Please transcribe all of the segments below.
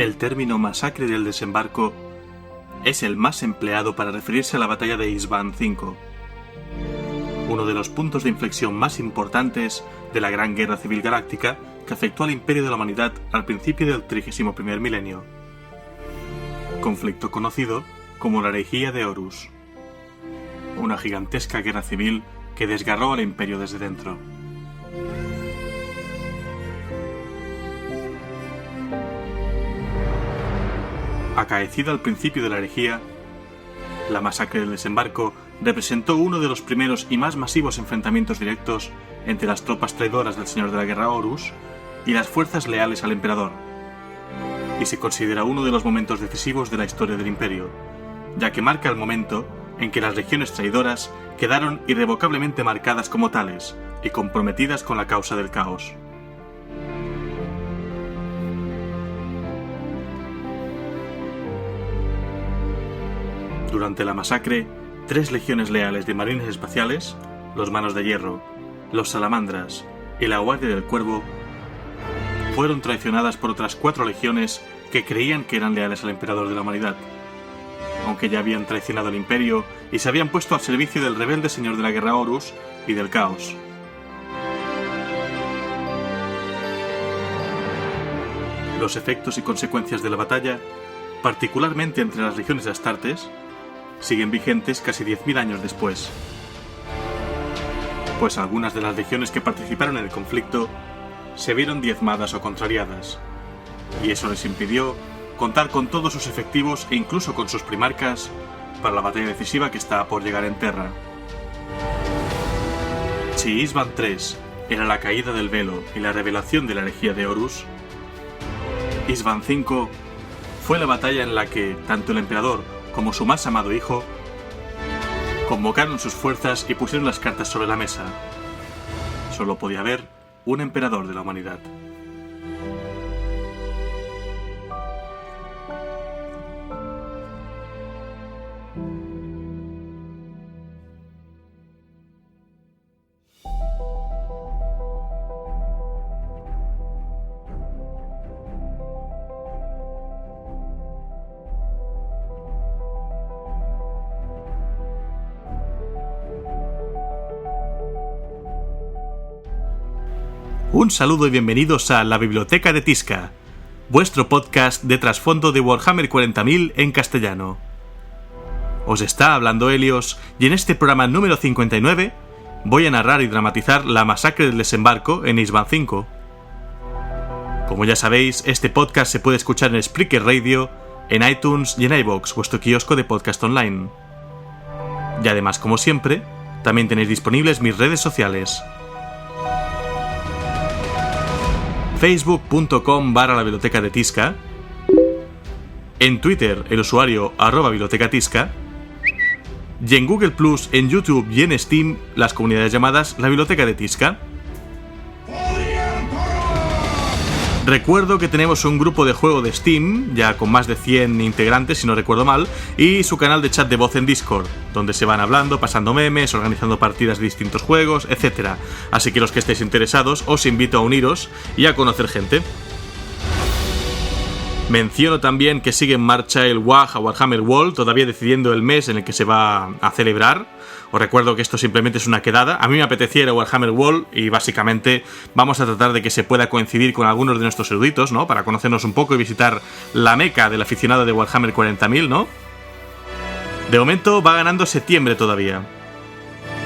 El término masacre del desembarco es el más empleado para referirse a la batalla de Isstvan V, uno de los puntos de inflexión más importantes de la Gran Guerra Civil Galáctica que afectó al Imperio de la Humanidad al principio del 31º milenio, conflicto conocido como la herejía de Horus, una gigantesca guerra civil que desgarró al Imperio desde dentro. Acaecida al principio de la herejía, la masacre del desembarco representó uno de los primeros y más masivos enfrentamientos directos entre las tropas traidoras del Señor de la Guerra Horus y las fuerzas leales al Emperador, y se considera uno de los momentos decisivos de la historia del Imperio, ya que marca el momento en que las legiones traidoras quedaron irrevocablemente marcadas como tales y comprometidas con la causa del caos. Durante la masacre, 3 legiones leales de marines espaciales, los Manos de Hierro, los Salamandras y la Guardia del Cuervo, fueron traicionadas por otras 4 legiones que creían que eran leales al Emperador de la Humanidad, aunque ya habían traicionado al Imperio y se habían puesto al servicio del rebelde Señor de la Guerra Horus y del Caos. Los efectos y consecuencias de la batalla, particularmente entre las legiones de Astartes, siguen vigentes casi 10.000 años después, pues algunas de las legiones que participaron en el conflicto se vieron diezmadas o contrariadas, y eso les impidió contar con todos sus efectivos e incluso con sus primarcas para la batalla decisiva que estaba por llegar en Terra. Si Isstvan III era la caída del velo y la revelación de la herejía de Horus, Isstvan V fue la batalla en la que tanto el emperador como su más amado hijo convocaron sus fuerzas y pusieron las cartas sobre la mesa. Solo podía haber un emperador de la humanidad. Un saludo y bienvenidos a La Biblioteca de Tisca, vuestro podcast de trasfondo de Warhammer 40.000 en castellano. Os está hablando Helios y en este programa número 59 voy a narrar y dramatizar la masacre del desembarco en Isstvan V. Como ya sabéis, este podcast se puede escuchar en Spreaker Radio, en iTunes y en iVoox, vuestro kiosco de podcast online. Y además, como siempre, también tenéis disponibles mis redes sociales. Facebook.com/la biblioteca de Tisca, en Twitter el usuario @bibliotecatisca, y en Google Plus, en YouTube y en Steam las comunidades llamadas La Biblioteca de Tisca. Recuerdo que tenemos un grupo de juego de Steam, ya con más de 100 integrantes si no recuerdo mal, y su canal de chat de voz en Discord, donde se van hablando, pasando memes, organizando partidas de distintos juegos, etc. Así que los que estéis interesados os invito a uniros y a conocer gente. Menciono también que sigue en marcha el WAG a Warhammer World, todavía decidiendo el mes en el que se va a celebrar. Os recuerdo que esto simplemente es una quedada. A mí me apetecía ir a Warhammer World y básicamente vamos a tratar de que se pueda coincidir con algunos de nuestros eruditos, ¿no? Para conocernos un poco y visitar la meca del aficionado de Warhammer 40.000, ¿no? De momento va ganando septiembre todavía.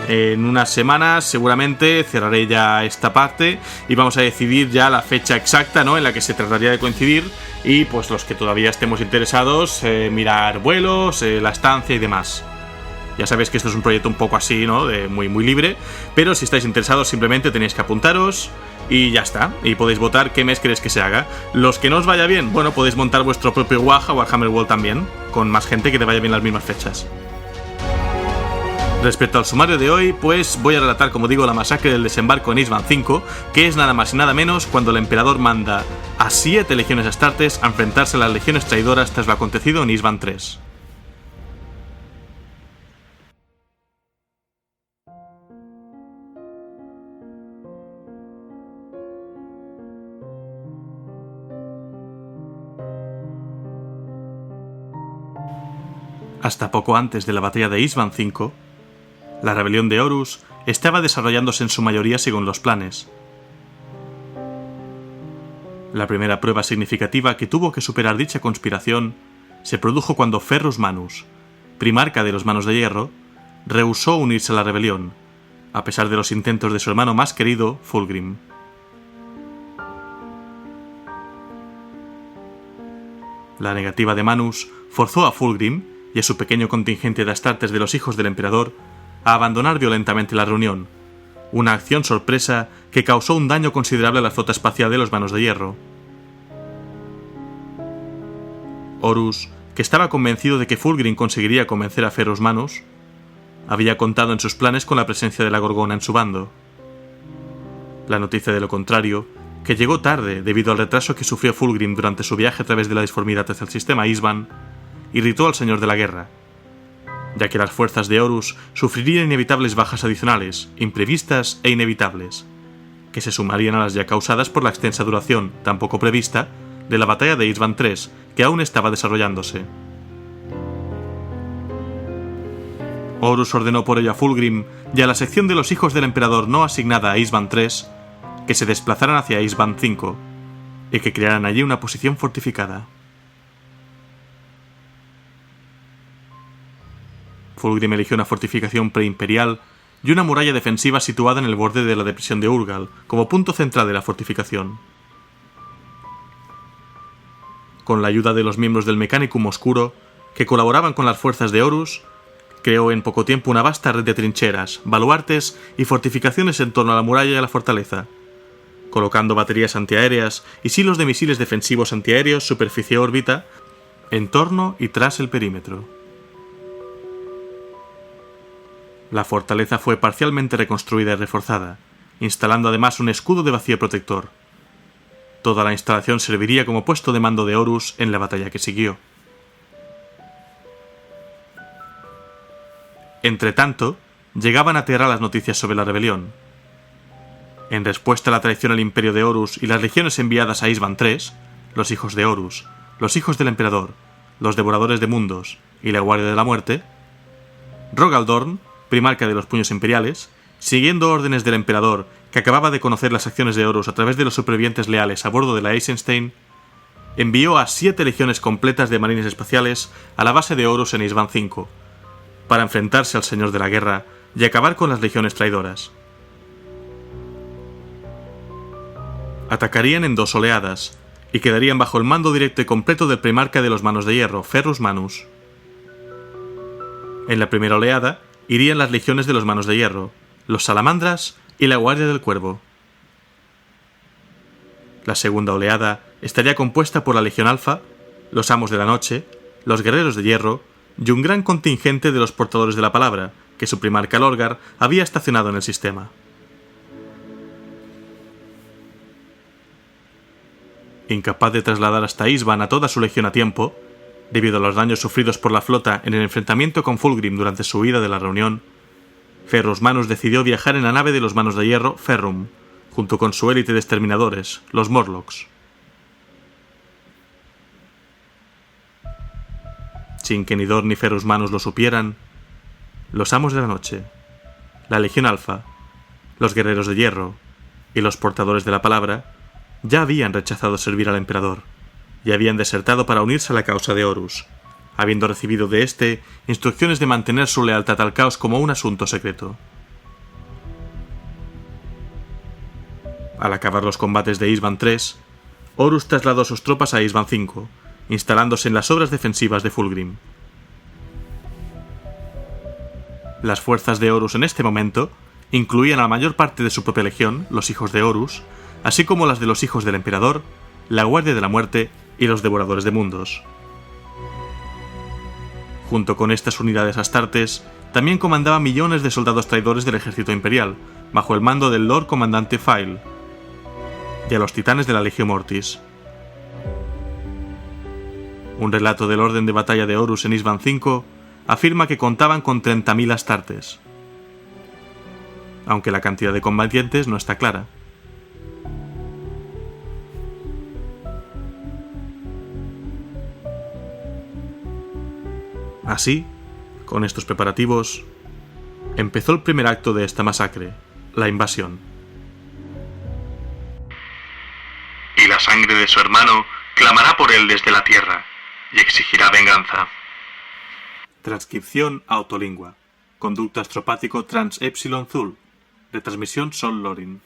En unas semanas seguramente cerraré ya esta parte y vamos a decidir ya la fecha exacta, ¿no?, en la que se trataría de coincidir, y pues los que todavía estemos interesados, mirar vuelos, la estancia y demás. Ya sabéis que esto es un proyecto un poco así, ¿no?, de muy libre, pero si estáis interesados simplemente tenéis que apuntaros y ya está, y podéis votar qué mes queréis que se haga. Los que no os vaya bien, bueno, podéis montar vuestro propio WAG a Warhammer World también, con más gente que te vaya bien las mismas fechas. Respecto al sumario de hoy, pues voy a relatar, como digo, la masacre del desembarco en Isstvan V, que es nada más y nada menos cuando el emperador manda a 7 legiones astartes a enfrentarse a las legiones traidoras tras lo acontecido en Isstvan III. Hasta poco antes de la batalla de Isstvan V, la rebelión de Horus estaba desarrollándose en su mayoría según los planes. La primera prueba significativa que tuvo que superar dicha conspiración se produjo cuando Ferrus Manus, primarca de los Manos de Hierro, rehusó unirse a la rebelión, a pesar de los intentos de su hermano más querido, Fulgrim. La negativa de Manus forzó a Fulgrim y a su pequeño contingente de astartes de los hijos del emperador a abandonar violentamente la reunión, una acción sorpresa que causó un daño considerable a la flota espacial de los Manos de Hierro. Horus, que estaba convencido de que Fulgrim conseguiría convencer a Ferrus Manus, había contado en sus planes con la presencia de la Gorgona en su bando. La noticia de lo contrario, que llegó tarde debido al retraso que sufrió Fulgrim durante su viaje a través de la disformidad hacia el sistema Isstvan, irritó al Señor de la Guerra, ya que las fuerzas de Horus sufrirían inevitables bajas adicionales, imprevistas e inevitables, que se sumarían a las ya causadas por la extensa duración, tampoco prevista, de la batalla de Isstvan III, que aún estaba desarrollándose. Horus ordenó por ello a Fulgrim y a la sección de los hijos del emperador no asignada a Isstvan III que se desplazaran hacia Isstvan V y que crearan allí una posición fortificada. Fulgrim eligió una fortificación preimperial y una muralla defensiva situada en el borde de la depresión de Urgal como punto central de la fortificación. Con la ayuda de los miembros del Mechanicum Oscuro, que colaboraban con las fuerzas de Horus, creó en poco tiempo una vasta red de trincheras, baluartes y fortificaciones en torno a la muralla y a la fortaleza, colocando baterías antiaéreas y silos de misiles defensivos antiaéreos superficie-órbita en torno y tras el perímetro. La fortaleza fue parcialmente reconstruida y reforzada, instalando además un escudo de vacío protector. Toda la instalación serviría como puesto de mando de Horus en la batalla que siguió. Entretanto, llegaban a Terra las noticias sobre la rebelión. En respuesta a la traición al imperio de Horus y las legiones enviadas a Isstvan III, los hijos de Horus, los hijos del emperador, los devoradores de mundos y la guardia de la muerte, Rogaldorn, primarca de los puños imperiales, siguiendo órdenes del emperador, que acababa de conocer las acciones de Horus a través de los supervivientes leales a bordo de la Eisenstein, envió a 7 legiones completas de marines espaciales a la base de Horus en Isstvan V, para enfrentarse al Señor de la Guerra y acabar con las legiones traidoras. Atacarían en 2 oleadas, y quedarían bajo el mando directo y completo del primarca de los Manos de Hierro, Ferrus Manus. En la primera oleada irían las legiones de los Manos de Hierro, los Salamandras y la Guardia del Cuervo. La segunda oleada estaría compuesta por la Legión Alfa, los Amos de la Noche, los Guerreros de Hierro y un gran contingente de los Portadores de la Palabra, que su primarca Lorgar había estacionado en el sistema. Incapaz de trasladar hasta Isstvan a toda su legión a tiempo, debido a los daños sufridos por la flota en el enfrentamiento con Fulgrim durante su huida de la reunión, Ferrus Manus decidió viajar en la nave de los Manos de Hierro, Ferrum, junto con su élite de exterminadores, los Morlocks. Sin que ni Dor ni Ferrus Manus lo supieran, los Amos de la Noche, la Legión Alfa, los Guerreros de Hierro y los Portadores de la Palabra ya habían rechazado servir al emperador y habían desertado para unirse a la causa de Horus, habiendo recibido de éste instrucciones de mantener su lealtad al caos como un asunto secreto. Al acabar los combates de Isstvan III, Horus trasladó sus tropas a Isstvan V, instalándose en las obras defensivas de Fulgrim. Las fuerzas de Horus en este momento incluían a la mayor parte de su propia legión, los hijos de Horus, así como las de los hijos del emperador, la Guardia de la Muerte y los Devoradores de Mundos. Junto con estas unidades astartes, también comandaba millones de soldados traidores del ejército imperial, bajo el mando del Lord Comandante Fail, y a los titanes de la Legio Mortis. Un relato del orden de batalla de Horus en Isstvan V afirma que contaban con 30.000 astartes, aunque la cantidad de combatientes no está clara. Así, Con estos preparativos, empezó el primer acto de esta masacre, la invasión. Y la sangre de su hermano clamará por él desde la tierra, y exigirá venganza. Transcripción autolingua. Conducto astropático trans Epsilon Zul. Retransmisión Sol Lorin.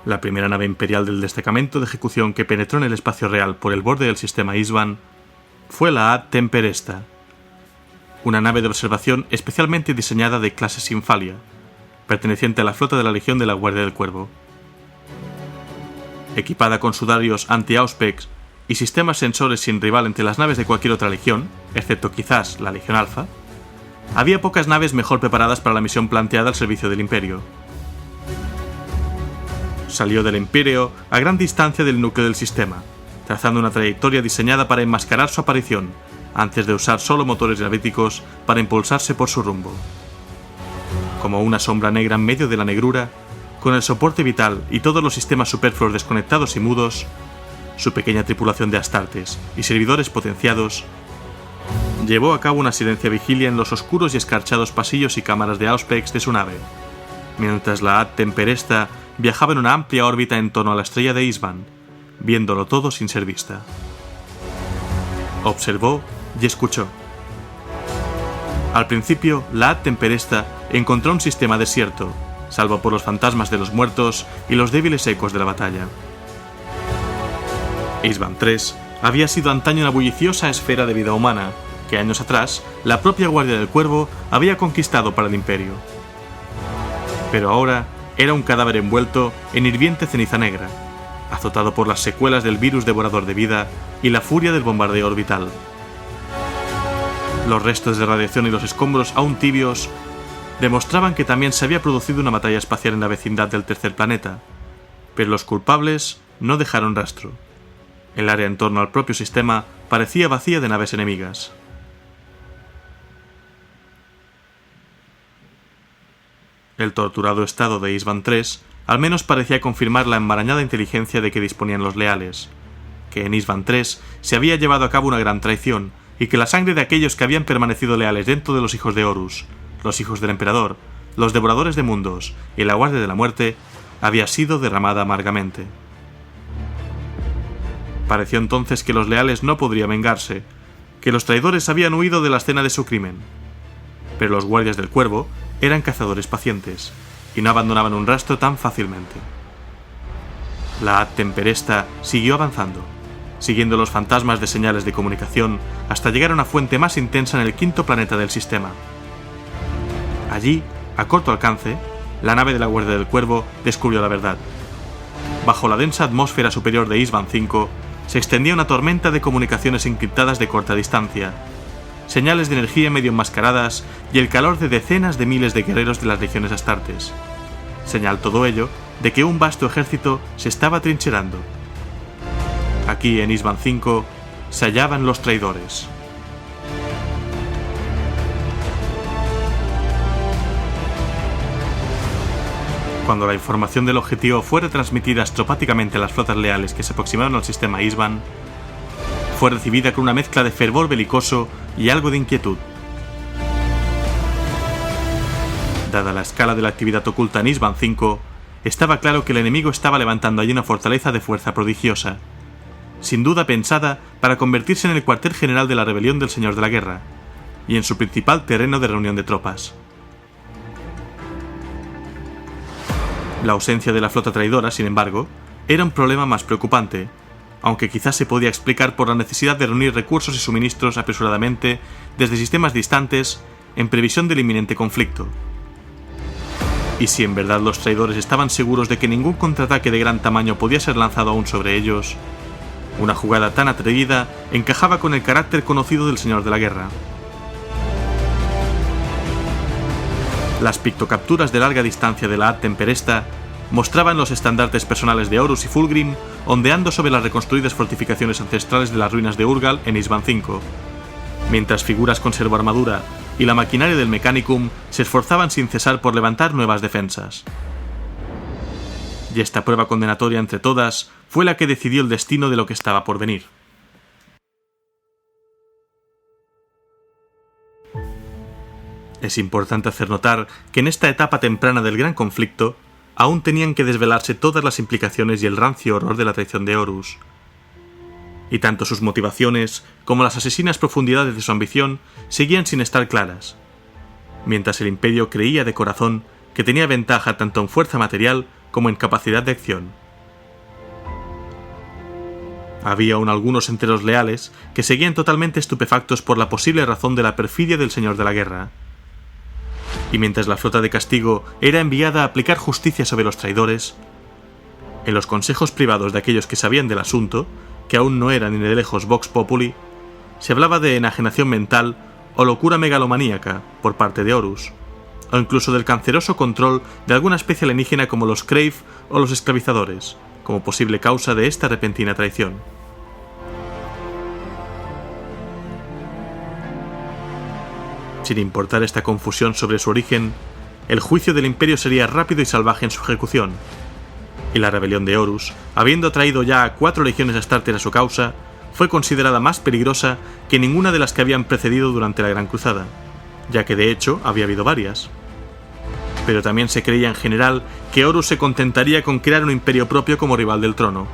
La primera nave imperial del destacamento de ejecución que penetró en el espacio real por el borde del sistema Isban fue la Ad Temperesta, una nave de observación especialmente diseñada de clase Sinfalia, perteneciente a la flota de la Legión de la Guardia del Cuervo. Equipada con sudarios anti-auspex y sistemas sensores sin rival entre las naves de cualquier otra legión, excepto quizás la Legión Alfa, había pocas naves mejor preparadas para la misión planteada al servicio del Imperio. Salió del Imperio a gran distancia del núcleo del sistema, trazando una trayectoria diseñada para enmascarar su aparición, antes de usar solo motores gravíticos para impulsarse por su rumbo. Como una sombra negra en medio de la negrura, con el soporte vital y todos los sistemas superfluos desconectados y mudos, su pequeña tripulación de astartes y servidores potenciados llevó a cabo una silencia vigilia en los oscuros y escarchados pasillos y cámaras de Auspex de su nave, mientras la Ad Temperesta viajaba en una amplia órbita en torno a la estrella de Isban, viéndolo todo sin ser vista. Observó y escuchó. Al principio, la Ad Temperesta encontró un sistema desierto, salvo por los fantasmas de los muertos y los débiles ecos de la batalla. Isban 3 había sido antaño una bulliciosa esfera de vida humana, que años atrás la propia Guardia del Cuervo había conquistado para el Imperio. Pero ahora era un cadáver envuelto en hirviente ceniza negra, azotado por las secuelas del virus devorador de vida y la furia del bombardeo orbital. Los restos de radiación y los escombros aún tibios demostraban que también se había producido una batalla espacial en la vecindad del tercer planeta, pero los culpables no dejaron rastro. El área en torno al propio sistema parecía vacía de naves enemigas. El torturado estado de Isban 3 al menos parecía confirmar la enmarañada inteligencia de que disponían los leales, que en Isban 3 se había llevado a cabo una gran traición y que la sangre de aquellos que habían permanecido leales dentro de los hijos de Horus, los hijos del emperador, los devoradores de mundos y la Guardia de la Muerte había sido derramada amargamente. Pareció entonces que los leales no podrían vengarse, que los traidores habían huido de la escena de su crimen. Pero los guardias del Cuervo eran cazadores pacientes y no abandonaban un rastro tan fácilmente. La Ad Temperesta siguió avanzando, siguiendo los fantasmas de señales de comunicación hasta llegar a una fuente más intensa en el quinto planeta del sistema. Allí, a corto alcance, la nave de la Guardia del Cuervo descubrió la verdad. Bajo la densa atmósfera superior de Isban 5 se extendía una tormenta de comunicaciones encriptadas de corta distancia, señales de energía medio enmascaradas y el calor de decenas de miles de guerreros de las legiones astartes. Señal todo ello de que un vasto ejército se estaba trincherando. Aquí en Isban 5 se hallaban los traidores. Cuando la información del objetivo fue retransmitida astropáticamente a las flotas leales que se aproximaron al sistema Isban, fue recibida con una mezcla de fervor belicoso y algo de inquietud. Dada la escala de la actividad oculta en Isban 5, estaba claro que el enemigo estaba levantando allí una fortaleza de fuerza prodigiosa, sin duda pensada para convertirse en el cuartel general de la rebelión del Señor de la Guerra, y en su principal terreno de reunión de tropas. La ausencia de la flota traidora, sin embargo, era un problema más preocupante, aunque quizás se podía explicar por la necesidad de reunir recursos y suministros apresuradamente desde sistemas distantes en previsión del inminente conflicto. Y si en verdad los traidores estaban seguros de que ningún contraataque de gran tamaño podía ser lanzado aún sobre ellos, una jugada tan atrevida encajaba con el carácter conocido del Señor de la Guerra. Las pictocapturas de larga distancia de la Ad Temperesta mostraban los estandartes personales de Horus y Fulgrim ondeando sobre las reconstruidas fortificaciones ancestrales de las ruinas de Urgal en Isban 5, mientras figuras con servoarmadura y la maquinaria del Mechanicum se esforzaban sin cesar por levantar nuevas defensas. Y esta prueba condenatoria entre todas fue la que decidió el destino de lo que estaba por venir. Es importante hacer notar que en esta etapa temprana del gran conflicto aún tenían que desvelarse todas las implicaciones y el rancio horror de la traición de Horus. Y tanto sus motivaciones como las asesinas profundidades de su ambición seguían sin estar claras, mientras el Imperio creía de corazón que tenía ventaja tanto en fuerza material como en capacidad de acción. Había aún algunos entre los leales que seguían totalmente estupefactos por la posible razón de la perfidia del Señor de la Guerra. Y mientras la flota de castigo era enviada a aplicar justicia sobre los traidores, en los consejos privados de aquellos que sabían del asunto, que aún no eran ni de lejos vox populi, se hablaba de enajenación mental o locura megalomaníaca por parte de Horus, o incluso del canceroso control de alguna especie alienígena como los Crave o los esclavizadores, como posible causa de esta repentina traición. Sin importar esta confusión sobre su origen, el juicio del Imperio sería rápido y salvaje en su ejecución, y la rebelión de Horus, habiendo traído ya a 4 legiones astartes a su causa, fue considerada más peligrosa que ninguna de las que habían precedido durante la Gran Cruzada, ya que de hecho había habido varias. Pero también se creía en general que Horus se contentaría con crear un imperio propio como rival del trono.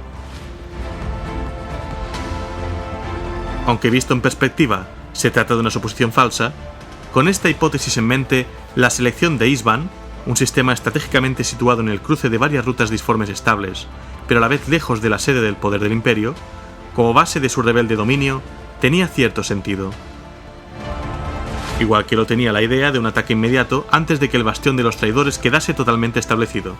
Aunque visto en perspectiva se trata de una suposición falsa, con esta hipótesis en mente, la selección de Isban, un sistema estratégicamente situado en el cruce de varias rutas disformes estables, pero a la vez lejos de la sede del poder del Imperio, como base de su rebelde dominio, tenía cierto sentido. Igual que lo tenía la idea de un ataque inmediato antes de que el bastión de los traidores quedase totalmente establecido.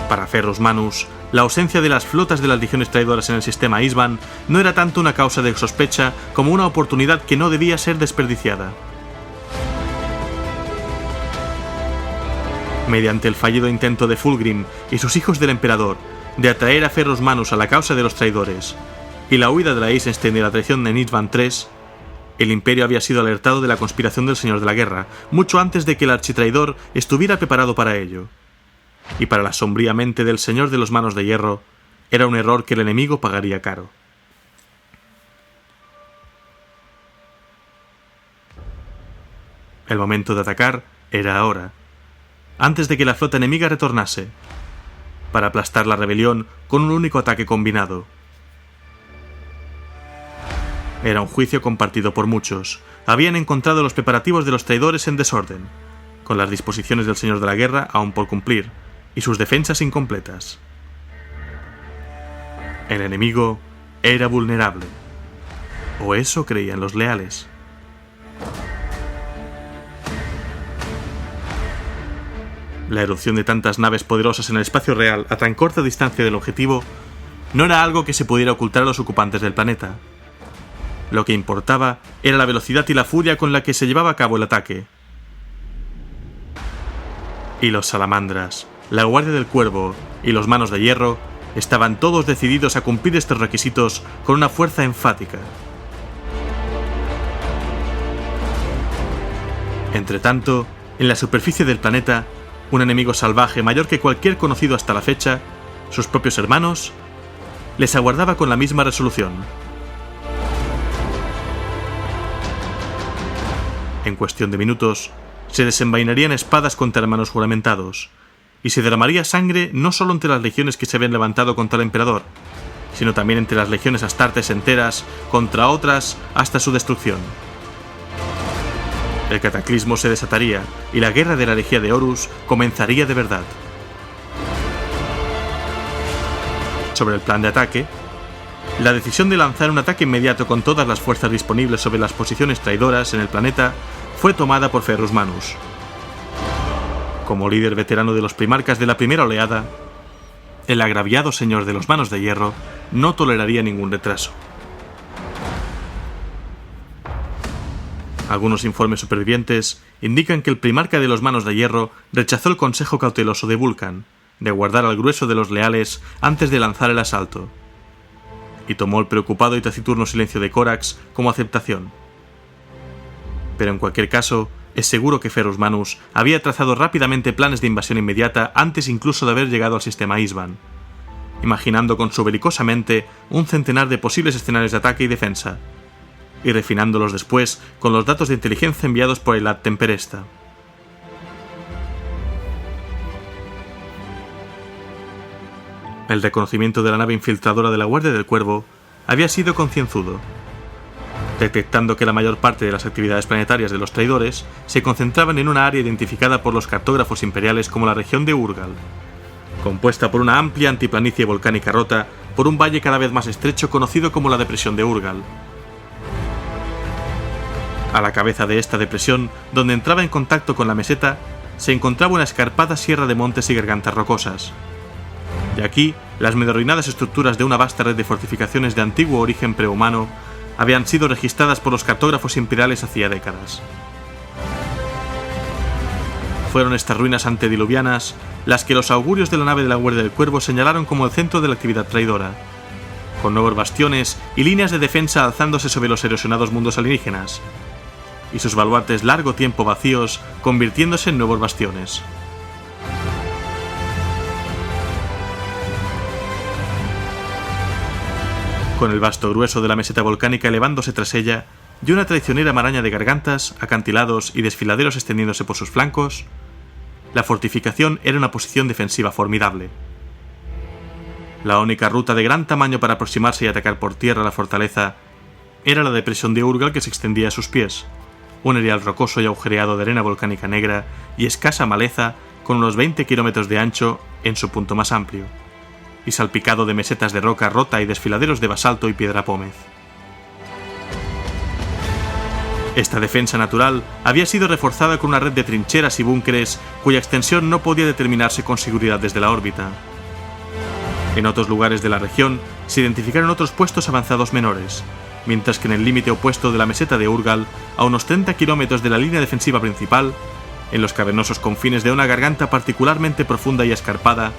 Para Ferrus Manus, la ausencia de las flotas de las legiones traidoras en el sistema Isban no era tanto una causa de sospecha como una oportunidad que no debía ser desperdiciada. Mediante el fallido intento de Fulgrim y sus hijos del emperador de atraer a Ferrus Manus a la causa de los traidores y la huida de la Eisenstein y la traición de Isban III, el Imperio había sido alertado de la conspiración del Señor de la Guerra mucho antes de que el architraidor estuviera preparado para ello. Y para la sombría mente del Señor de los Manos de Hierro, era un error que el enemigo pagaría caro. El momento de atacar era ahora, antes de que la flota enemiga retornase, para aplastar la rebelión con un único ataque combinado. Era un juicio compartido por muchos. Habían encontrado los preparativos de los traidores en desorden, con las disposiciones del Señor de la Guerra aún por cumplir, y sus defensas incompletas. El enemigo era vulnerable, o eso creían los leales. La erupción de tantas naves poderosas en el espacio real a tan corta distancia del objetivo no era algo que se pudiera ocultar a los ocupantes del planeta. Lo que importaba era la velocidad y la furia con la que se llevaba a cabo el ataque. Y los salamandras, la Guardia del Cuervo y los Manos de Hierro estaban todos decididos a cumplir estos requisitos con una fuerza enfática. Entretanto, en la superficie del planeta, un enemigo salvaje mayor que cualquier conocido hasta la fecha, sus propios hermanos, les aguardaba con la misma resolución. En cuestión de minutos, se desenvainarían espadas contra hermanos juramentados, y se derramaría sangre no solo entre las legiones que se habían levantado contra el emperador, sino también entre las legiones astartes enteras contra otras hasta su destrucción. El cataclismo se desataría y la guerra de la herejía de Horus comenzaría de verdad. Sobre el plan de ataque, la decisión de lanzar un ataque inmediato con todas las fuerzas disponibles sobre las posiciones traidoras en el planeta fue tomada por Ferrus Manus. Como líder veterano de los primarcas de la primera oleada, el agraviado Señor de los Manos de Hierro no toleraría ningún retraso. Algunos informes supervivientes indican que el primarca de los Manos de Hierro rechazó el consejo cauteloso de Vulcan de guardar al grueso de los leales antes de lanzar el asalto, y tomó el preocupado y taciturno silencio de Corax como aceptación. Pero en cualquier caso, es seguro que Ferrus Manus había trazado rápidamente planes de invasión inmediata antes incluso de haber llegado al sistema Isban, imaginando con su belicosa mente un centenar de posibles escenarios de ataque y defensa, y refinándolos después con los datos de inteligencia enviados por el Ad Temperesta. El reconocimiento de la nave infiltradora de la Guardia del Cuervo había sido concienzudo, detectando que la mayor parte de las actividades planetarias de los traidores se concentraban en una área identificada por los cartógrafos imperiales como la región de Urgal, compuesta por una amplia antiplanicie volcánica rota por un valle cada vez más estrecho conocido como la Depresión de Urgal. A la cabeza de esta depresión, donde entraba en contacto con la meseta, se encontraba una escarpada sierra de montes y gargantas rocosas. De aquí, las medio arruinadas estructuras de una vasta red de fortificaciones de antiguo origen prehumano habían sido registradas por los cartógrafos imperiales hacía décadas. Fueron estas ruinas antediluvianas las que los augurios de la nave de la Guardia del Cuervo señalaron como el centro de la actividad traidora, con nuevos bastiones y líneas de defensa alzándose sobre los erosionados mundos alienígenas, y sus baluartes largo tiempo vacíos convirtiéndose en nuevos bastiones. Con el vasto grueso de la meseta volcánica elevándose tras ella, y una traicionera maraña de gargantas, acantilados y desfiladeros extendiéndose por sus flancos, la fortificación era una posición defensiva formidable. La única ruta de gran tamaño para aproximarse y atacar por tierra a la fortaleza era la depresión de Urgal que se extendía a sus pies, un areal rocoso y agujereado de arena volcánica negra y escasa maleza con unos 20 kilómetros de ancho en su punto más amplio, y salpicado de mesetas de roca rota y desfiladeros de basalto y piedra pómez. Esta defensa natural había sido reforzada con una red de trincheras y búnkeres cuya extensión no podía determinarse con seguridad desde la órbita. En otros lugares de la región se identificaron otros puestos avanzados menores, mientras que en el límite opuesto de la meseta de Urgal, a unos 30 kilómetros de la línea defensiva principal, en los cavernosos confines de una garganta particularmente profunda y escarpada,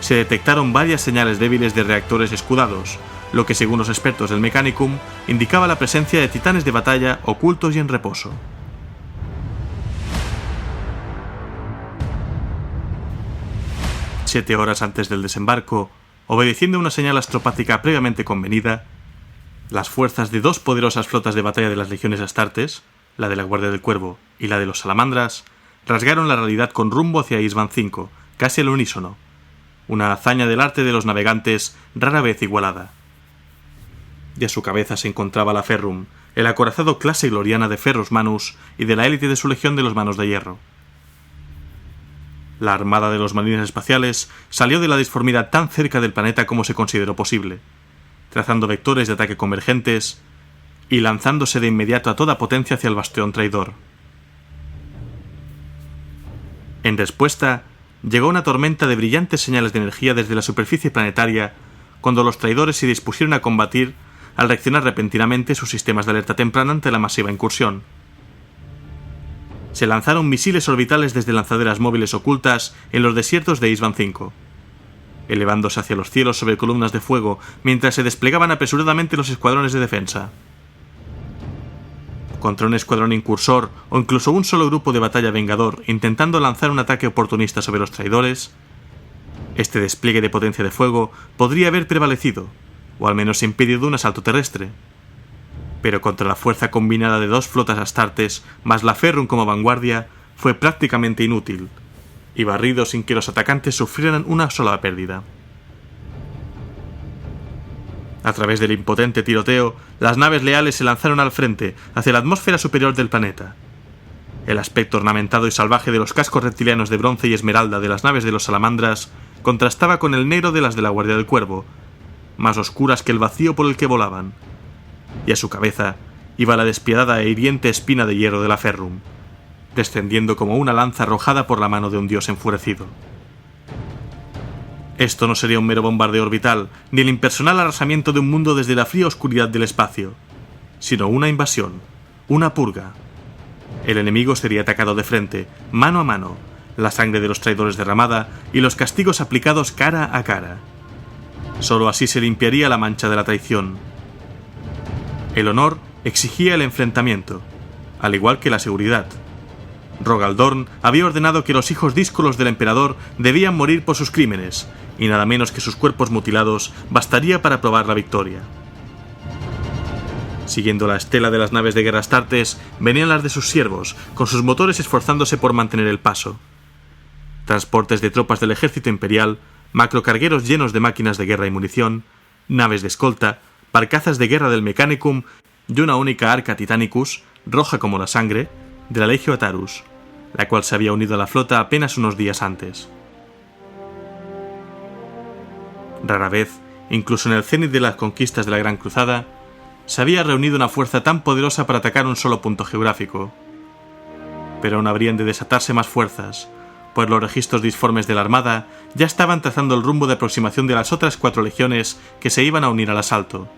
se detectaron varias señales débiles de reactores escudados, lo que según los expertos del Mechanicum indicaba la presencia de titanes de batalla ocultos y en reposo. Siete horas antes del desembarco, obedeciendo a una señal astropática previamente convenida, las fuerzas de dos poderosas flotas de batalla de las legiones astartes, la de la Guardia del Cuervo y la de los Salamandras, rasgaron la realidad con rumbo hacia Isban V, casi al unísono, una hazaña del arte de los navegantes rara vez igualada. Y a su cabeza se encontraba la Ferrum, el acorazado clase gloriana de Ferrus Manus y de la élite de su legión de los Manos de Hierro. La armada de los marines espaciales salió de la disformidad tan cerca del planeta como se consideró posible, trazando vectores de ataque convergentes y lanzándose de inmediato a toda potencia hacia el bastión traidor. En respuesta, llegó una tormenta de brillantes señales de energía desde la superficie planetaria cuando los traidores se dispusieron a combatir al reaccionar repentinamente sus sistemas de alerta temprana ante la masiva incursión. Se lanzaron misiles orbitales desde lanzaderas móviles ocultas en los desiertos de Isban V, elevándose hacia los cielos sobre columnas de fuego mientras se desplegaban apresuradamente los escuadrones de defensa. Contra un escuadrón incursor o incluso un solo grupo de batalla vengador intentando lanzar un ataque oportunista sobre los traidores, este despliegue de potencia de fuego podría haber prevalecido, o al menos impedido un asalto terrestre. Pero contra la fuerza combinada de dos flotas astartes, más la Ferrum como vanguardia, fue prácticamente inútil, y barrido sin que los atacantes sufrieran una sola pérdida. A través del impotente tiroteo, las naves leales se lanzaron al frente, hacia la atmósfera superior del planeta. El aspecto ornamentado y salvaje de los cascos reptilianos de bronce y esmeralda de las naves de los Salamandras contrastaba con el negro de las de la Guardia del Cuervo, más oscuras que el vacío por el que volaban, y a su cabeza iba la despiadada e hiriente espina de hierro de la Ferrum, descendiendo como una lanza arrojada por la mano de un dios enfurecido. Esto no sería un mero bombardeo orbital, ni el impersonal arrasamiento de un mundo desde la fría oscuridad del espacio, sino una invasión, una purga. El enemigo sería atacado de frente, mano a mano, la sangre de los traidores derramada y los castigos aplicados cara a cara. Solo así se limpiaría la mancha de la traición. El honor exigía el enfrentamiento, al igual que la seguridad, Rogaldorn había ordenado que los hijos díscolos del emperador debían morir por sus crímenes, y nada menos que sus cuerpos mutilados bastaría para probar la victoria. Siguiendo la estela de las naves de guerra astartes, venían las de sus siervos, con sus motores esforzándose por mantener el paso. Transportes de tropas del ejército imperial, macrocargueros llenos de máquinas de guerra y munición, naves de escolta, barcazas de guerra del Mechanicum y una única arca Titanicus, roja como la sangre, de la Legio Atarus, la cual se había unido a la flota apenas unos días antes. Rara vez, incluso en el cenit de las conquistas de la Gran Cruzada, se había reunido una fuerza tan poderosa para atacar un solo punto geográfico. Pero aún habrían de desatarse más fuerzas, pues los registros disformes de la Armada ya estaban trazando el rumbo de aproximación de las otras 4 legiones que se iban a unir al asalto,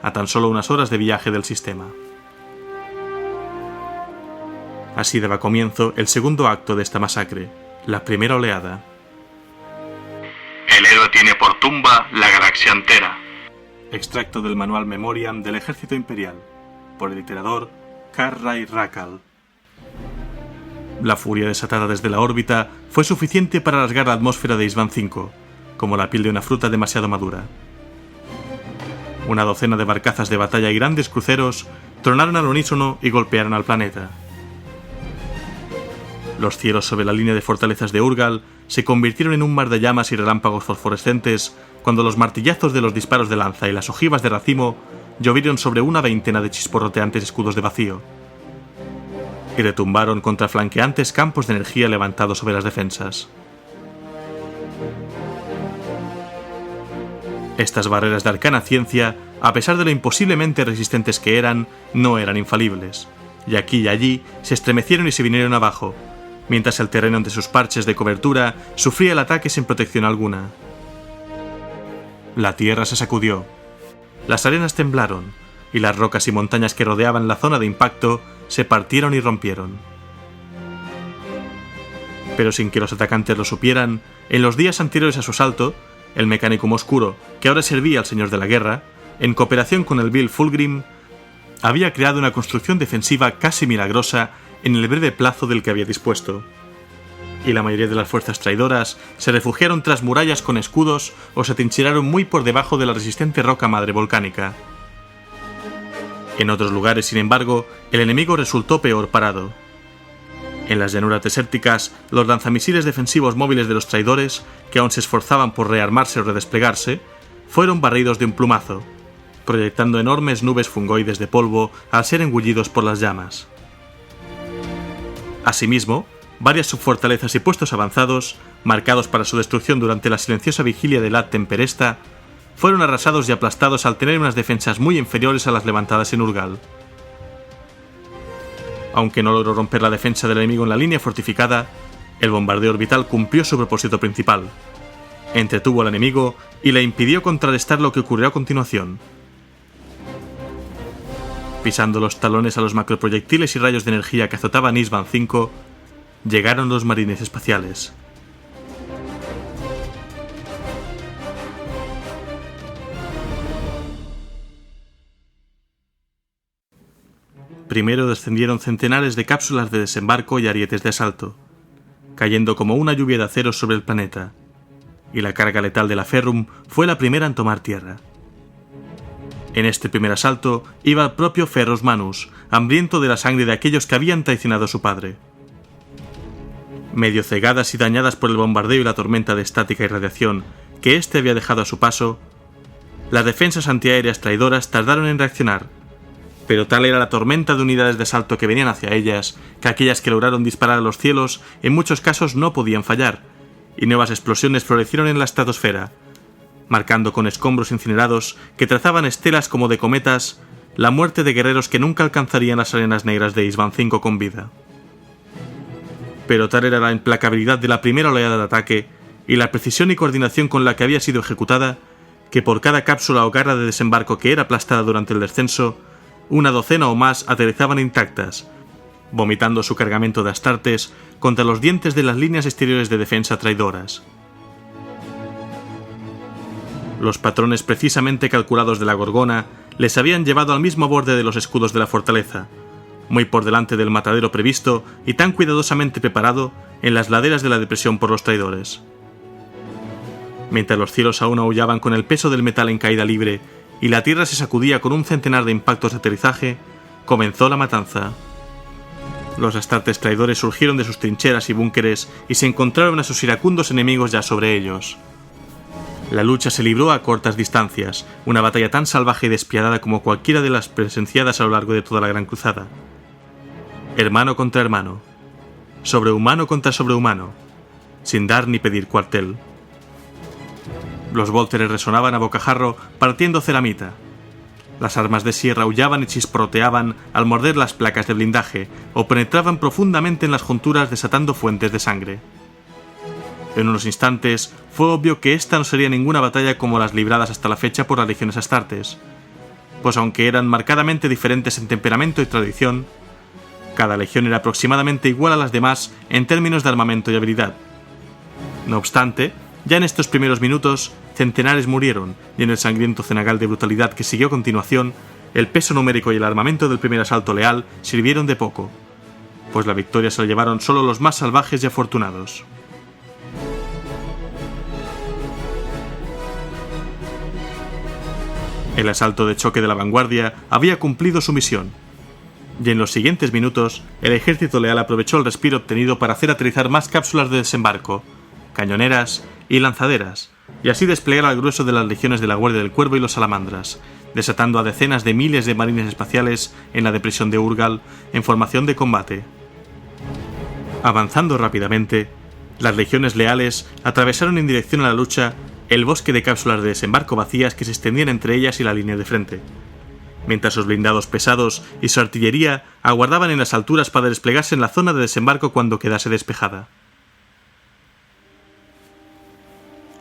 a tan solo unas horas de viaje del sistema. Así daba comienzo el segundo acto de esta masacre, la primera oleada. El héroe tiene por tumba la galaxia entera. Extracto del manual Memoriam del Ejército Imperial, por el iterador Karrai Rakal. La furia desatada desde la órbita fue suficiente para rasgar la atmósfera de Isban V, como la piel de una fruta demasiado madura. Una docena de barcazas de batalla y grandes cruceros tronaron al unísono y golpearon al planeta. Los cielos sobre la línea de fortalezas de Urgal se convirtieron en un mar de llamas y relámpagos fosforescentes cuando los martillazos de los disparos de lanza y las ojivas de racimo llovieron sobre una veintena de chisporroteantes escudos de vacío y retumbaron contra flanqueantes campos de energía levantados sobre las defensas. Estas barreras de arcana ciencia, a pesar de lo imposiblemente resistentes que eran, no eran infalibles, y aquí y allí se estremecieron y se vinieron abajo, mientras el terreno de sus parches de cobertura sufría el ataque sin protección alguna. La tierra se sacudió, las arenas temblaron, y las rocas y montañas que rodeaban la zona de impacto se partieron y rompieron. Pero sin que los atacantes lo supieran, en los días anteriores a su asalto, el Mechanicum Oscuro, que ahora servía al Señor de la Guerra, en cooperación con el Vil Fulgrim, había creado una construcción defensiva casi milagrosa en el breve plazo del que había dispuesto, y la mayoría de las fuerzas traidoras se refugiaron tras murallas con escudos o se atrincheraron muy por debajo de la resistente roca madre volcánica. En otros lugares, sin embargo, el enemigo resultó peor parado. En las llanuras desérticas, los lanzamisiles defensivos móviles de los traidores, que aún se esforzaban por rearmarse o redesplegarse, fueron barridos de un plumazo, proyectando enormes nubes fungoides de polvo al ser engullidos por las llamas. Asimismo, varias subfortalezas y puestos avanzados, marcados para su destrucción durante la silenciosa vigilia de la Temperesta, fueron arrasados y aplastados al tener unas defensas muy inferiores a las levantadas en Urgal. Aunque no logró romper la defensa del enemigo en la línea fortificada, el bombardeo orbital cumplió su propósito principal. Entretuvo al enemigo y le impidió contrarrestar lo que ocurrió a continuación. Pisando los talones a los macroproyectiles y rayos de energía que azotaban Isban V, llegaron los marines espaciales. Primero descendieron centenares de cápsulas de desembarco y arietes de asalto, cayendo como una lluvia de acero sobre el planeta, y la carga letal de la Ferrum fue la primera en tomar tierra. En este primer asalto iba el propio Ferrus Manus, hambriento de la sangre de aquellos que habían traicionado a su padre. Medio cegadas y dañadas por el bombardeo y la tormenta de estática y radiación que éste había dejado a su paso, las defensas antiaéreas traidoras tardaron en reaccionar, pero tal era la tormenta de unidades de asalto que venían hacia ellas, que aquellas que lograron disparar a los cielos en muchos casos no podían fallar, y nuevas explosiones florecieron en la estratosfera, marcando con escombros incinerados que trazaban estelas como de cometas la muerte de guerreros que nunca alcanzarían las arenas negras de Isban V con vida. Pero tal era la implacabilidad de la primera oleada de ataque y la precisión y coordinación con la que había sido ejecutada, que por cada cápsula o garra de desembarco que era aplastada durante el descenso, una docena o más aterrizaban intactas, vomitando su cargamento de astartes contra los dientes de las líneas exteriores de defensa traidoras. Los patrones precisamente calculados de la Gorgona les habían llevado al mismo borde de los escudos de la fortaleza, muy por delante del matadero previsto y tan cuidadosamente preparado en las laderas de la depresión por los traidores. Mientras los cielos aún aullaban con el peso del metal en caída libre y la tierra se sacudía con un centenar de impactos de aterrizaje, comenzó la matanza. Los astartes traidores surgieron de sus trincheras y búnkeres y se encontraron a sus iracundos enemigos ya sobre ellos. La lucha se libró a cortas distancias, una batalla tan salvaje y despiadada como cualquiera de las presenciadas a lo largo de toda la Gran Cruzada. Hermano contra hermano, sobrehumano contra sobrehumano, sin dar ni pedir cuartel. Los vólteres resonaban a bocajarro partiendo ceramita. Las armas de sierra aullaban y chisporroteaban al morder las placas de blindaje o penetraban profundamente en las junturas desatando fuentes de sangre. En unos instantes fue obvio que esta no sería ninguna batalla como las libradas hasta la fecha por las legiones astartes, pues aunque eran marcadamente diferentes en temperamento y tradición, cada legión era aproximadamente igual a las demás en términos de armamento y habilidad. No obstante, ya en estos primeros minutos, centenares murieron, y en el sangriento cenagal de brutalidad que siguió a continuación, el peso numérico y el armamento del primer asalto leal sirvieron de poco, pues la victoria se la llevaron solo los más salvajes y afortunados. El asalto de choque de la vanguardia había cumplido su misión, y en los siguientes minutos el ejército leal aprovechó el respiro obtenido para hacer aterrizar más cápsulas de desembarco, cañoneras y lanzaderas, y así desplegar al grueso de las legiones de la Guardia del Cuervo y los Salamandras, desatando a decenas de miles de marines espaciales en la depresión de Urgal en formación de combate. Avanzando rápidamente, las legiones leales atravesaron en dirección a la lucha el bosque de cápsulas de desembarco vacías que se extendían entre ellas y la línea de frente, mientras sus blindados pesados y su artillería aguardaban en las alturas para desplegarse en la zona de desembarco cuando quedase despejada.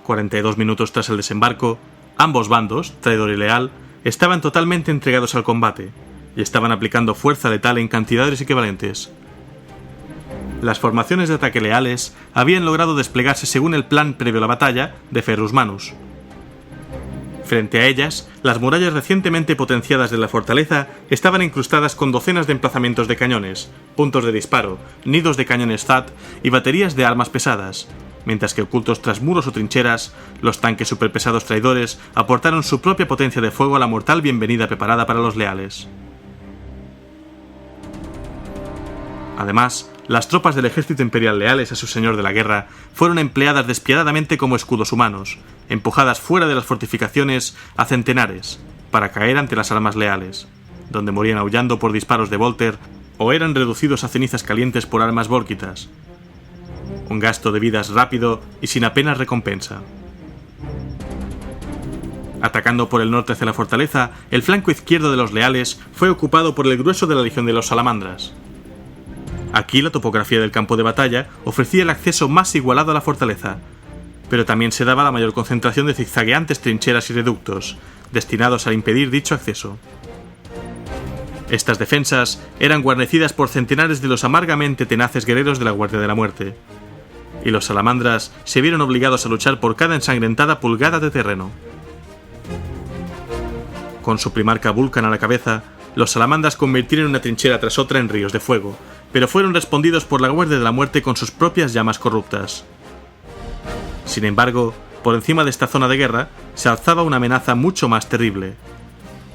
42 minutos tras el desembarco, ambos bandos, traidor y leal, estaban totalmente entregados al combate y estaban aplicando fuerza letal en cantidades equivalentes. Las formaciones de ataque leales habían logrado desplegarse según el plan previo a la batalla de Ferrus Manus. Frente a ellas, las murallas recientemente potenciadas de la fortaleza estaban incrustadas con docenas de emplazamientos de cañones, puntos de disparo, nidos de cañones THAAD y baterías de armas pesadas, mientras que ocultos tras muros o trincheras, los tanques superpesados traidores aportaron su propia potencia de fuego a la mortal bienvenida preparada para los leales. Además, las tropas del ejército imperial leales a su señor de la guerra fueron empleadas despiadadamente como escudos humanos, empujadas fuera de las fortificaciones a centenares, para caer ante las armas leales, donde morían aullando por disparos de Volter o eran reducidos a cenizas calientes por armas vórquitas. Un gasto de vidas rápido y sin apenas recompensa. Atacando por el norte hacia la fortaleza, el flanco izquierdo de los leales fue ocupado por el grueso de la legión de los Salamandras. Aquí la topografía del campo de batalla ofrecía el acceso más igualado a la fortaleza, pero también se daba la mayor concentración de zigzagueantes trincheras y reductos, destinados a impedir dicho acceso. Estas defensas eran guarnecidas por centenares de los amargamente tenaces guerreros de la Guardia de la Muerte, y los Salamandras se vieron obligados a luchar por cada ensangrentada pulgada de terreno. Con su primarca Vulcan a la cabeza, los Salamandras convirtieron una trinchera tras otra en ríos de fuego, pero fueron respondidos por la Guardia de la Muerte con sus propias llamas corruptas. Sin embargo, por encima de esta zona de guerra, se alzaba una amenaza mucho más terrible: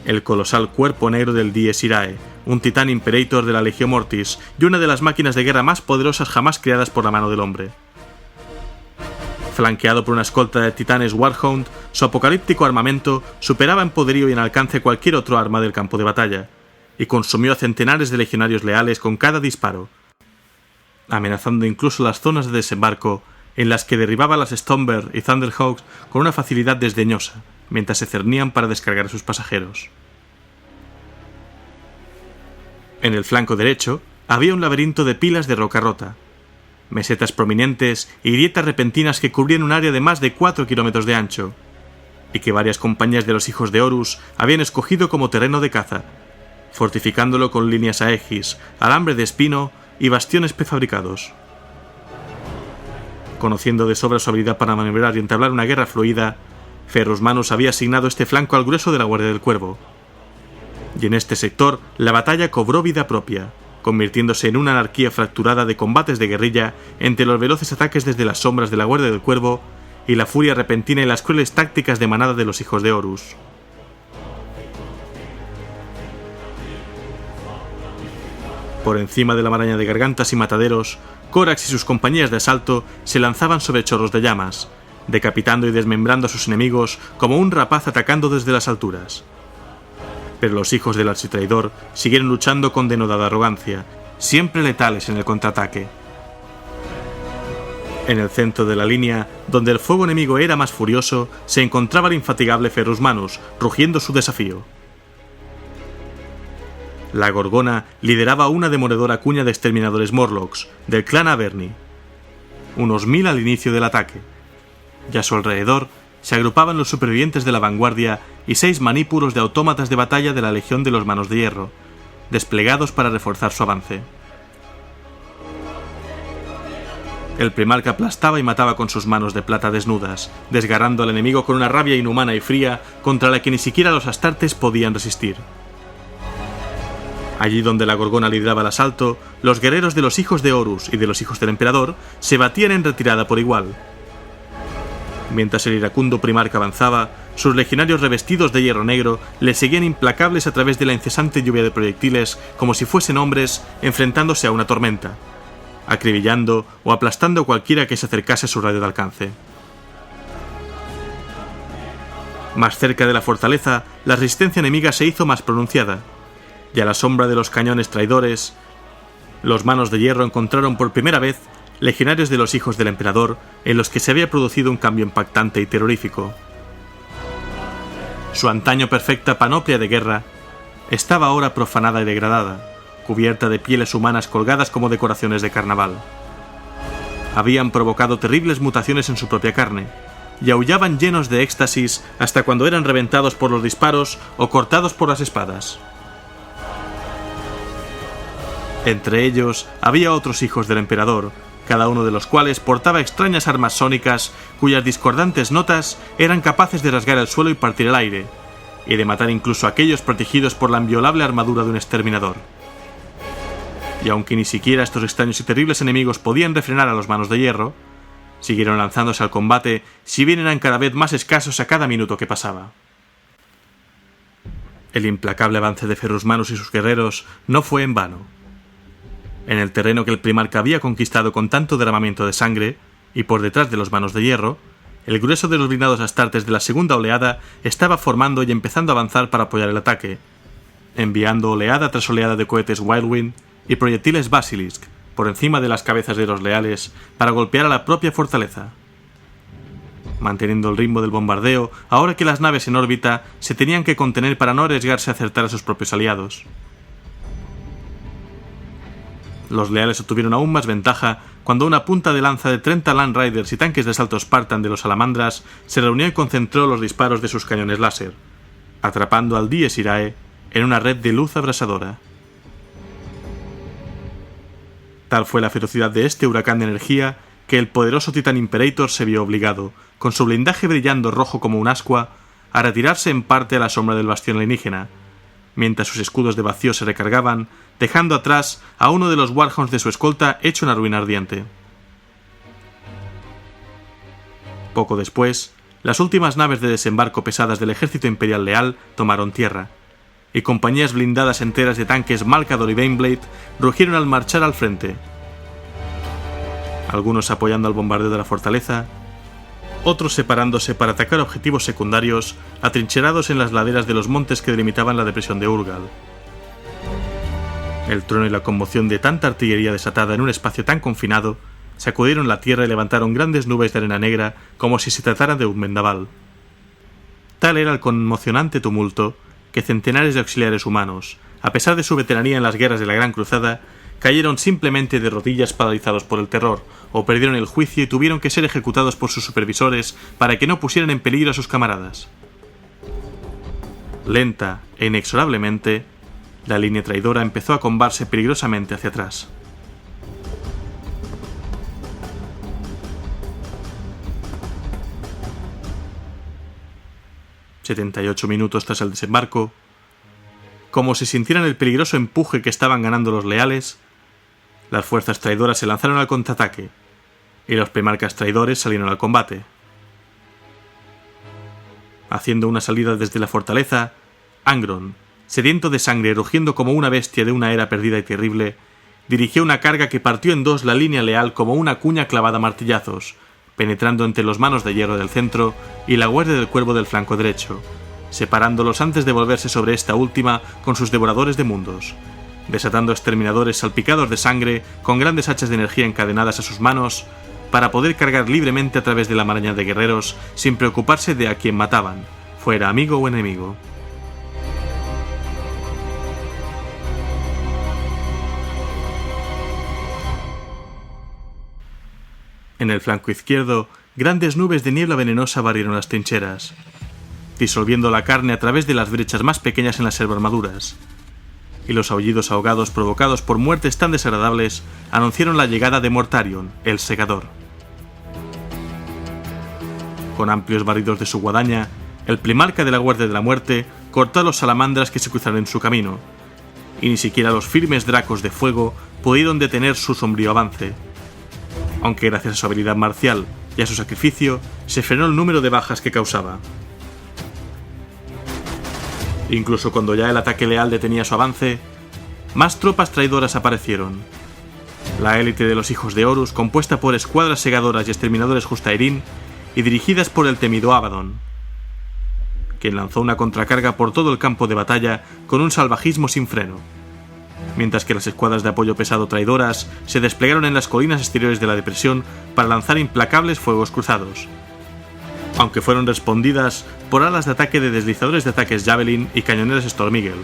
el colosal cuerpo negro del Dies Irae, un titán Imperator de la Legio Mortis y una de las máquinas de guerra más poderosas jamás creadas por la mano del hombre. Flanqueado por una escolta de titanes Warhound, su apocalíptico armamento superaba en poderío y en alcance cualquier otro arma del campo de batalla, y consumió a centenares de legionarios leales con cada disparo, amenazando incluso las zonas de desembarco en las que derribaba las Stormbird y Thunderhawks con una facilidad desdeñosa, mientras se cernían para descargar a sus pasajeros. En el flanco derecho había un laberinto de pilas de roca rota, mesetas prominentes y grietas repentinas que cubrían un área de más de 4 kilómetros de ancho, y que varias compañías de los hijos de Horus habían escogido como terreno de caza, fortificándolo con líneas aegis, alambre de espino y bastiones prefabricados. Conociendo de sobra su habilidad para maniobrar y entablar una guerra fluida, Ferrus Manus había asignado este flanco al grueso de la Guardia del Cuervo, y en este sector la batalla cobró vida propia. convirtiéndose en una anarquía fracturada de combates de guerrilla entre los veloces ataques desde las sombras de la Guardia del Cuervo y la furia repentina y las crueles tácticas de manada de los hijos de Horus. Por encima de la maraña de gargantas y mataderos, Corax y sus compañías de asalto se lanzaban sobre chorros de llamas, decapitando y desmembrando a sus enemigos como un rapaz atacando desde las alturas. Pero los hijos del architraidor siguieron luchando con denodada arrogancia, siempre letales en el contraataque. En el centro de la línea, donde el fuego enemigo era más furioso, se encontraba el infatigable Ferrus Manus, rugiendo su desafío. La Gorgona lideraba una demoledora cuña de exterminadores Morlocks, del clan Averni. Unos 1000 al inicio del ataque. Y a su alrededor se agrupaban los supervivientes de la vanguardia y 6 manípulos de autómatas de batalla de la Legión de los Manos de Hierro, desplegados para reforzar su avance. El primarca aplastaba y mataba con sus manos de plata desnudas, desgarrando al enemigo con una rabia inhumana y fría contra la que ni siquiera los astartes podían resistir. Allí donde la Gorgona lideraba el asalto, los guerreros de los hijos de Horus y de los hijos del emperador se batían en retirada por igual. Mientras el iracundo primarca avanzaba, sus legionarios revestidos de hierro negro le seguían implacables a través de la incesante lluvia de proyectiles como si fuesen hombres enfrentándose a una tormenta, acribillando o aplastando a cualquiera que se acercase a su radio de alcance. Más cerca de la fortaleza, la resistencia enemiga se hizo más pronunciada, y a la sombra de los cañones traidores, los Manos de Hierro encontraron por primera vez legionarios de los hijos del emperador en los que se había producido un cambio impactante y terrorífico. Su antaño perfecta panoplia de guerra estaba ahora profanada y degradada, cubierta de pieles humanas colgadas como decoraciones de carnaval. Habían provocado terribles mutaciones en su propia carne, y aullaban llenos de éxtasis hasta cuando eran reventados por los disparos o cortados por las espadas. Entre ellos había otros hijos del emperador, cada uno de los cuales portaba extrañas armas sónicas cuyas discordantes notas eran capaces de rasgar el suelo y partir el aire, y de matar incluso a aquellos protegidos por la inviolable armadura de un exterminador. Y aunque ni siquiera estos extraños y terribles enemigos podían refrenar a los Manos de Hierro, siguieron lanzándose al combate, si bien eran cada vez más escasos a cada minuto que pasaba. El implacable avance de Ferrus Manus y sus guerreros no fue en vano. En el terreno que el primarca había conquistado con tanto derramamiento de sangre, y por detrás de los Manos de Hierro, el grueso de los blindados astartes de la segunda oleada estaba formando y empezando a avanzar para apoyar el ataque, enviando oleada tras oleada de cohetes Wildwind y proyectiles Basilisk por encima de las cabezas de los leales para golpear a la propia fortaleza. Manteniendo el ritmo del bombardeo, ahora que las naves en órbita se tenían que contener para no arriesgarse a acertar a sus propios aliados. Los leales obtuvieron aún más ventaja cuando una punta de lanza de 30 Land Riders y tanques de asalto Spartan de los Salamandras se reunió y concentró los disparos de sus cañones láser, atrapando al Dies Irae en una red de luz abrasadora. Tal fue la ferocidad de este huracán de energía que el poderoso Titan Imperator se vio obligado, con su blindaje brillando rojo como un ascua, a retirarse en parte a la sombra del bastión alienígena, mientras sus escudos de vacío se recargaban, dejando atrás a uno de los Warhounds de su escolta hecho una ruina ardiente. Poco después, las últimas naves de desembarco pesadas del ejército imperial leal tomaron tierra, y compañías blindadas enteras de tanques Malcador y Baneblade rugieron al marchar al frente, algunos apoyando al bombardeo de la fortaleza, otros separándose para atacar objetivos secundarios atrincherados en las laderas de los montes que delimitaban la depresión de Urgal. El trueno y la conmoción de tanta artillería desatada en un espacio tan confinado sacudieron la tierra y levantaron grandes nubes de arena negra como si se tratara de un vendaval. Tal era el conmocionante tumulto que centenares de auxiliares humanos, a pesar de su veteranía en las guerras de la Gran Cruzada, cayeron simplemente de rodillas paralizados por el terror, o perdieron el juicio y tuvieron que ser ejecutados por sus supervisores para que no pusieran en peligro a sus camaradas. Lenta e inexorablemente, la línea traidora empezó a combarse peligrosamente hacia atrás. ...78 minutos tras el desembarco... como si sintieran el peligroso empuje que estaban ganando los leales, las fuerzas traidoras se lanzaron al contraataque, y los primarcas traidores salieron al combate. Haciendo una salida desde la fortaleza, Angron, sediento de sangre y rugiendo como una bestia de una era perdida y terrible, dirigió una carga que partió en dos la línea leal como una cuña clavada a martillazos, penetrando entre los manos de hierro del centro y la guardia del cuervo del flanco derecho, separándolos antes de volverse sobre esta última con sus devoradores de mundos, desatando exterminadores salpicados de sangre con grandes hachas de energía encadenadas a sus manos para poder cargar libremente a través de la maraña de guerreros sin preocuparse de a quién mataban, fuera amigo o enemigo. En el flanco izquierdo, grandes nubes de niebla venenosa barrieron las trincheras, disolviendo la carne a través de las brechas más pequeñas en las armaduras, y los aullidos ahogados provocados por muertes tan desagradables anunciaron la llegada de Mortarion, el segador. Con amplios barridos de su guadaña, el primarca de la Guardia de la Muerte cortó a los salamandras que se cruzaron en su camino, y ni siquiera los firmes dracos de fuego pudieron detener su sombrío avance, aunque gracias a su habilidad marcial y a su sacrificio se frenó el número de bajas que causaba. Incluso cuando ya el ataque leal detenía su avance, más tropas traidoras aparecieron. La élite de los hijos de Horus, compuesta por escuadras segadoras y exterminadores Justairin, y dirigidas por el temido Abaddon, quien lanzó una contracarga por todo el campo de batalla con un salvajismo sin freno, mientras que las escuadras de apoyo pesado traidoras se desplegaron en las colinas exteriores de la depresión para lanzar implacables fuegos cruzados, aunque fueron respondidas por alas de ataque de deslizadores de ataques Javelin y cañoneras Storm Eagle,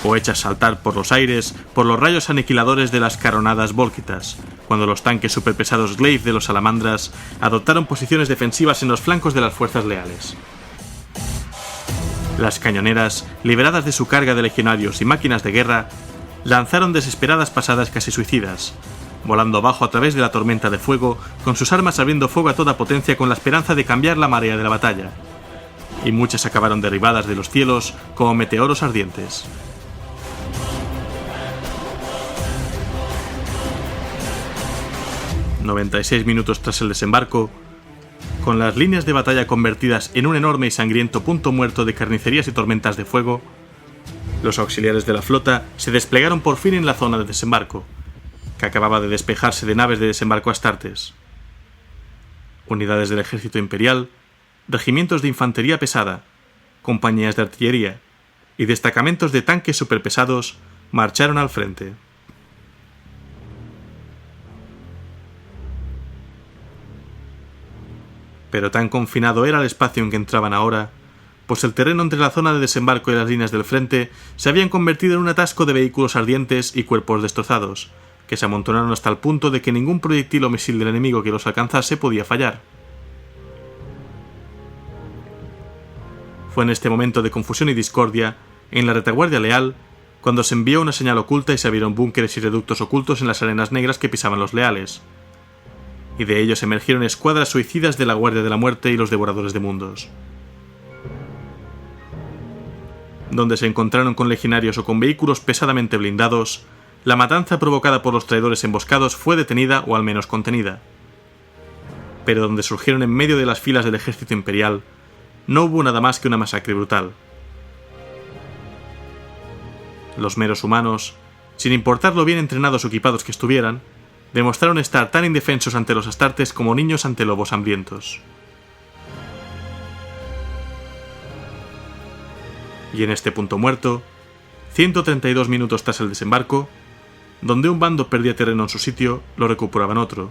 o hechas saltar por los aires por los rayos aniquiladores de las caronadas Volquitas, cuando los tanques superpesados Glaive de los salamandras adoptaron posiciones defensivas en los flancos de las fuerzas leales. Las cañoneras, liberadas de su carga de legionarios y máquinas de guerra, lanzaron desesperadas pasadas casi suicidas, volando abajo a través de la tormenta de fuego, con sus armas abriendo fuego a toda potencia con la esperanza de cambiar la marea de la batalla, y muchas acabaron derribadas de los cielos como meteoros ardientes. «96 minutos tras el desembarco, con las líneas de batalla convertidas en un enorme y sangriento punto muerto de carnicerías y tormentas de fuego, los auxiliares de la flota se desplegaron por fin en la zona de desembarco, que acababa de despejarse de naves de desembarco astartes. Unidades del ejército imperial, regimientos de infantería pesada, compañías de artillería y destacamentos de tanques superpesados marcharon al frente. Pero tan confinado era el espacio en que entraban ahora, pues el terreno entre la zona de desembarco y las líneas del frente se habían convertido en un atasco de vehículos ardientes y cuerpos destrozados, que se amontonaron hasta el punto de que ningún proyectil o misil del enemigo que los alcanzase podía fallar. Fue en este momento de confusión y discordia, en la retaguardia leal, cuando se envió una señal oculta y se abrieron búnkeres y reductos ocultos en las arenas negras que pisaban los leales, y de ellos emergieron escuadras suicidas de la Guardia de la Muerte y los Devoradores de Mundos, donde se encontraron con legionarios o con vehículos pesadamente blindados. La matanza provocada por los traidores emboscados fue detenida o al menos contenida, pero donde surgieron en medio de las filas del ejército imperial, no hubo nada más que una masacre brutal. Los meros humanos, sin importar lo bien entrenados o equipados que estuvieran, demostraron estar tan indefensos ante los astartes como niños ante lobos hambrientos. Y en este punto muerto, 132 minutos tras el desembarco, donde un bando perdía terreno en su sitio, lo recuperaban otro,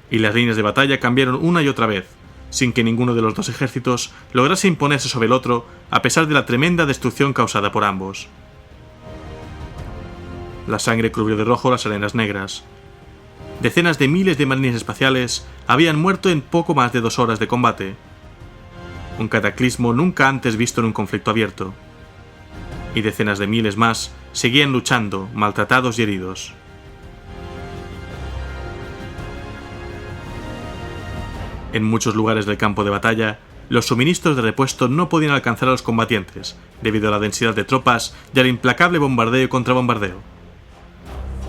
y las líneas de batalla cambiaron una y otra vez, sin que ninguno de los dos ejércitos lograse imponerse sobre el otro a pesar de la tremenda destrucción causada por ambos. La sangre cubrió de rojo las arenas negras. Decenas de miles de marines espaciales habían muerto en poco más de 2 horas de combate, un cataclismo nunca antes visto en un conflicto abierto, y decenas de miles más seguían luchando, maltratados y heridos. En muchos lugares del campo de batalla, los suministros de repuesto no podían alcanzar a los combatientes, debido a la densidad de tropas y al implacable bombardeo y contrabombardeo.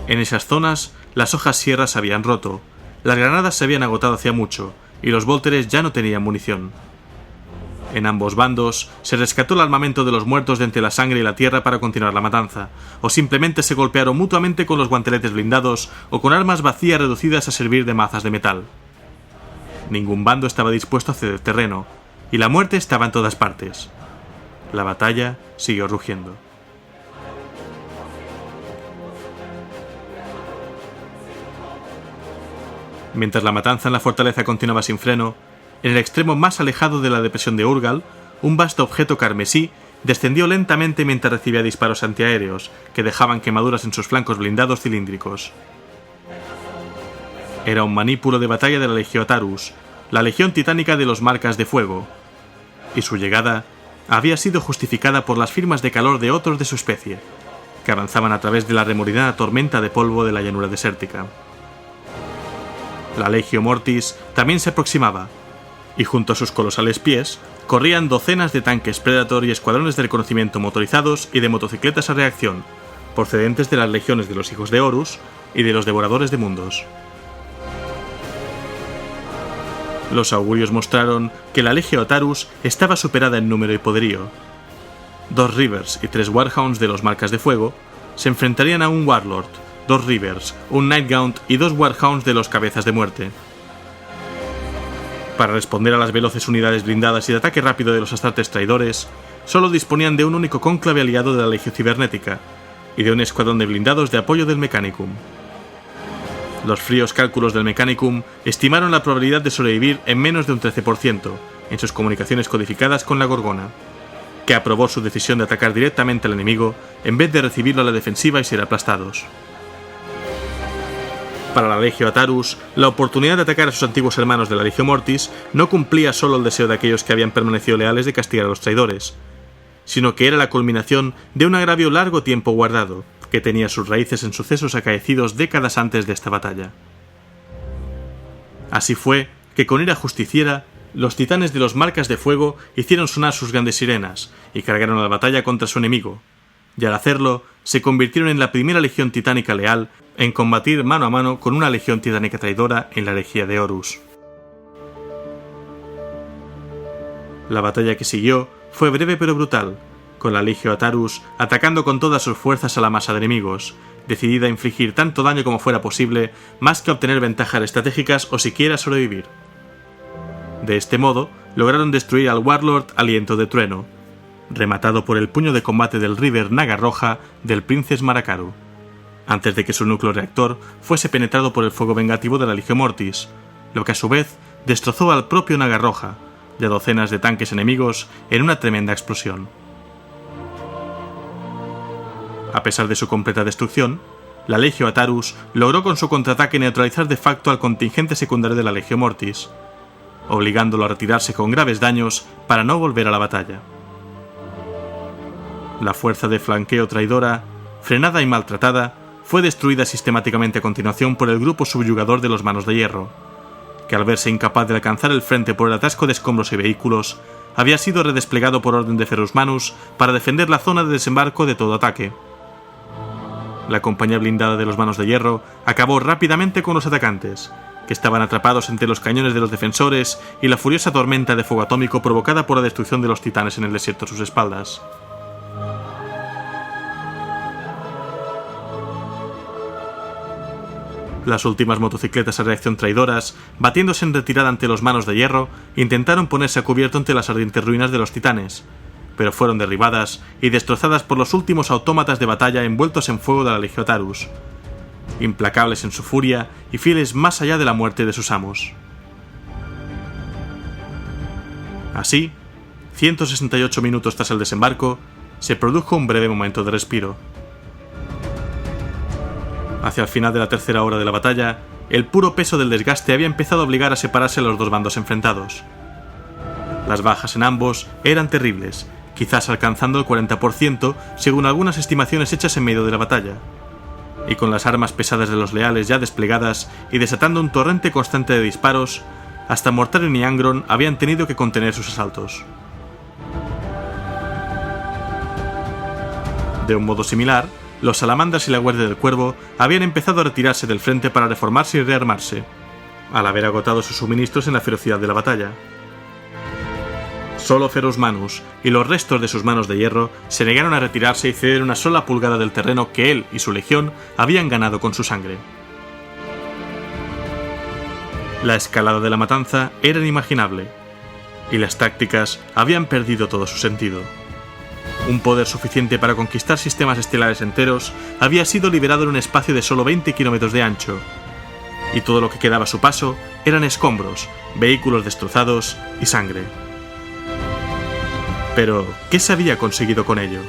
En esas zonas, las hojas sierras se habían roto, las granadas se habían agotado hacía mucho, y los vólteres ya no tenían munición. En ambos bandos, se rescató el armamento de los muertos de entre la sangre y la tierra para continuar la matanza, o simplemente se golpearon mutuamente con los guanteletes blindados o con armas vacías reducidas a servir de mazas de metal. Ningún bando estaba dispuesto a ceder terreno, y la muerte estaba en todas partes. La batalla siguió rugiendo. Mientras la matanza en la fortaleza continuaba sin freno, en el extremo más alejado de la depresión de Urgal, un vasto objeto carmesí descendió lentamente mientras recibía disparos antiaéreos que dejaban quemaduras en sus flancos blindados cilíndricos. Era un manípulo de batalla de la Legio Atarus, la legión titánica de los Marcas de Fuego, y su llegada había sido justificada por las firmas de calor de otros de su especie, que avanzaban a través de la remordinada tormenta de polvo de la llanura desértica. La Legio Mortis también se aproximaba, y junto a sus colosales pies corrían docenas de tanques Predator y escuadrones de reconocimiento motorizados y de motocicletas a reacción, procedentes de las legiones de los Hijos de Horus y de los Devoradores de Mundos. Los augurios mostraron que la Legio Atarus estaba superada en número y poderío. 2 Reavers y 3 Warhounds de los Marcas de Fuego se enfrentarían a un Warlord, 2 Reavers, un Nightgaunt y 2 Warhounds de los Cabezas de Muerte. Para responder a las veloces unidades blindadas y de ataque rápido de los Astartes traidores, solo disponían de un único cónclave aliado de la Legio Cibernética y de un escuadrón de blindados de apoyo del Mechanicum. Los fríos cálculos del Mechanicum estimaron la probabilidad de sobrevivir en menos de un 13% en sus comunicaciones codificadas con la Gorgona, que aprobó su decisión de atacar directamente al enemigo en vez de recibirlo a la defensiva y ser aplastados. Para la Legio Atarus, la oportunidad de atacar a sus antiguos hermanos de la Legio Mortis no cumplía solo el deseo de aquellos que habían permanecido leales de castigar a los traidores, sino que era la culminación de un agravio largo tiempo guardado, que tenía sus raíces en sucesos acaecidos décadas antes de esta batalla. Así fue que con ira justiciera, los titanes de los Marcas de Fuego hicieron sonar sus grandes sirenas y cargaron a la batalla contra su enemigo, y al hacerlo, se convirtieron en la primera legión titánica leal en combatir mano a mano con una legión titánica traidora en la herejía de Horus. La batalla que siguió fue breve pero brutal, con la Legio Atarus atacando con todas sus fuerzas a la masa de enemigos, decidida a infligir tanto daño como fuera posible, más que obtener ventajas estratégicas o siquiera sobrevivir. De este modo, lograron destruir al Warlord Aliento de Trueno, rematado por el puño de combate del Reaver Naga Roja del Princes Marakaru, antes de que su núcleo reactor fuese penetrado por el fuego vengativo de la Legio Mortis, lo que a su vez destrozó al propio Naga Roja y a docenas de tanques enemigos en una tremenda explosión. A pesar de su completa destrucción, la Legio Atarus logró con su contraataque neutralizar de facto al contingente secundario de la Legio Mortis, obligándolo a retirarse con graves daños para no volver a la batalla. La fuerza de flanqueo traidora, frenada y maltratada, fue destruida sistemáticamente a continuación por el grupo subyugador de los Manos de Hierro, que al verse incapaz de alcanzar el frente por el atasco de escombros y vehículos, había sido redesplegado por orden de Ferus Manus para defender la zona de desembarco de todo ataque. La compañía blindada de los Manos de Hierro acabó rápidamente con los atacantes, que estaban atrapados entre los cañones de los defensores y la furiosa tormenta de fuego atómico provocada por la destrucción de los titanes en el desierto a sus espaldas. Las últimas motocicletas a reacción traidoras, batiéndose en retirada ante los Manos de Hierro, intentaron ponerse a cubierto ante las ardientes ruinas de los titanes, pero fueron derribadas y destrozadas por los últimos autómatas de batalla envueltos en fuego de la Legio Atarus, implacables en su furia y fieles más allá de la muerte de sus amos. Así, 168 minutos tras el desembarco, se produjo un breve momento de respiro. Hacia el final de la tercera hora de la batalla, el puro peso del desgaste había empezado a obligar a separarse a los dos bandos enfrentados. Las bajas en ambos eran terribles, quizás alcanzando el 40% según algunas estimaciones hechas en medio de la batalla. Y con las armas pesadas de los leales ya desplegadas y desatando un torrente constante de disparos, hasta Mortarion y Angron habían tenido que contener sus asaltos. De un modo similar, los salamandras y la Guardia del Cuervo habían empezado a retirarse del frente para reformarse y rearmarse, al haber agotado sus suministros en la ferocidad de la batalla. Solo Ferus Manus y los restos de sus manos de hierro se negaron a retirarse y ceder una sola pulgada del terreno que él y su legión habían ganado con su sangre. La escalada de la matanza era inimaginable, y las tácticas habían perdido todo su sentido. Un poder suficiente para conquistar sistemas estelares enteros había sido liberado en un espacio de solo 20 kilómetros de ancho, y todo lo que quedaba a su paso eran escombros, vehículos destrozados y sangre. Pero, ¿qué se había conseguido con ello?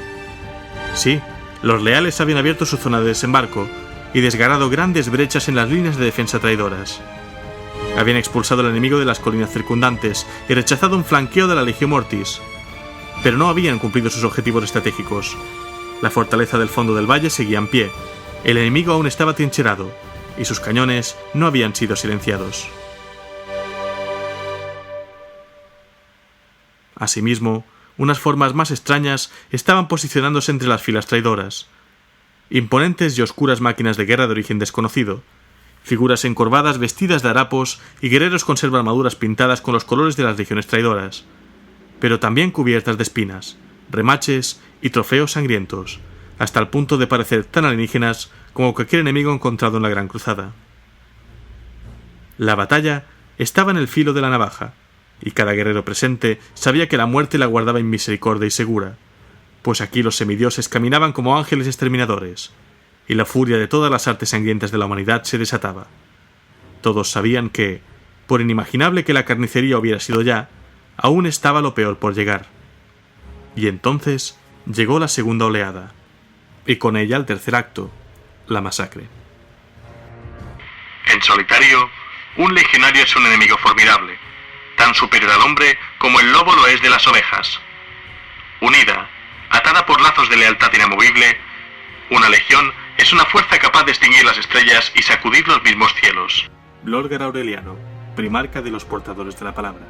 Sí, los leales habían abierto su zona de desembarco y desgarrado grandes brechas en las líneas de defensa traidoras. Habían expulsado al enemigo de las colinas circundantes y rechazado un flanqueo de la Legio Mortis, pero no habían cumplido sus objetivos estratégicos. La fortaleza del fondo del valle seguía en pie, el enemigo aún estaba trincherado, y sus cañones no habían sido silenciados. Asimismo, unas formas más extrañas estaban posicionándose entre las filas traidoras. Imponentes y oscuras máquinas de guerra de origen desconocido, figuras encorvadas vestidas de harapos y guerreros con armaduras pintadas con los colores de las legiones traidoras, pero también cubiertas de espinas, remaches y trofeos sangrientos, hasta el punto de parecer tan alienígenas como cualquier enemigo encontrado en la Gran Cruzada. La batalla estaba en el filo de la navaja, y cada guerrero presente sabía que la muerte la guardaba inmisericordia y segura, pues aquí los semidioses caminaban como ángeles exterminadores, y la furia de todas las artes sangrientas de la humanidad se desataba. Todos sabían que, por inimaginable que la carnicería hubiera sido ya, aún estaba lo peor por llegar. Y entonces llegó la segunda oleada, y con ella el tercer acto, la masacre. En solitario, un legionario es un enemigo formidable, tan superior al hombre como el lobo lo es de las ovejas. Unida, atada por lazos de lealtad inamovible, una legión es una fuerza capaz de extinguir las estrellas y sacudir los mismos cielos. Lorgar Aureliano, primarca de los portadores de la palabra.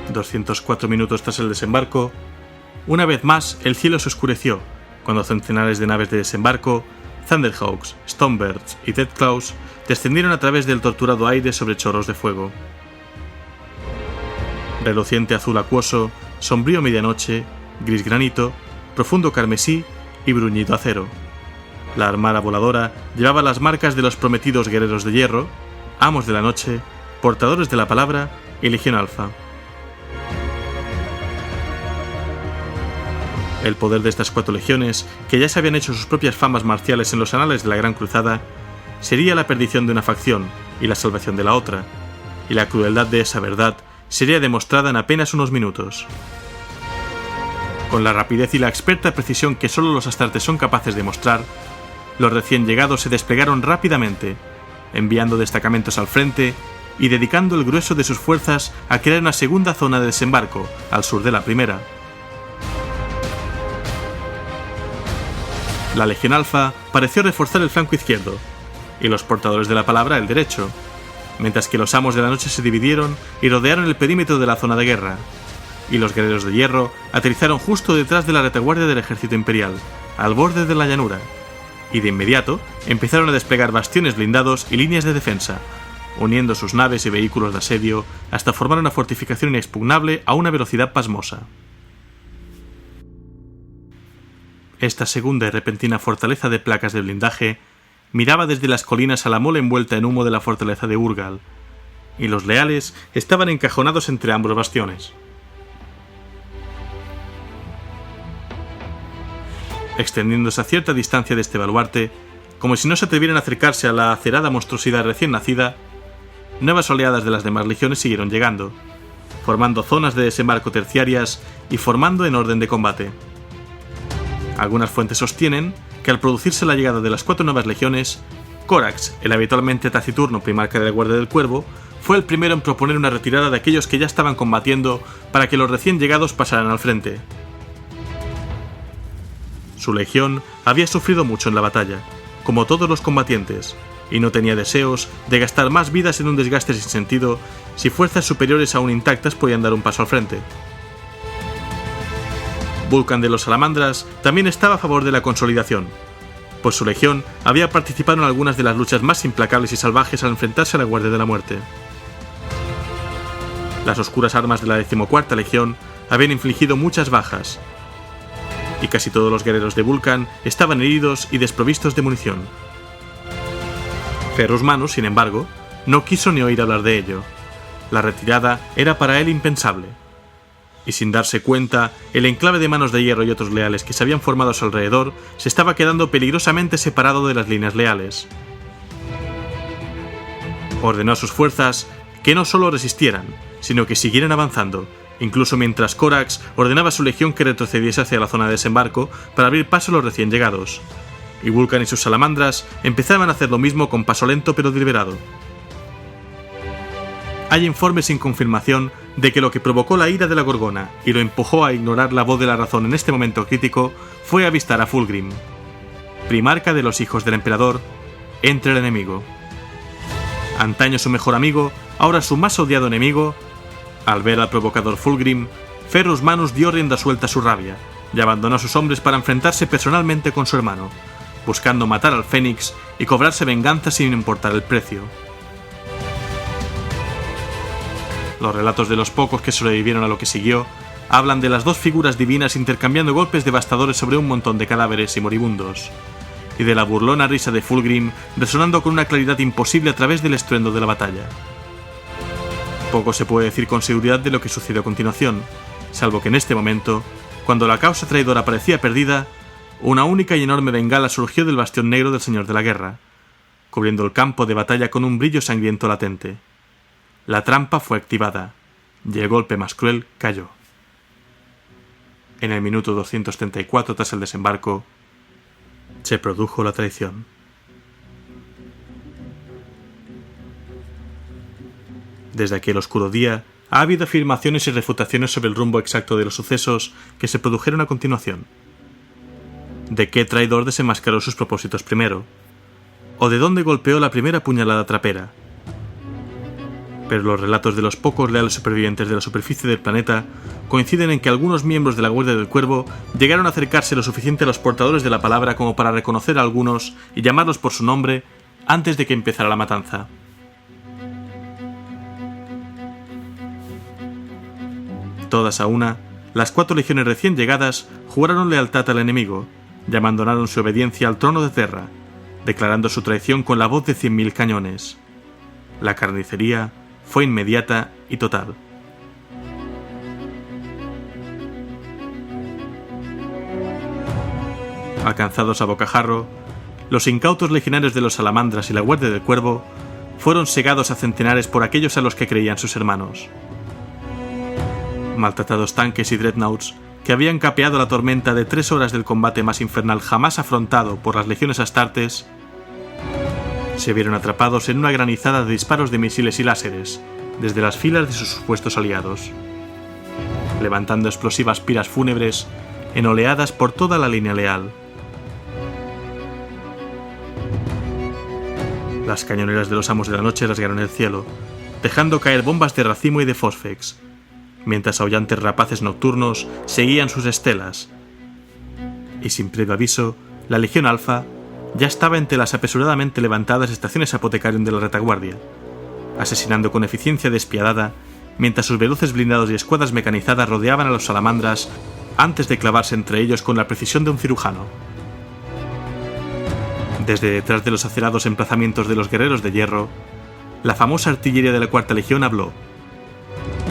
204 minutos tras el desembarco, una vez más el cielo se oscureció cuando centenares de naves de desembarco, Thunderhawks, Stonebirds y Deathclaws descendieron a través del torturado aire sobre chorros de fuego. Reluciente azul acuoso, sombrío medianoche, gris granito, profundo carmesí y bruñido acero. La armada voladora llevaba las marcas de los prometidos guerreros de hierro, amos de la noche, portadores de la palabra y Legión Alfa. El poder de estas 4 legiones, que ya se habían hecho sus propias famas marciales en los anales de la Gran Cruzada, sería la perdición de una facción y la salvación de la otra, y la crueldad de esa verdad sería demostrada en apenas unos minutos. Con la rapidez y la experta precisión que solo los astartes son capaces de mostrar, los recién llegados se desplegaron rápidamente, enviando destacamentos al frente y dedicando el grueso de sus fuerzas a crear una segunda zona de desembarco al sur de la primera. La Legión Alfa pareció reforzar el flanco izquierdo, y los portadores de la palabra el derecho, mientras que los amos de la noche se dividieron y rodearon el perímetro de la zona de guerra, y los guerreros de hierro aterrizaron justo detrás de la retaguardia del ejército imperial, al borde de la llanura, y de inmediato empezaron a desplegar bastiones blindados y líneas de defensa, uniendo sus naves y vehículos de asedio hasta formar una fortificación inexpugnable a una velocidad pasmosa. Esta segunda y repentina fortaleza de placas de blindaje miraba desde las colinas a la mole envuelta en humo de la fortaleza de Urgal, y los leales estaban encajonados entre ambos bastiones. Extendiéndose a cierta distancia de este baluarte, como si no se atrevieran a acercarse a la acerada monstruosidad recién nacida, nuevas oleadas de las demás legiones siguieron llegando, formando zonas de desembarco terciarias y formando en orden de combate. Algunas fuentes sostienen que al producirse la llegada de las 4 nuevas legiones, Corax, el habitualmente taciturno primarca de la Guardia del Cuervo, fue el primero en proponer una retirada de aquellos que ya estaban combatiendo para que los recién llegados pasaran al frente. Su legión había sufrido mucho en la batalla, como todos los combatientes, y no tenía deseos de gastar más vidas en un desgaste sin sentido si fuerzas superiores aún intactas podían dar un paso al frente. Vulcan de los Salamandras también estaba a favor de la consolidación, pues su legión había participado en algunas de las luchas más implacables y salvajes al enfrentarse a la Guardia de la Muerte. Las oscuras armas de la 14ª Legión habían infligido muchas bajas, y casi todos los guerreros de Vulcan estaban heridos y desprovistos de munición. Ferrus Manus, sin embargo, no quiso ni oír hablar de ello. La retirada era para él impensable, y sin darse cuenta, el enclave de Manos de Hierro y otros leales que se habían formado a su alrededor se estaba quedando peligrosamente separado de las líneas leales. Ordenó a sus fuerzas que no solo resistieran, sino que siguieran avanzando, incluso mientras Corax ordenaba a su legión que retrocediese hacia la zona de desembarco para abrir paso a los recién llegados, y Vulcan y sus salamandras empezaban a hacer lo mismo con paso lento pero deliberado. Hay informes sin confirmación de que lo que provocó la ira de la Gorgona y lo empujó a ignorar la voz de la razón en este momento crítico fue avistar a Fulgrim, primarca de los hijos del emperador, entre el enemigo. Antaño su mejor amigo, ahora su más odiado enemigo. Al ver al provocador Fulgrim, Ferrus Manus dio rienda suelta a su rabia y abandonó a sus hombres para enfrentarse personalmente con su hermano, buscando matar al Fénix y cobrarse venganza sin importar el precio. Los relatos de los pocos que sobrevivieron a lo que siguió hablan de las dos figuras divinas intercambiando golpes devastadores sobre un montón de cadáveres y moribundos, y de la burlona risa de Fulgrim resonando con una claridad imposible a través del estruendo de la batalla. Poco se puede decir con seguridad de lo que sucedió a continuación, salvo que en este momento, cuando la causa traidora parecía perdida, una única y enorme bengala surgió del bastión negro del Señor de la Guerra, cubriendo el campo de batalla con un brillo sangriento latente. La trampa fue activada, y el golpe más cruel cayó. En el minuto 234 tras el desembarco, se produjo la traición. Desde aquel oscuro día, ha habido afirmaciones y refutaciones sobre el rumbo exacto de los sucesos que se produjeron a continuación. ¿De qué traidor desenmascaró sus propósitos primero? ¿O de dónde golpeó la primera puñalada trapera? Pero los relatos de los pocos leales supervivientes de la superficie del planeta coinciden en que algunos miembros de la Guardia del Cuervo llegaron a acercarse lo suficiente a los portadores de la palabra como para reconocer a algunos y llamarlos por su nombre antes de que empezara la matanza. Todas a una, las 4 legiones recién llegadas juraron lealtad al enemigo y abandonaron su obediencia al trono de Terra, declarando su traición con la voz de 100.000 cañones. La carnicería fue inmediata y total. Alcanzados a bocajarro, los incautos legionarios de los Salamandras y la Guardia del Cuervo fueron segados a centenares por aquellos a los que creían sus hermanos. Maltratados tanques y dreadnoughts que habían capeado la tormenta de 3 horas del combate más infernal jamás afrontado por las legiones astartes, se vieron atrapados en una granizada de disparos de misiles y láseres desde las filas de sus supuestos aliados, levantando explosivas piras fúnebres en oleadas por toda la línea leal. Las cañoneras de los amos de la noche rasgaron el cielo, dejando caer bombas de racimo y de fósfex, mientras aullantes rapaces nocturnos seguían sus estelas. Y sin previo aviso, la Legión Alfa ya estaba entre las apresuradamente levantadas estaciones Apothecarium de la retaguardia, asesinando con eficiencia despiadada, mientras sus veloces blindados y escuadras mecanizadas rodeaban a los salamandras antes de clavarse entre ellos con la precisión de un cirujano. Desde detrás de los acerados emplazamientos de los guerreros de hierro, la famosa artillería de la 4ª Legión habló.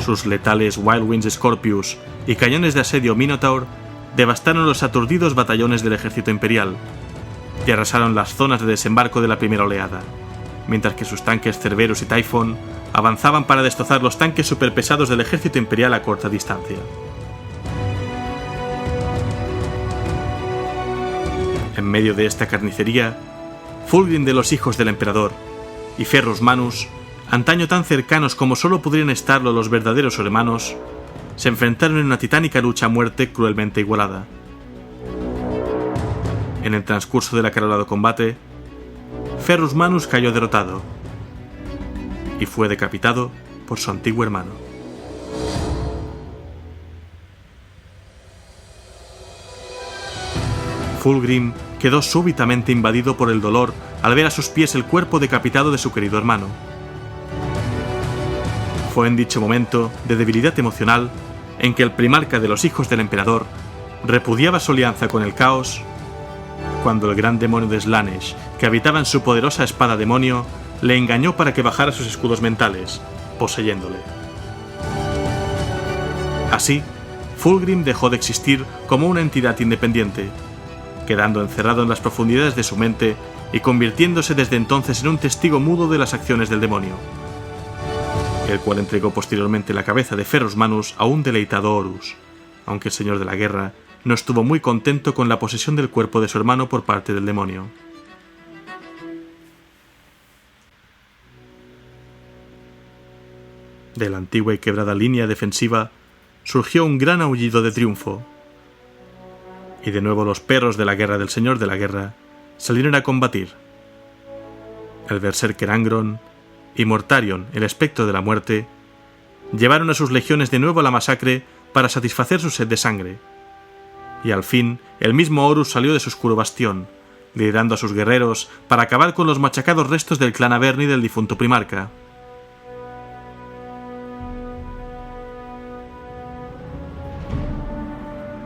Sus letales Wild Winds Scorpius y cañones de asedio Minotaur devastaron los aturdidos batallones del ejército imperial y arrasaron las zonas de desembarco de la primera oleada, mientras que sus tanques Cerberus y Typhon avanzaban para destrozar los tanques superpesados del ejército imperial a corta distancia. En medio de esta carnicería, Fulgrim de los hijos del emperador y Ferrus Manus, antaño tan cercanos como solo podrían estarlo los verdaderos hermanos, se enfrentaron en una titánica lucha a muerte cruelmente igualada. En el transcurso del acalorado combate, Ferrus Manus cayó derrotado y fue decapitado por su antiguo hermano. Fulgrim quedó súbitamente invadido por el dolor al ver a sus pies el cuerpo decapitado de su querido hermano. Fue en dicho momento de debilidad emocional en que el primarca de los hijos del emperador repudiaba su alianza con el caos cuando el gran demonio de Slaanesh, que habitaba en su poderosa espada demonio, le engañó para que bajara sus escudos mentales, poseyéndole. Así, Fulgrim dejó de existir como una entidad independiente, quedando encerrado en las profundidades de su mente y convirtiéndose desde entonces en un testigo mudo de las acciones del demonio, el cual entregó posteriormente la cabeza de Ferrus Manus a un deleitado Horus, aunque el señor de la guerra no estuvo muy contento con la posesión del cuerpo de su hermano por parte del demonio. De la antigua y quebrada línea defensiva surgió un gran aullido de triunfo, y de nuevo los perros de la guerra del señor de la guerra salieron a combatir. El berserker Angron y Mortarion, el espectro de la muerte, llevaron a sus legiones de nuevo a la masacre para satisfacer su sed de sangre, y al fin el mismo Horus salió de su oscuro bastión, liderando a sus guerreros para acabar con los machacados restos del clan Averni del difunto primarca.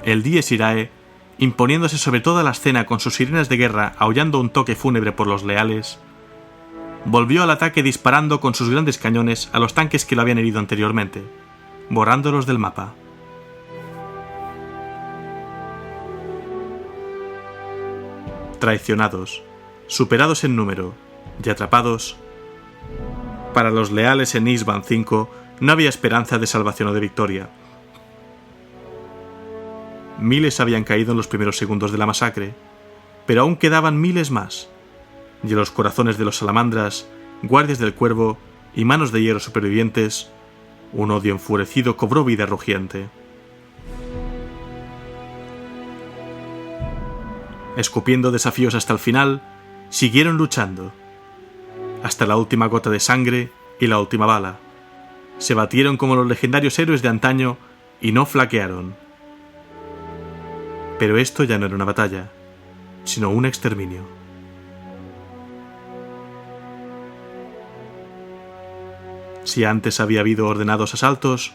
El Dies Irae, imponiéndose sobre toda la escena con sus sirenas de guerra aullando un toque fúnebre por los leales, volvió al ataque disparando con sus grandes cañones a los tanques que lo habían herido anteriormente, borrándolos del mapa. Traicionados, superados en número y atrapados, para los leales en Isban 5 no había esperanza de salvación o de victoria. Miles habían caído en los primeros segundos de la masacre, pero aún quedaban miles más, y en los corazones de los salamandras, guardias del cuervo y manos de hierro supervivientes, un odio enfurecido cobró vida rugiente. Escupiendo desafíos hasta el final, siguieron luchando, hasta la última gota de sangre y la última bala. Se batieron como los legendarios héroes de antaño y no flaquearon. Pero esto ya no era una batalla, sino un exterminio. Si antes había habido ordenados asaltos,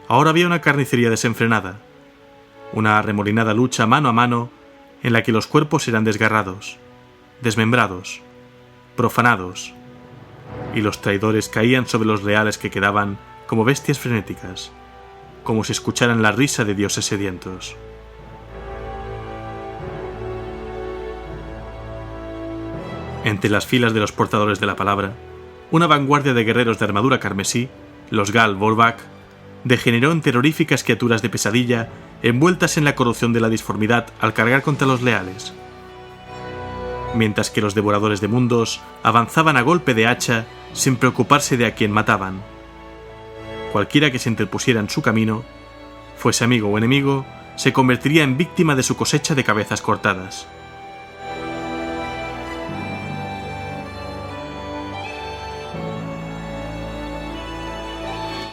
ahora había una carnicería desenfrenada, una arremolinada lucha mano a mano en la que los cuerpos eran desgarrados, desmembrados, profanados, y los traidores caían sobre los leales que quedaban como bestias frenéticas, como si escucharan la risa de dioses sedientos. Entre las filas de los portadores de la palabra, una vanguardia de guerreros de armadura carmesí, los Gal Volvac, degeneró en terroríficas criaturas de pesadilla envueltas en la corrupción de la disformidad al cargar contra los leales, mientras que los devoradores de mundos avanzaban a golpe de hacha sin preocuparse de a quién mataban. Cualquiera que se interpusiera en su camino, fuese amigo o enemigo, se convertiría en víctima de su cosecha de cabezas cortadas.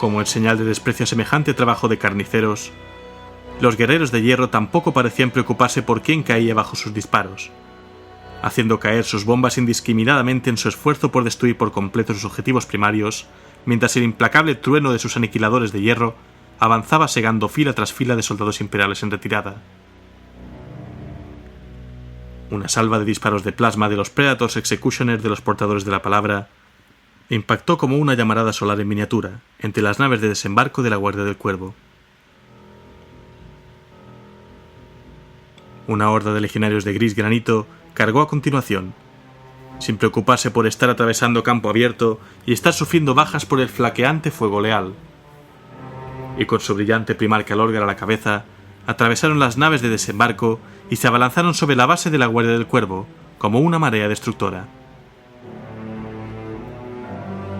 Como en señal de desprecio a semejante trabajo de carniceros, los guerreros de hierro tampoco parecían preocuparse por quién caía bajo sus disparos, haciendo caer sus bombas indiscriminadamente en su esfuerzo por destruir por completo sus objetivos primarios, mientras el implacable trueno de sus aniquiladores de hierro avanzaba segando fila tras fila de soldados imperiales en retirada. Una salva de disparos de plasma de los Predators Executioners de los portadores de la palabra impactó como una llamarada solar en miniatura entre las naves de desembarco de la Guardia del Cuervo. Una horda de legionarios de gris granito cargó a continuación, sin preocuparse por estar atravesando campo abierto y estar sufriendo bajas por el flaqueante fuego leal. Y con su brillante primarca Lorgar a la cabeza, atravesaron las naves de desembarco y se abalanzaron sobre la base de la Guardia del Cuervo, como una marea destructora.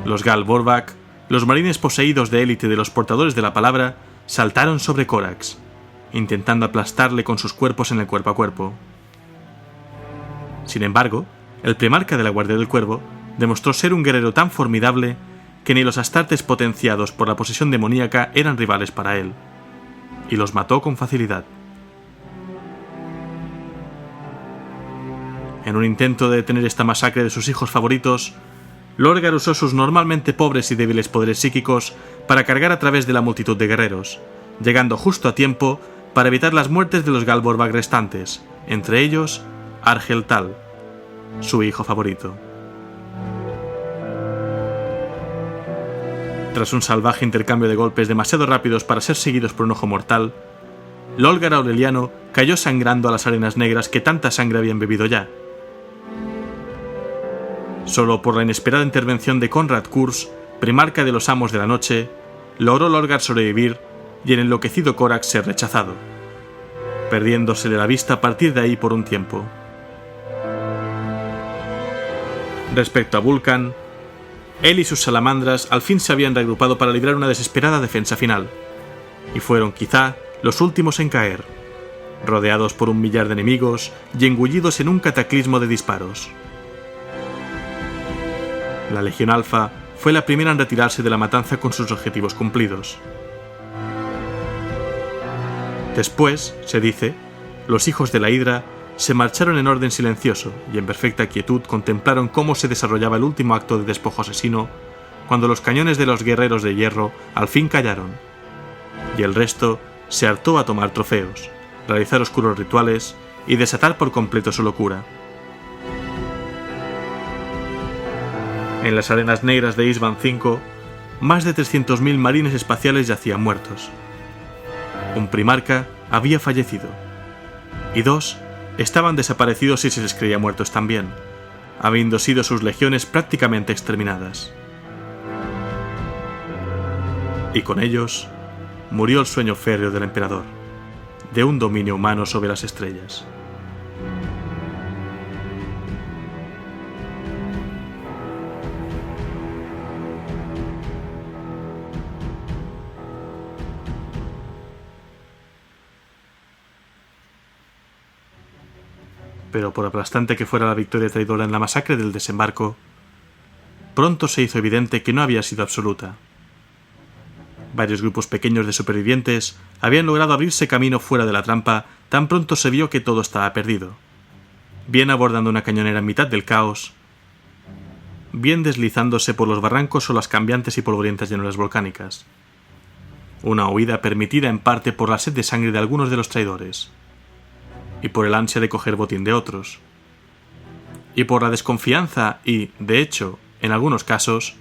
Los Gal Volvac, los marines poseídos de élite de los portadores de la palabra, saltaron sobre Corax, intentando aplastarle con sus cuerpos en el cuerpo a cuerpo. Sin embargo, el primarca de la Guardia del Cuervo demostró ser un guerrero tan formidable que ni los astartes potenciados por la posesión demoníaca eran rivales para él, y los mató con facilidad. En un intento de detener esta masacre de sus hijos favoritos, Lorgar usó sus normalmente pobres y débiles poderes psíquicos para cargar a través de la multitud de guerreros, llegando justo a tiempo para evitar las muertes de los Galvorbag restantes, entre ellos Argel Tal, su hijo favorito. Tras un salvaje intercambio de golpes demasiado rápidos para ser seguidos por un ojo mortal, Lolgar Aureliano cayó sangrando a las arenas negras que tanta sangre habían bebido ya. Solo por la inesperada intervención de Conrad Kurz, primarca de los Amos de la Noche, logró Lorgar sobrevivir y el enloquecido Corax ser rechazado, perdiéndosele la vista a partir de ahí por un tiempo. Respecto a Vulcan, él y sus salamandras al fin se habían reagrupado para librar una desesperada defensa final, y fueron quizá los últimos en caer, rodeados por 1 millar de enemigos y engullidos en un cataclismo de disparos. La Legión Alfa fue la primera en retirarse de la matanza con sus objetivos cumplidos. Después, se dice, los hijos de la Hidra se marcharon en orden silencioso y en perfecta quietud contemplaron cómo se desarrollaba el último acto de despojo asesino cuando los cañones de los guerreros de hierro al fin callaron, y el resto se hartó a tomar trofeos, realizar oscuros rituales y desatar por completo su locura. En las arenas negras de Isban V, más de 300.000 marines espaciales yacían muertos. Un primarca había fallecido, y 2 estaban desaparecidos y se les creía muertos también, habiendo sido sus legiones prácticamente exterminadas. Y con ellos murió el sueño férreo del emperador, de un dominio humano sobre las estrellas. Pero por aplastante que fuera la victoria traidora en la masacre del desembarco, pronto se hizo evidente que no había sido absoluta. Varios grupos pequeños de supervivientes habían logrado abrirse camino fuera de la trampa tan pronto se vio que todo estaba perdido, bien abordando una cañonera en mitad del caos, bien deslizándose por los barrancos o las cambiantes y polvorientas llanuras volcánicas. Una huida permitida en parte por la sed de sangre de algunos de los traidores, y por el ansia de coger botín de otros, y por la desconfianza y, de hecho, en algunos casos,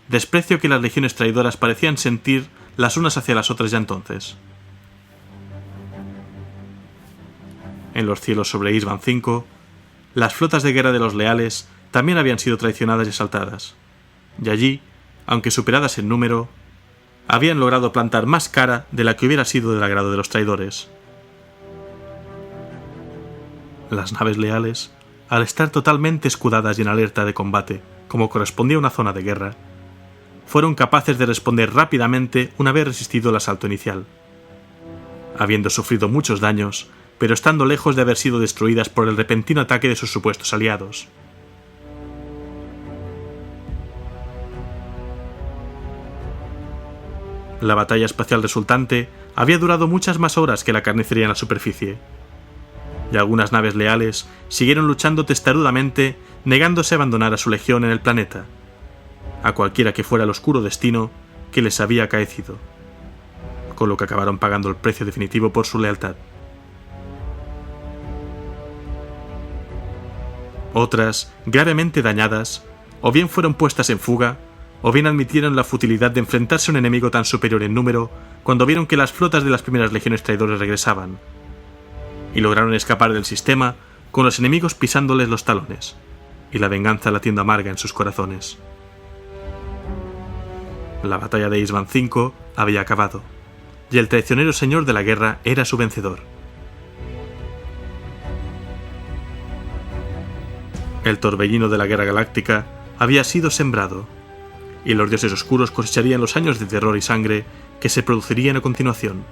desprecio que las legiones traidoras parecían sentir las unas hacia las otras ya entonces. En los cielos sobre Isban V, las flotas de guerra de los leales también habían sido traicionadas y asaltadas, y allí, aunque superadas en número, habían logrado plantar más cara de la que hubiera sido del agrado de los traidores. Las naves leales, al estar totalmente escudadas y en alerta de combate, como correspondía a una zona de guerra, fueron capaces de responder rápidamente una vez resistido el asalto inicial, habiendo sufrido muchos daños, pero estando lejos de haber sido destruidas por el repentino ataque de sus supuestos aliados. La batalla espacial resultante había durado muchas más horas que la carnicería en la superficie, y algunas naves leales siguieron luchando testarudamente, negándose a abandonar a su legión en el planeta, a cualquiera que fuera el oscuro destino que les había acaecido, con lo que acabaron pagando el precio definitivo por su lealtad. Otras, gravemente dañadas, o bien fueron puestas en fuga, o bien admitieron la futilidad de enfrentarse a un enemigo tan superior en número cuando vieron que las flotas de las primeras legiones traidoras regresaban, y lograron escapar del sistema con los enemigos pisándoles los talones, y la venganza latiendo amarga en sus corazones. La batalla de Isban V había acabado, y el traicionero señor de la guerra era su vencedor. El torbellino de la guerra galáctica había sido sembrado, y los dioses oscuros cosecharían los años de terror y sangre que se producirían a continuación.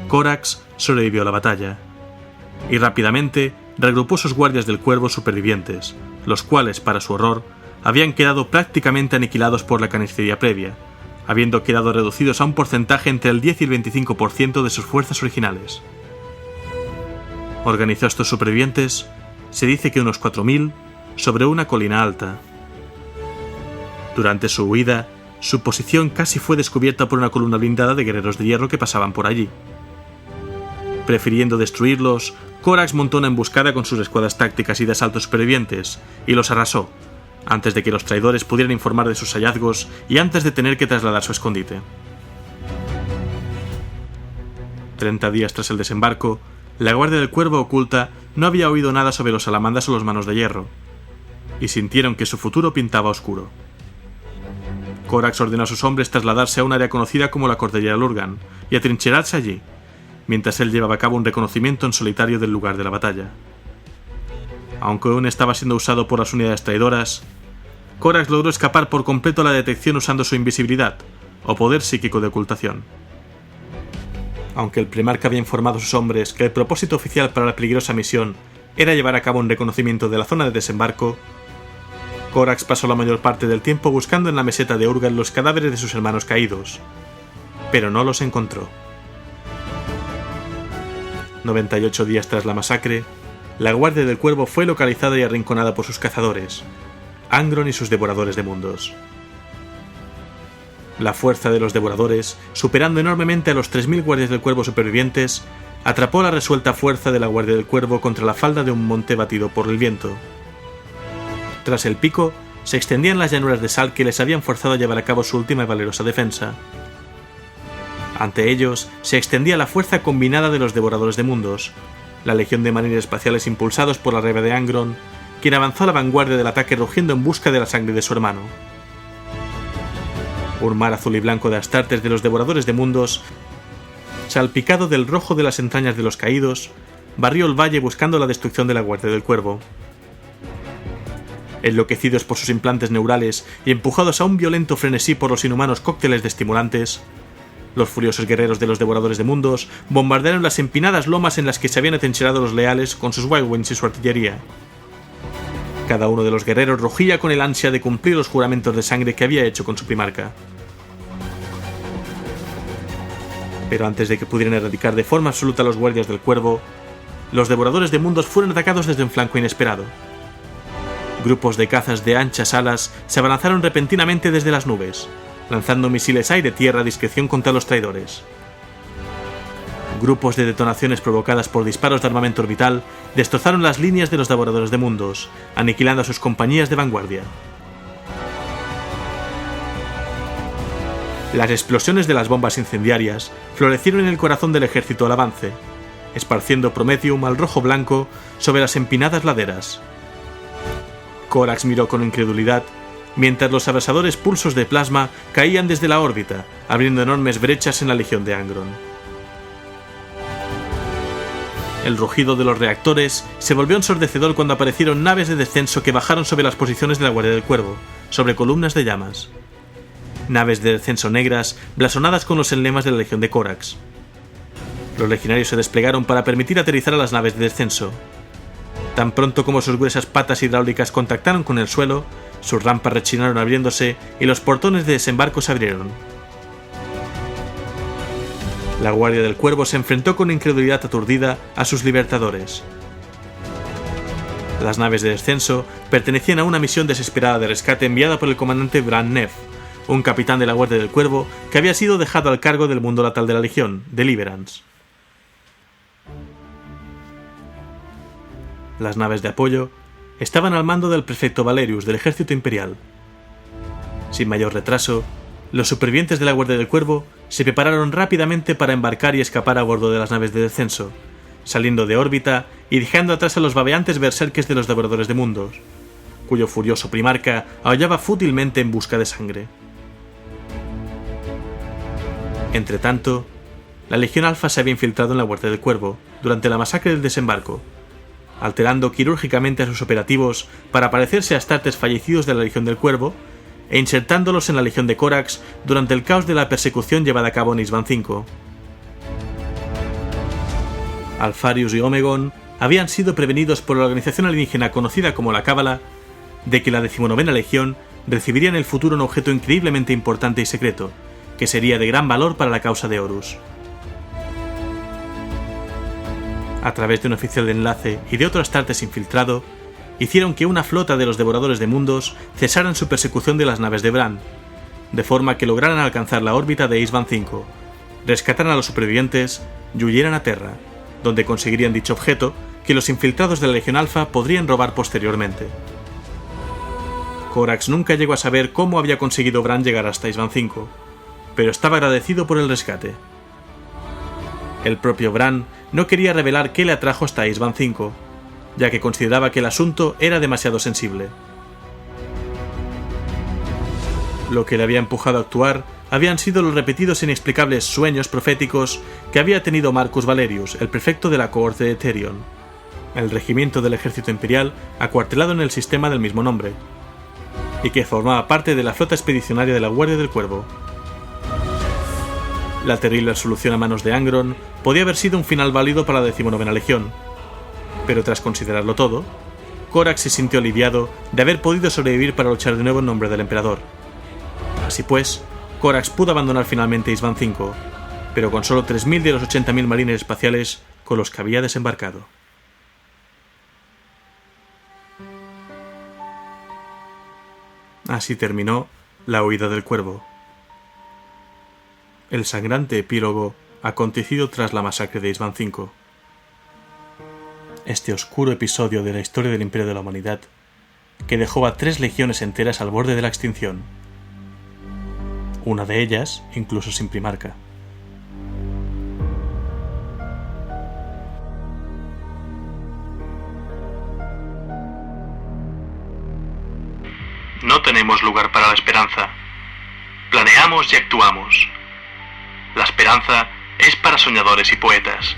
Corax sobrevivió a la batalla, y rápidamente reagrupó sus guardias del cuervo supervivientes, los cuales, para su horror, habían quedado prácticamente aniquilados por la carnicería previa, habiendo quedado reducidos a un porcentaje entre el 10 y el 25% de sus fuerzas originales. Organizó a estos supervivientes, se dice que unos 4.000, sobre una colina alta. Durante su huida, su posición casi fue descubierta por una columna blindada de guerreros de hierro que pasaban por allí. Prefiriendo destruirlos, Corax montó una emboscada con sus escuadras tácticas y de asalto supervivientes, y los arrasó, antes de que los traidores pudieran informar de sus hallazgos y antes de tener que trasladar su escondite. 30 días tras el desembarco, la Guardia del Cuervo oculta no había oído nada sobre los salamandas o los manos de hierro, y sintieron que su futuro pintaba oscuro. Corax ordenó a sus hombres trasladarse a un área conocida como la Cordillera Lurgan y atrincherarse allí, mientras él llevaba a cabo un reconocimiento en solitario del lugar de la batalla. Aunque aún estaba siendo usado por las unidades traidoras, Corax logró escapar por completo a la detección usando su invisibilidad, o poder psíquico de ocultación. Aunque el primarca había informado a sus hombres que el propósito oficial para la peligrosa misión era llevar a cabo un reconocimiento de la zona de desembarco, Corax pasó la mayor parte del tiempo buscando en la meseta de Urgal los cadáveres de sus hermanos caídos, pero no los encontró. 98 días tras la masacre, la Guardia del Cuervo fue localizada y arrinconada por sus cazadores, Angron y sus devoradores de mundos. La fuerza de los devoradores, superando enormemente a los 3.000 guardias del Cuervo supervivientes, atrapó la resuelta fuerza de la Guardia del Cuervo contra la falda de un monte batido por el viento. Tras el pico, se extendían las llanuras de sal que les habían forzado a llevar a cabo su última y valerosa defensa. Ante ellos se extendía la fuerza combinada de los devoradores de mundos, la legión de marines espaciales impulsados por la reba de Angron, quien avanzó a la vanguardia del ataque rugiendo en busca de la sangre de su hermano. Un mar azul y blanco de astartes de los devoradores de mundos, salpicado del rojo de las entrañas de los caídos, barrió el valle buscando la destrucción de la Guardia del Cuervo. Enloquecidos por sus implantes neurales y empujados a un violento frenesí por los inhumanos cócteles de estimulantes, los furiosos guerreros de los devoradores de mundos bombardearon las empinadas lomas en las que se habían atrincherado los leales con sus Wild Wings y su artillería. Cada uno de los guerreros rugía con el ansia de cumplir los juramentos de sangre que había hecho con su primarca. Pero antes de que pudieran erradicar de forma absoluta a los guardias del Cuervo, los devoradores de mundos fueron atacados desde un flanco inesperado. Grupos de cazas de anchas alas se abalanzaron repentinamente desde las nubes, lanzando misiles aire-tierra a discreción contra los traidores. Grupos de detonaciones provocadas por disparos de armamento orbital destrozaron las líneas de los devoradores de mundos, aniquilando a sus compañías de vanguardia. Las explosiones de las bombas incendiarias florecieron en el corazón del ejército al avance, esparciendo Promethium al rojo-blanco sobre las empinadas laderas. Corax miró con incredulidad mientras los abrasadores pulsos de plasma caían desde la órbita, abriendo enormes brechas en la legión de Angron. El rugido de los reactores se volvió ensordecedor cuando aparecieron naves de descenso que bajaron sobre las posiciones de la Guardia del Cuervo, sobre columnas de llamas. Naves de descenso negras, blasonadas con los emblemas de la legión de Corax. Los legionarios se desplegaron para permitir aterrizar a las naves de descenso. Tan pronto como sus gruesas patas hidráulicas contactaron con el suelo, sus rampas rechinaron abriéndose y los portones de desembarco se abrieron. La Guardia del Cuervo se enfrentó con incredulidad aturdida a sus libertadores. Las naves de descenso pertenecían a una misión desesperada de rescate enviada por el comandante Bran Neff, un capitán de la Guardia del Cuervo que había sido dejado al cargo del mundo natal de la Legión, Deliverance. Las naves de apoyo estaban al mando del prefecto Valerius del ejército imperial. Sin mayor retraso, los supervivientes de la Guardia del Cuervo se prepararon rápidamente para embarcar y escapar a bordo de las naves de descenso, saliendo de órbita y dejando atrás a los babeantes berserkes de los devoradores de mundos, cuyo furioso primarca aullaba fútilmente en busca de sangre. Entretanto, la Legión Alfa se había infiltrado en la Guardia del Cuervo durante la masacre del desembarco, alterando quirúrgicamente a sus operativos para parecerse a astartes fallecidos de la Legión del Cuervo e insertándolos en la Legión de Corax durante el caos de la persecución llevada a cabo en Isban V. Alfarius y Omegon habían sido prevenidos por la organización alienígena conocida como la Cábala de que la 19ª Legión recibiría en el futuro un objeto increíblemente importante y secreto, que sería de gran valor para la causa de Horus. A través de un oficial de enlace y de otro Astartes infiltrado, hicieron que una flota de los Devoradores de Mundos cesaran su persecución de las naves de Bran, de forma que lograran alcanzar la órbita de Isban V, rescataran a los supervivientes y huyeran a Terra, donde conseguirían dicho objeto que los infiltrados de la Legión Alfa podrían robar posteriormente. Corax nunca llegó a saber cómo había conseguido Bran llegar hasta Isban V, pero estaba agradecido por el rescate. El propio Bran no quería revelar qué le atrajo hasta Isban V, ya que consideraba que el asunto era demasiado sensible. Lo que le había empujado a actuar habían sido los repetidos e inexplicables sueños proféticos que había tenido Marcus Valerius, el prefecto de la cohorte de Therion, el regimiento del ejército imperial acuartelado en el sistema del mismo nombre, y que formaba parte de la flota expedicionaria de la Guardia del Cuervo. La terrible absolución a manos de Angron podía haber sido un final válido para la 19ª Legión, pero tras considerarlo todo, Corax se sintió aliviado de haber podido sobrevivir para luchar de nuevo en nombre del emperador. Así pues, Corax pudo abandonar finalmente Isban V, pero con solo 3.000 de los 80.000 marines espaciales con los que había desembarcado. Así terminó la huida del Cuervo. El sangrante epílogo acontecido tras la masacre de Isban V. Este oscuro episodio de la historia del Imperio de la Humanidad, que dejó a 3 legiones enteras al borde de la extinción. Una de ellas incluso sin primarca. No tenemos lugar para la esperanza. Planeamos y actuamos. La esperanza es para soñadores y poetas.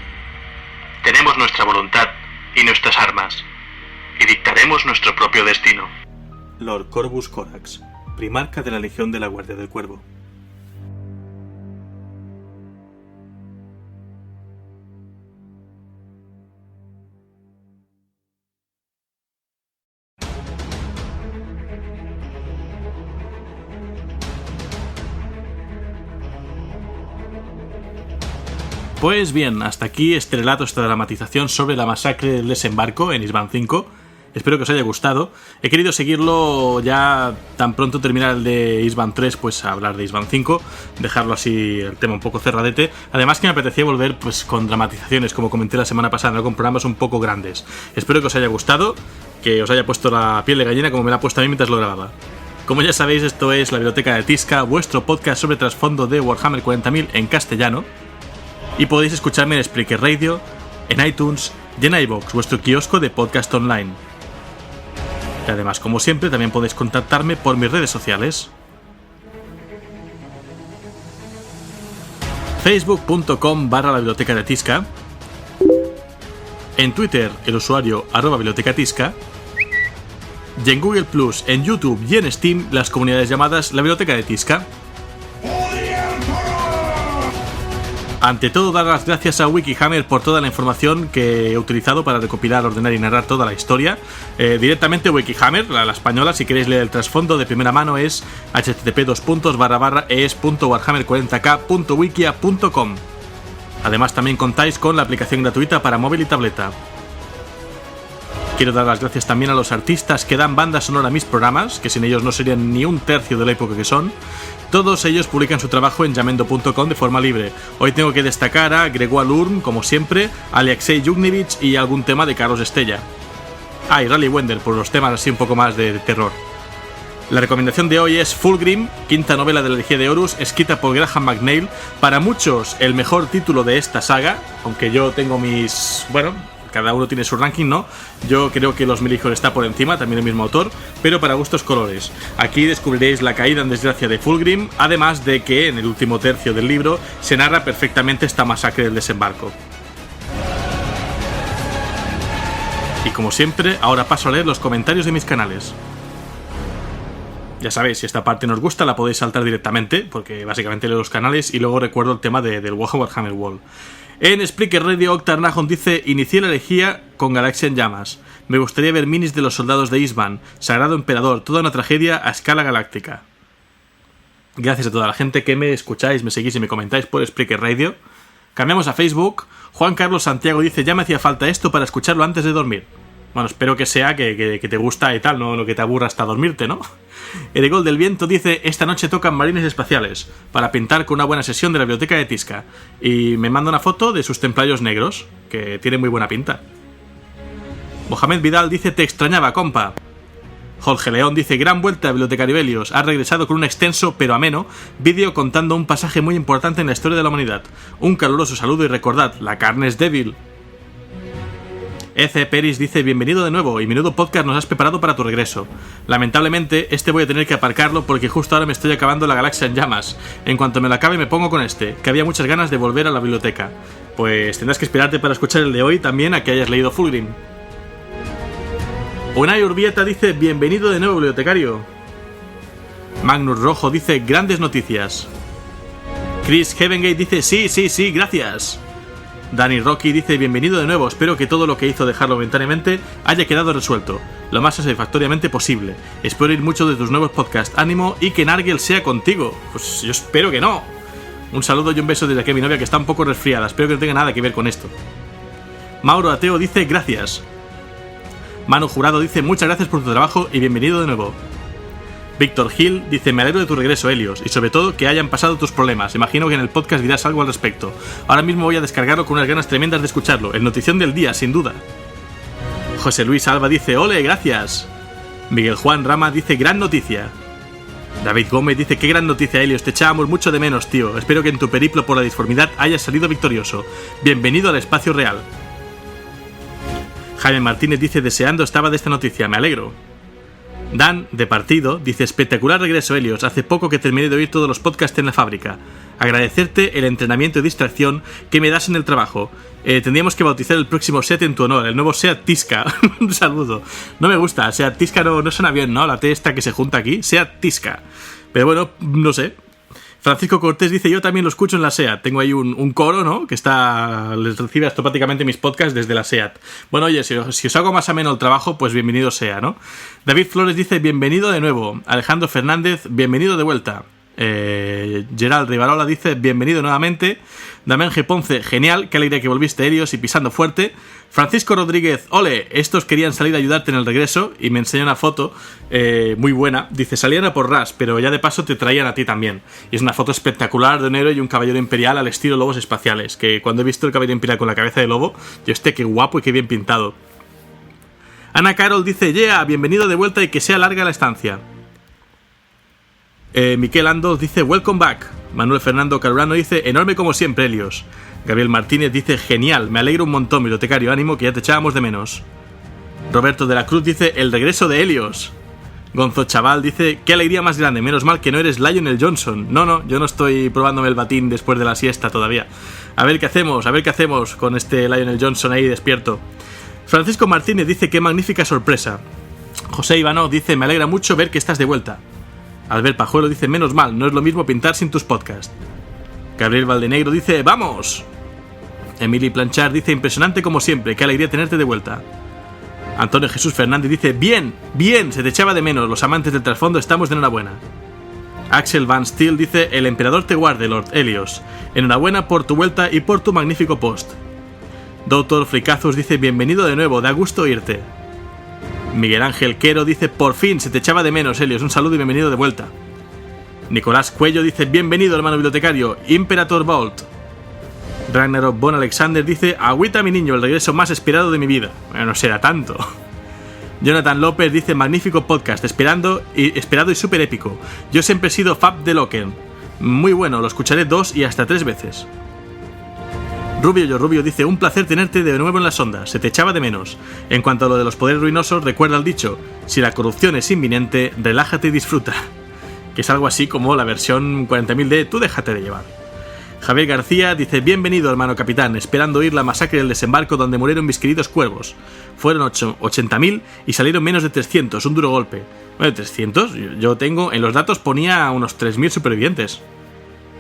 Tenemos nuestra voluntad y nuestras armas, y dictaremos nuestro propio destino. Lord Corvus Corax, primarca de la Legión de la Guardia del Cuervo. Pues bien, hasta aquí este relato, esta dramatización sobre la masacre del desembarco en Isban V. Espero que os haya gustado. He querido seguirlo ya tan pronto terminar el de Isban 3, pues a hablar de Isban 5, dejarlo así el tema un poco cerradete. Además que me apetecía volver pues con dramatizaciones, como comenté la semana pasada, ¿no? Con programas un poco grandes. Espero que os haya gustado, que os haya puesto la piel de gallina como me la ha puesto a mí mientras lo grababa. Como ya sabéis, esto es La Biblioteca de Tisca, vuestro podcast sobre trasfondo de Warhammer 40.000 en castellano. Y podéis escucharme en Spreaker Radio, en iTunes y en iVoox, vuestro kiosco de podcast online. Y además, como siempre, también podéis contactarme por mis redes sociales. Facebook.com/La Biblioteca de Tisca. En Twitter, el usuario @bibliotecatisca. Y en Google+, en YouTube y en Steam, las comunidades llamadas La Biblioteca de Tisca. Ante todo, dar las gracias a Wikihammer por toda la información que he utilizado para recopilar, ordenar y narrar toda la historia. Directamente Wikihammer, la española, si queréis leer el trasfondo de primera mano, es http://es.warhammer40k.wikia.com. Además, también contáis con la aplicación gratuita para móvil y tableta. Quiero dar las gracias también a los artistas que dan banda sonora a mis programas, que sin ellos no serían ni un tercio de la época que son. Todos ellos publican su trabajo en Jamendo.com de forma libre. Hoy tengo que destacar a Gregoire Lurm, como siempre, Alexei Yugnievich y algún tema de Carlos Estella. Y Rally Wender, por los temas así un poco más de terror. La recomendación de hoy es Fulgrim, quinta novela de la Herejía de Horus, escrita por Graham McNeill. Para muchos, el mejor título de esta saga, aunque yo tengo mis... cada uno tiene su ranking, ¿no? Yo creo que Los Mil Hijos está por encima, también el mismo autor, pero para gustos colores. Aquí descubriréis la caída en desgracia de Fulgrim, además de que en el último tercio del libro se narra perfectamente esta masacre del desembarco. Y como siempre, ahora paso a leer los comentarios de mis canales. Ya sabéis, si esta parte no os gusta la podéis saltar directamente, porque básicamente leo los canales y luego recuerdo el tema del Warhammer World. En Spreaker Radio, Octar Nahon dice: inicié la herejía con Galaxia en llamas. Me gustaría ver minis de los soldados de Isban, Sagrado Emperador, toda una tragedia a escala galáctica. Gracias a toda la gente que me escucháis, me seguís y me comentáis por Spreaker Radio. Cambiamos a Facebook. Juan Carlos Santiago dice: ya me hacía falta esto para escucharlo antes de dormir. Bueno, espero que sea que te gusta y tal, no lo que te aburra hasta dormirte, ¿no? Erigol del Viento dice: esta noche tocan marines espaciales para pintar con una buena sesión de la biblioteca de Tisca. Y me manda una foto de sus templarios negros, que tiene muy buena pinta. Mohamed Vidal dice: te extrañaba, compa. Jorge León dice: gran vuelta, bibliotecario Helios. Ha regresado con un extenso, pero ameno, vídeo contando un pasaje muy importante en la historia de la humanidad. Un caluroso saludo y recordad, la carne es débil. E.C. Peris dice: bienvenido de nuevo y menudo podcast nos has preparado para tu regreso. Lamentablemente, este voy a tener que aparcarlo porque justo ahora me estoy acabando la Galaxia en llamas. En cuanto me lo acabe me pongo con este, que había muchas ganas de volver a la biblioteca. Pues tendrás que esperarte para escuchar el de hoy también a que hayas leído Fulgrim. Unai Urbieta dice: bienvenido de nuevo, bibliotecario. Magnus Rojo dice: grandes noticias. Chris Heavengate dice: sí, gracias. Danny Rocky dice: bienvenido de nuevo, espero que todo lo que hizo dejarlo momentáneamente haya quedado resuelto, lo más satisfactoriamente posible. Espero ir mucho de tus nuevos podcasts, ánimo y que Nargel sea contigo. Pues yo espero que no. Un saludo y un beso desde aquí a mi novia que está un poco resfriada, espero que no tenga nada que ver con esto. Mauro Ateo dice: gracias. Manu Jurado dice: muchas gracias por tu trabajo y bienvenido de nuevo. Víctor Gil dice: me alegro de tu regreso, Helios, y sobre todo que hayan pasado tus problemas. Imagino que en el podcast dirás algo al respecto. Ahora mismo voy a descargarlo con unas ganas tremendas de escucharlo. El notición del día, sin duda. José Luis Alba dice: ole, gracias. Miguel Juan Rama dice: gran noticia. David Gómez dice: qué gran noticia, Helios, te echábamos mucho de menos, tío. Espero que en tu periplo por la disformidad hayas salido victorioso. Bienvenido al espacio real. Jaime Martínez dice: deseando estaba de esta noticia, me alegro. Dan, de partido, dice: espectacular regreso, Helios, hace poco que terminé de oír todos los podcasts en la fábrica. Agradecerte el entrenamiento y distracción que me das en el trabajo. Tendríamos que bautizar el próximo SEAT en tu honor, el nuevo SEAT Tisca. Un saludo. No me gusta, SEAT Tisca no suena bien, ¿no? La T esta que se junta aquí, SEAT Tisca. Pero bueno, no sé. Francisco Cortés dice: yo también lo escucho en la SEAT. Tengo ahí un coro, ¿no? Que les recibe automáticamente mis podcasts desde la SEAT. Bueno, oye, si os hago más ameno el trabajo, pues bienvenido sea, ¿no? David Flores dice: bienvenido de nuevo. Alejandro Fernández: bienvenido de vuelta. Gerald Rivarola dice: bienvenido nuevamente. Damián G. Ponce: genial, qué alegría que volviste, Helios, y pisando fuerte. Francisco Rodríguez: ole, estos querían salir a ayudarte en el regreso, y me enseña una foto muy buena. Dice: salían a por Ras, pero ya de paso te traían a ti también. Y es una foto espectacular de un héroe y un caballero imperial al estilo lobos espaciales, que cuando he visto el caballero imperial con la cabeza de lobo, yo qué guapo y qué bien pintado. Ana Carol dice: yeah, bienvenido de vuelta y que sea larga la estancia. Miquel Andos dice: welcome back. Manuel Fernando Carurano dice: enorme como siempre, Helios. Gabriel Martínez dice: genial, me alegro un montón, bibliotecario, ánimo que ya te echábamos de menos. Roberto de la Cruz dice: el regreso de Helios. Gonzo Chaval dice: qué alegría más grande, menos mal que no eres Lionel Johnson. No, yo no estoy probándome el batín después de la siesta todavía. A ver qué hacemos con este Lionel Johnson ahí despierto. Francisco Martínez dice: qué magnífica sorpresa. José Ivanov dice: me alegra mucho ver que estás de vuelta. Albert Pajuelo dice: menos mal, no es lo mismo pintar sin tus podcasts. Gabriel Valdenegro dice: ¡vamos! Emily Planchard dice: impresionante como siempre, qué alegría tenerte de vuelta. Antonio Jesús Fernández dice: bien, se te echaba de menos, los amantes del trasfondo estamos de enhorabuena. Axel Van Steel dice: el emperador te guarde, Lord Helios. Enhorabuena por tu vuelta y por tu magnífico post. Doctor Fricazos dice: bienvenido de nuevo, da gusto oírte. Miguel Ángel Quero dice: por fin, se te echaba de menos, Helios, un saludo y bienvenido de vuelta. Nicolás Cuello dice: bienvenido, hermano bibliotecario. Imperator Bolt. Ragnarok Bon Alexander dice: agüita mi niño, el regreso más esperado de mi vida. Bueno, no será tanto. Jonathan López dice: magnífico podcast, esperado y súper épico. Yo siempre he sido Fab de Loken. Muy bueno, lo escucharé 2 y hasta 3 veces. Rubio dice: un placer tenerte de nuevo en las ondas, se te echaba de menos. En cuanto a lo de los poderes ruinosos, recuerda el dicho: si la corrupción es inminente, relájate y disfruta. Que es algo así como la versión 40.000 de tú déjate de llevar. Javier García dice: bienvenido, hermano capitán, esperando oír la masacre del desembarco donde murieron mis queridos cuervos. Fueron 80.000 y salieron menos de 300, un duro golpe. Bueno, 300, yo tengo, en los datos ponía unos 3.000 supervivientes.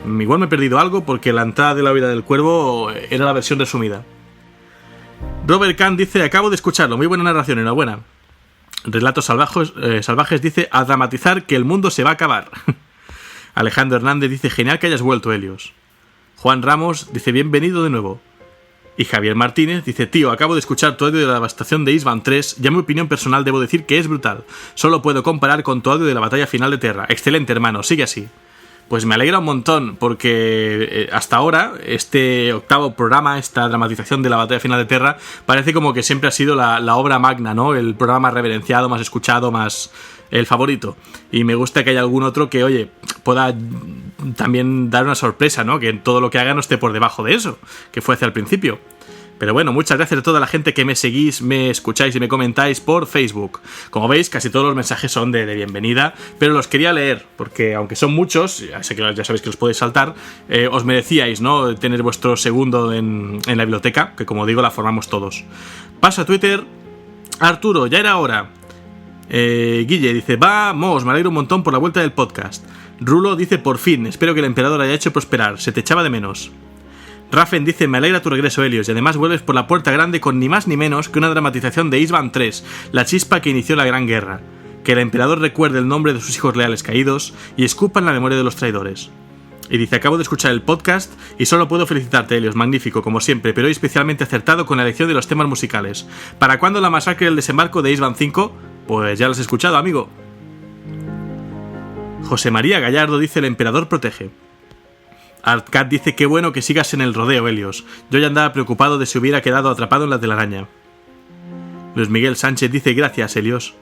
Igual me he perdido algo porque la entrada de la vida del cuervo era la versión resumida. Robert Kahn dice: acabo de escucharlo, muy buena narración, enhorabuena. Relatos salvajes dice: a dramatizar que el mundo se va a acabar. Alejandro Hernández dice: genial que hayas vuelto, Helios. Juan Ramos dice: bienvenido de nuevo. Y Javier Martínez dice: tío, acabo de escuchar tu audio de la devastación de Iceband 3, ya mi opinión personal debo decir que es brutal. Solo puedo comparar con tu audio de la batalla final de Terra. Excelente, hermano, sigue así. Pues me alegra un montón, porque hasta ahora, este octavo programa, esta dramatización de la batalla final de Terra, parece como que siempre ha sido la obra magna, ¿no? El programa más reverenciado, más escuchado, más el favorito. Y me gusta que haya algún otro que, oye, pueda también dar una sorpresa, ¿no? Que todo lo que haga no esté por debajo de eso, que fue hacia el principio. Pero bueno, muchas gracias a toda la gente que me seguís, me escucháis y me comentáis por Facebook. Como veis, casi todos los mensajes son de bienvenida, pero los quería leer, porque aunque son muchos, ya sabéis que los podéis saltar, os merecíais, ¿no?, tener vuestro segundo en la biblioteca, que como digo, la formamos todos. Paso a Twitter. Arturo, ya era hora. Guille dice: vamos, me alegro un montón por la vuelta del podcast. Rulo dice: por fin, espero que el emperador haya hecho prosperar, se te echaba de menos. Rafen dice: me alegra tu regreso, Helios, y además vuelves por la puerta grande con ni más ni menos que una dramatización de Iceband 3, la chispa que inició la Gran Guerra. Que el emperador recuerde el nombre de sus hijos leales caídos y escupa en la memoria de los traidores. Y dice: acabo de escuchar el podcast y solo puedo felicitarte, Helios, magnífico como siempre, pero hoy especialmente acertado con la elección de los temas musicales. ¿Para cuándo la masacre del desembarco de Iceband 5? Pues ya lo has escuchado, amigo. José María Gallardo dice: el emperador protege. Artcat dice: qué bueno que sigas en el rodeo, Helios. Yo ya andaba preocupado de si hubiera quedado atrapado en la telaraña. Luis Miguel Sánchez dice: gracias, Helios.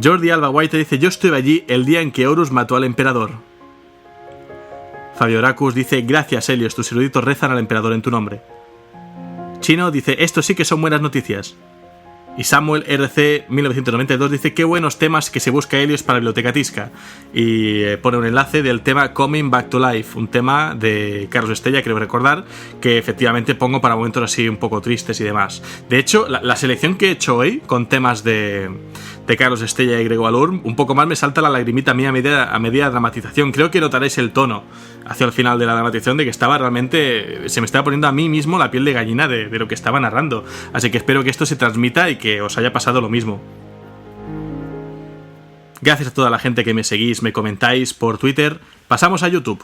Jordi Alba White dice: yo estuve allí el día en que Horus mató al emperador. Fabio Oracus dice: gracias, Helios, tus eruditos rezan al emperador en tu nombre. Chino dice: esto sí que son buenas noticias. Y Samuel RC 1992 dice: qué buenos temas que se busca Helios para Biblioteca Tisca. Y pone un enlace del tema Coming Back to Life, un tema de Carlos Estella, creo recordar, que efectivamente pongo para momentos así un poco tristes y demás. De hecho, la selección que he hecho hoy, con temas de Carlos Estella y Grego Alurm, un poco más me salta la lagrimita mía a media dramatización. Creo que notaréis el tono hacia el final de la dramatización de que estaba realmente... se me estaba poniendo a mí mismo la piel de gallina de lo que estaba narrando. Así que espero que esto se transmita y que os haya pasado lo mismo. Gracias a toda la gente que me seguís, me comentáis por Twitter. Pasamos a YouTube.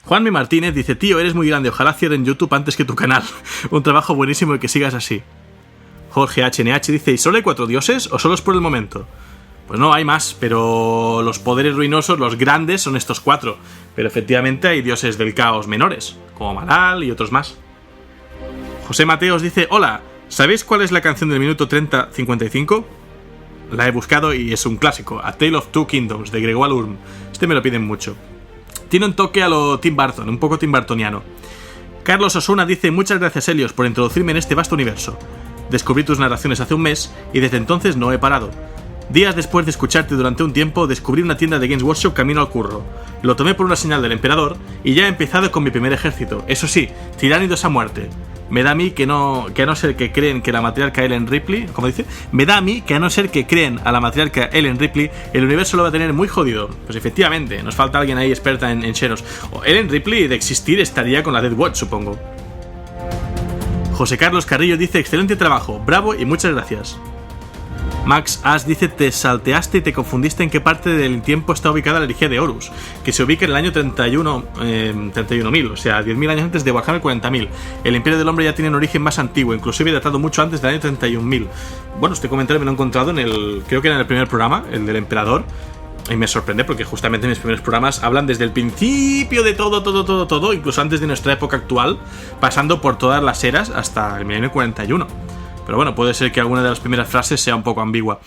Juanmi Martínez dice: tío, eres muy grande, ojalá cierren YouTube antes que tu canal. Un trabajo buenísimo y que sigas así. Jorge HNH dice: ¿y solo hay 4 dioses o solo es por el momento? Pues no, hay más, pero los poderes ruinosos, los grandes, son estos 4. Pero efectivamente hay dioses del caos menores, como Malal y otros más. José Mateos dice: hola, ¿sabéis cuál es la canción del minuto 30:55? La he buscado y es un clásico, A Tale of Two Kingdoms, de Grego Alurm. Este me lo piden mucho. Tiene un toque a lo Tim Burton, un poco Tim Burtoniano. Carlos Osuna dice: muchas gracias, Helios, por introducirme en este vasto universo. Descubrí tus narraciones hace un mes y desde entonces no he parado. Días después de escucharte durante un tiempo, descubrí una tienda de Games Workshop camino al curro. Lo tomé por una señal del emperador y ya he empezado con mi primer ejército. Eso sí, tiránidos a muerte. Me da a mí que a no ser que creen que la matriarca Ellen Ripley, como dice, me da a mí que a no ser que creen a la matriarca Ellen Ripley, el universo lo va a tener muy jodido. Pues efectivamente, nos falta alguien ahí experta en Xenos. O Ellen Ripley, de existir, estaría con la Death Watch, supongo. José Carlos Carrillo dice: excelente trabajo, bravo y muchas gracias. Max As dice: te salteaste y te confundiste en qué parte del tiempo está ubicada la herejía de Horus, que se ubica en el año 31.000, o sea, 10.000 años antes de Warhammer 40.000. El Imperio del Hombre ya tiene un origen más antiguo, inclusive datado mucho antes del año 31.000. Bueno, este comentario me lo he encontrado creo que era en el primer programa, el del Emperador, y me sorprende porque justamente mis primeros programas hablan desde el principio de todo, incluso antes de nuestra época actual, pasando por todas las eras hasta el milenio 41. Pero bueno, puede ser que alguna de las primeras frases sea un poco ambigua.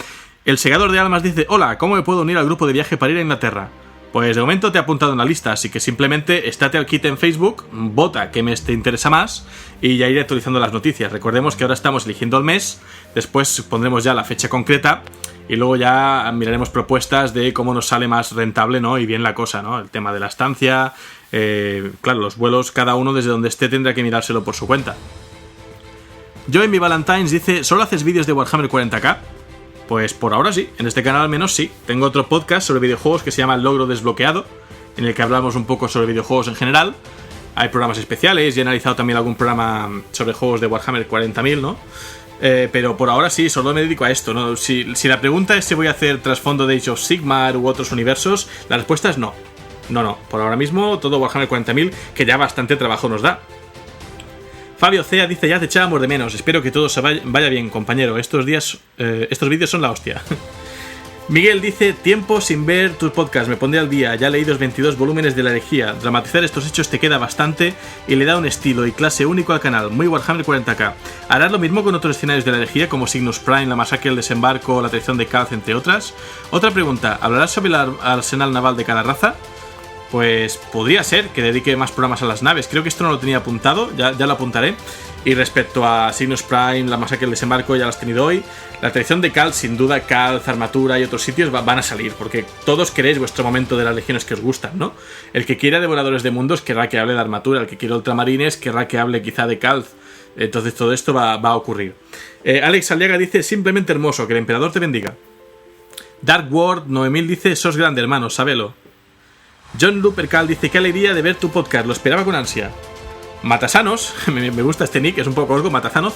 El Segador de Almas dice: hola, ¿cómo me puedo unir al grupo de viaje para ir a Inglaterra? Pues de momento te he apuntado en la lista, así que simplemente estate al quite en Facebook, vota qué mes te interesa más y ya iré actualizando las noticias. Recordemos que ahora estamos eligiendo el mes, después pondremos ya la fecha concreta y luego ya miraremos propuestas de cómo nos sale más rentable, ¿no? Y bien la cosa, ¿no? El tema de la estancia, claro, los vuelos, cada uno desde donde esté tendrá que mirárselo por su cuenta. Joey Valentines dice: ¿solo haces vídeos de Warhammer 40k? Pues por ahora sí, en este canal al menos sí. Tengo otro podcast sobre videojuegos que se llama El Logro Desbloqueado, en el que hablamos un poco sobre videojuegos en general. Hay programas especiales y he analizado también algún programa sobre juegos de Warhammer 40.000, ¿no? Pero por ahora sí, solo me dedico a esto, ¿no? Si la pregunta es si voy a hacer trasfondo de Age of Sigmar u otros universos, la respuesta es no. No, por ahora mismo todo Warhammer 40.000, que ya bastante trabajo nos da. Fabio Cea dice: ya te echábamos de menos, espero que todo se vaya bien, compañero, estos vídeos son la hostia. Miguel dice: tiempo sin ver tus podcasts, me pondré al día, ya leí los 22 volúmenes de la herejía, dramatizar estos hechos te queda bastante y le da un estilo y clase único al canal, muy Warhammer 40k. ¿Harás lo mismo con otros escenarios de la herejía como Cygnus Prime, la masacre, el desembarco, la traición de Calth, entre otras? Otra pregunta, ¿hablarás sobre el arsenal naval de cada raza? Pues podría ser que dedique más programas a las naves. Creo que esto no lo tenía apuntado, ya lo apuntaré. Y respecto a Cygnus Prime, la masacre del desembarco, ya las he tenido hoy. La traición de Calth, sin duda, Calth, Armatura y otros sitios van a salir, porque todos queréis vuestro momento de las legiones que os gustan, ¿no? El que quiera Devoradores de Mundos querrá que hable de Armatura, el que quiera Ultramarines querrá que hable quizá de Calth. Entonces todo esto va a ocurrir. Alex Aliaga dice: simplemente hermoso, que el emperador te bendiga. Dark World 9000 dice: sos grande, hermano, sábelo. John Lupercal dice: qué alegría de ver tu podcast, lo esperaba con ansia. Matasanos, me gusta este nick, es un poco corto, Matasanos,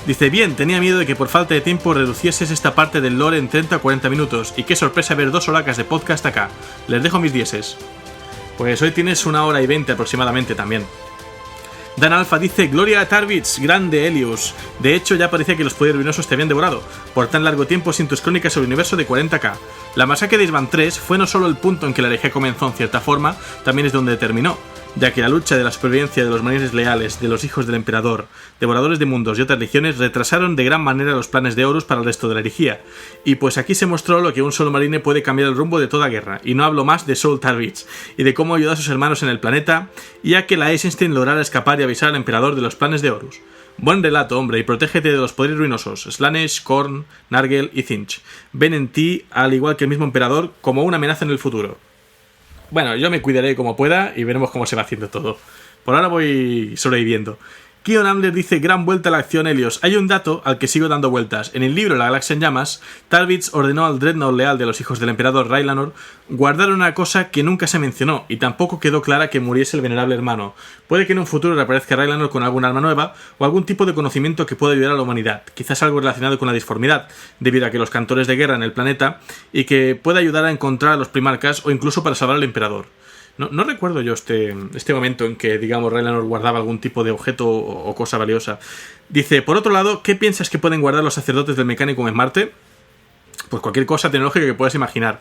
dice: bien, tenía miedo de que por falta de tiempo reducieses esta parte del lore en 30 o 40 minutos, y qué sorpresa ver 2 horacas de podcast acá. Les dejo mis 10. Pues hoy tienes 1 hora y 20 aproximadamente también. Dan Alfa dice: Gloria a Tarvitz, grande Helios. De hecho, ya parecía que los poderes ruinosos te habían devorado, por tan largo tiempo sin tus crónicas sobre el universo de 40k. La masacre de Isban 3 fue no solo el punto en que la herejía comenzó en cierta forma, también es donde terminó, ya que la lucha de la supervivencia de los marines leales, de los hijos del emperador, devoradores de mundos y otras legiones retrasaron de gran manera los planes de Horus para el resto de la herejía. Y pues aquí se mostró lo que un solo marine puede cambiar el rumbo de toda guerra, y no hablo más de Saul Tarvitz, y de cómo ayudó a sus hermanos en el planeta, y a que la Eisenstein lograra escapar y avisar al emperador de los planes de Horus. Buen relato, hombre, y protégete de los poderes ruinosos, Slaanesh, Khorne, Nargel y Tzeentch. Ven en ti, al igual que el mismo emperador, como una amenaza en el futuro. Bueno, yo me cuidaré como pueda y veremos cómo se va haciendo todo. Por ahora voy sobreviviendo. Kion Amler dice: gran vuelta a la acción, Helios. Hay un dato al que sigo dando vueltas. En el libro La Galaxia en Llamas, Tarvitz ordenó al Dreadnought leal de los hijos del emperador Raylanor guardar una cosa que nunca se mencionó, y tampoco quedó clara que muriese el venerable hermano. Puede que en un futuro reaparezca Raylanor con algún arma nueva o algún tipo de conocimiento que pueda ayudar a la humanidad, quizás algo relacionado con la disformidad, debido a que los cantores de guerra en el planeta, y que pueda ayudar a encontrar a los primarcas o incluso para salvar al emperador. No recuerdo yo este momento en que, digamos, Raylanor guardaba algún tipo de objeto o cosa valiosa. Dice: por otro lado, ¿qué piensas que pueden guardar los sacerdotes del Mecánico en Marte? Pues cualquier cosa tecnológica que puedas imaginar.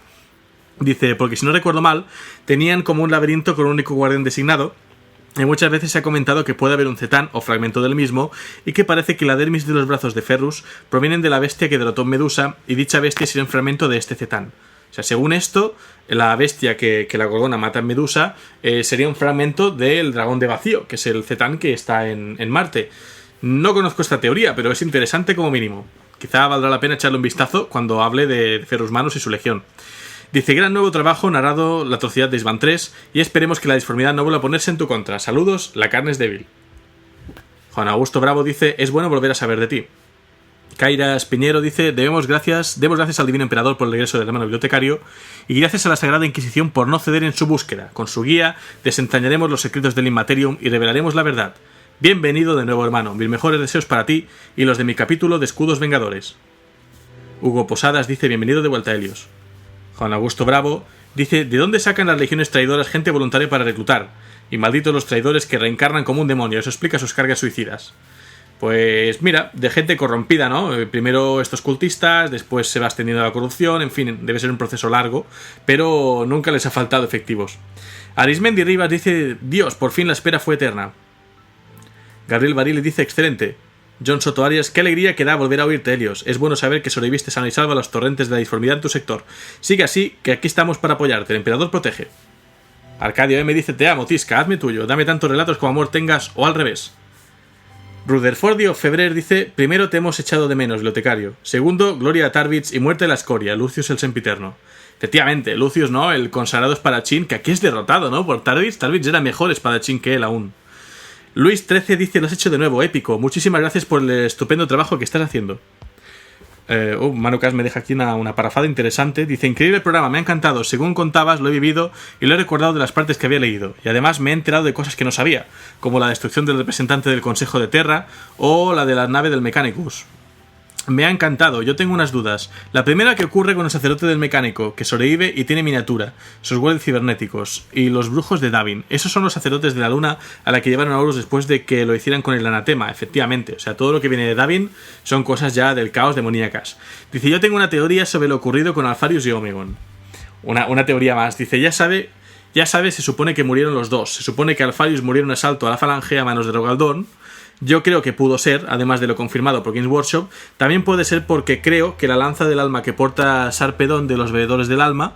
Dice: porque si no recuerdo mal, tenían como un laberinto con un único guardián designado, y muchas veces se ha comentado que puede haber un Zetán o fragmento del mismo, y que parece que la dermis de los brazos de Ferrus provienen de la bestia que derrotó Medusa, y dicha bestia sería un fragmento de este Zetán. O sea, según esto, la bestia que la Gorgona mata en Medusa sería un fragmento del dragón de vacío, que es el Zetán que está en Marte. No conozco esta teoría, pero es interesante como mínimo. Quizá valdrá la pena echarle un vistazo cuando hable de Ferrus Manus y su legión. Dice: gran nuevo trabajo, narrado la atrocidad de Isban 3, y esperemos que la disformidad no vuelva a ponerse en tu contra. Saludos, la carne es débil. Juan Augusto Bravo dice: es bueno volver a saber de ti. Kairas Piñero dice: demos gracias al Divino Emperador por el regreso del hermano bibliotecario, y gracias a la Sagrada Inquisición por no ceder en su búsqueda. Con su guía desentrañaremos los secretos del Immaterium y revelaremos la verdad. Bienvenido de nuevo, hermano. Mis mejores deseos para ti y los de mi capítulo de Escudos Vengadores. Hugo Posadas dice: bienvenido de vuelta, Helios. Juan Augusto Bravo dice: ¿de dónde sacan las legiones traidoras gente voluntaria para reclutar? Y malditos los traidores que reencarnan como un demonio. Eso explica sus cargas suicidas. Pues mira, de gente corrompida, ¿no? Primero estos cultistas, después se va extendiendo la corrupción, en fin, debe ser un proceso largo, pero nunca les ha faltado efectivos. Arismendi Rivas dice: Dios, por fin la espera fue eterna. Gabriel Barili dice: excelente. John Soto Arias: qué alegría que da volver a oírte, Helios. Es bueno saber que sobreviviste sano y salvo a los torrentes de la disformidad en tu sector. Sigue así, que aquí estamos para apoyarte. El emperador protege. Arcadio M dice: te amo, Tisca, hazme tuyo. Dame tantos relatos como amor tengas, o al revés. Rutherfordio Febrer dice: primero te hemos echado de menos, bibliotecario. Segundo, gloria a Tarvitz y muerte de la escoria, Lucius el sempiterno. Efectivamente, Lucius, ¿no? El consagrado espadachín, que aquí es derrotado, ¿no? Por Tarvitz. Tarvitz era mejor espadachín que él aún. Luis 13 dice: lo has hecho de nuevo, épico. Muchísimas gracias por el estupendo trabajo que estás haciendo. Manucas me deja aquí una parrafada interesante. Dice: increíble programa, me ha encantado. Según contabas, lo he vivido y lo he recordado de las partes que había leído. Y además me he enterado de cosas que no sabía, como la destrucción del representante del Consejo de Terra o la de la nave del Mechanicus. Me ha encantado. Yo tengo unas dudas. La primera, que ocurre con el sacerdote del mecánico, que sobrevive y tiene miniatura, sus guardias cibernéticos, y los brujos de Davin. Esos son los sacerdotes de la luna a la que llevaron a Horus después de que lo hicieran con el anatema, efectivamente. O sea, todo lo que viene de Davin son cosas ya del caos demoníacas. Dice: yo tengo una teoría sobre lo ocurrido con Alpharius y Omegon. Una teoría más. Dice: ya sabe, se supone que murieron los dos. Se supone que Alpharius murió en un asalto a la falange a manos de Rogaldón. Yo creo que pudo ser, además de lo confirmado por Games Workshop, también puede ser porque creo que la lanza del alma que porta Sarpedón de los Bebedores del Alma,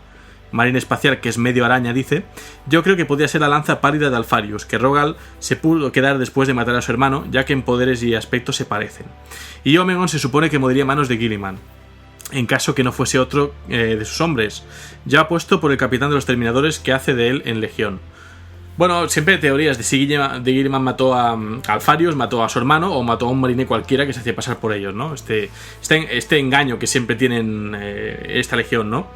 marina espacial que es medio araña, dice, yo creo que podría ser la lanza pálida de Alpharius, que Rogal se pudo quedar después de matar a su hermano, ya que en poderes y aspectos se parecen. Y Omegon se supone que moriría a manos de Guilliman, en caso que no fuese otro de sus hombres, ya apuesto por el capitán de los Terminadores que hace de él en Legión. Bueno, siempre hay teorías de si Guilliman mató a Alpharius, mató a su hermano o mató a un marine cualquiera que se hacía pasar por ellos, ¿no? Este engaño que siempre tienen esta legión, ¿no?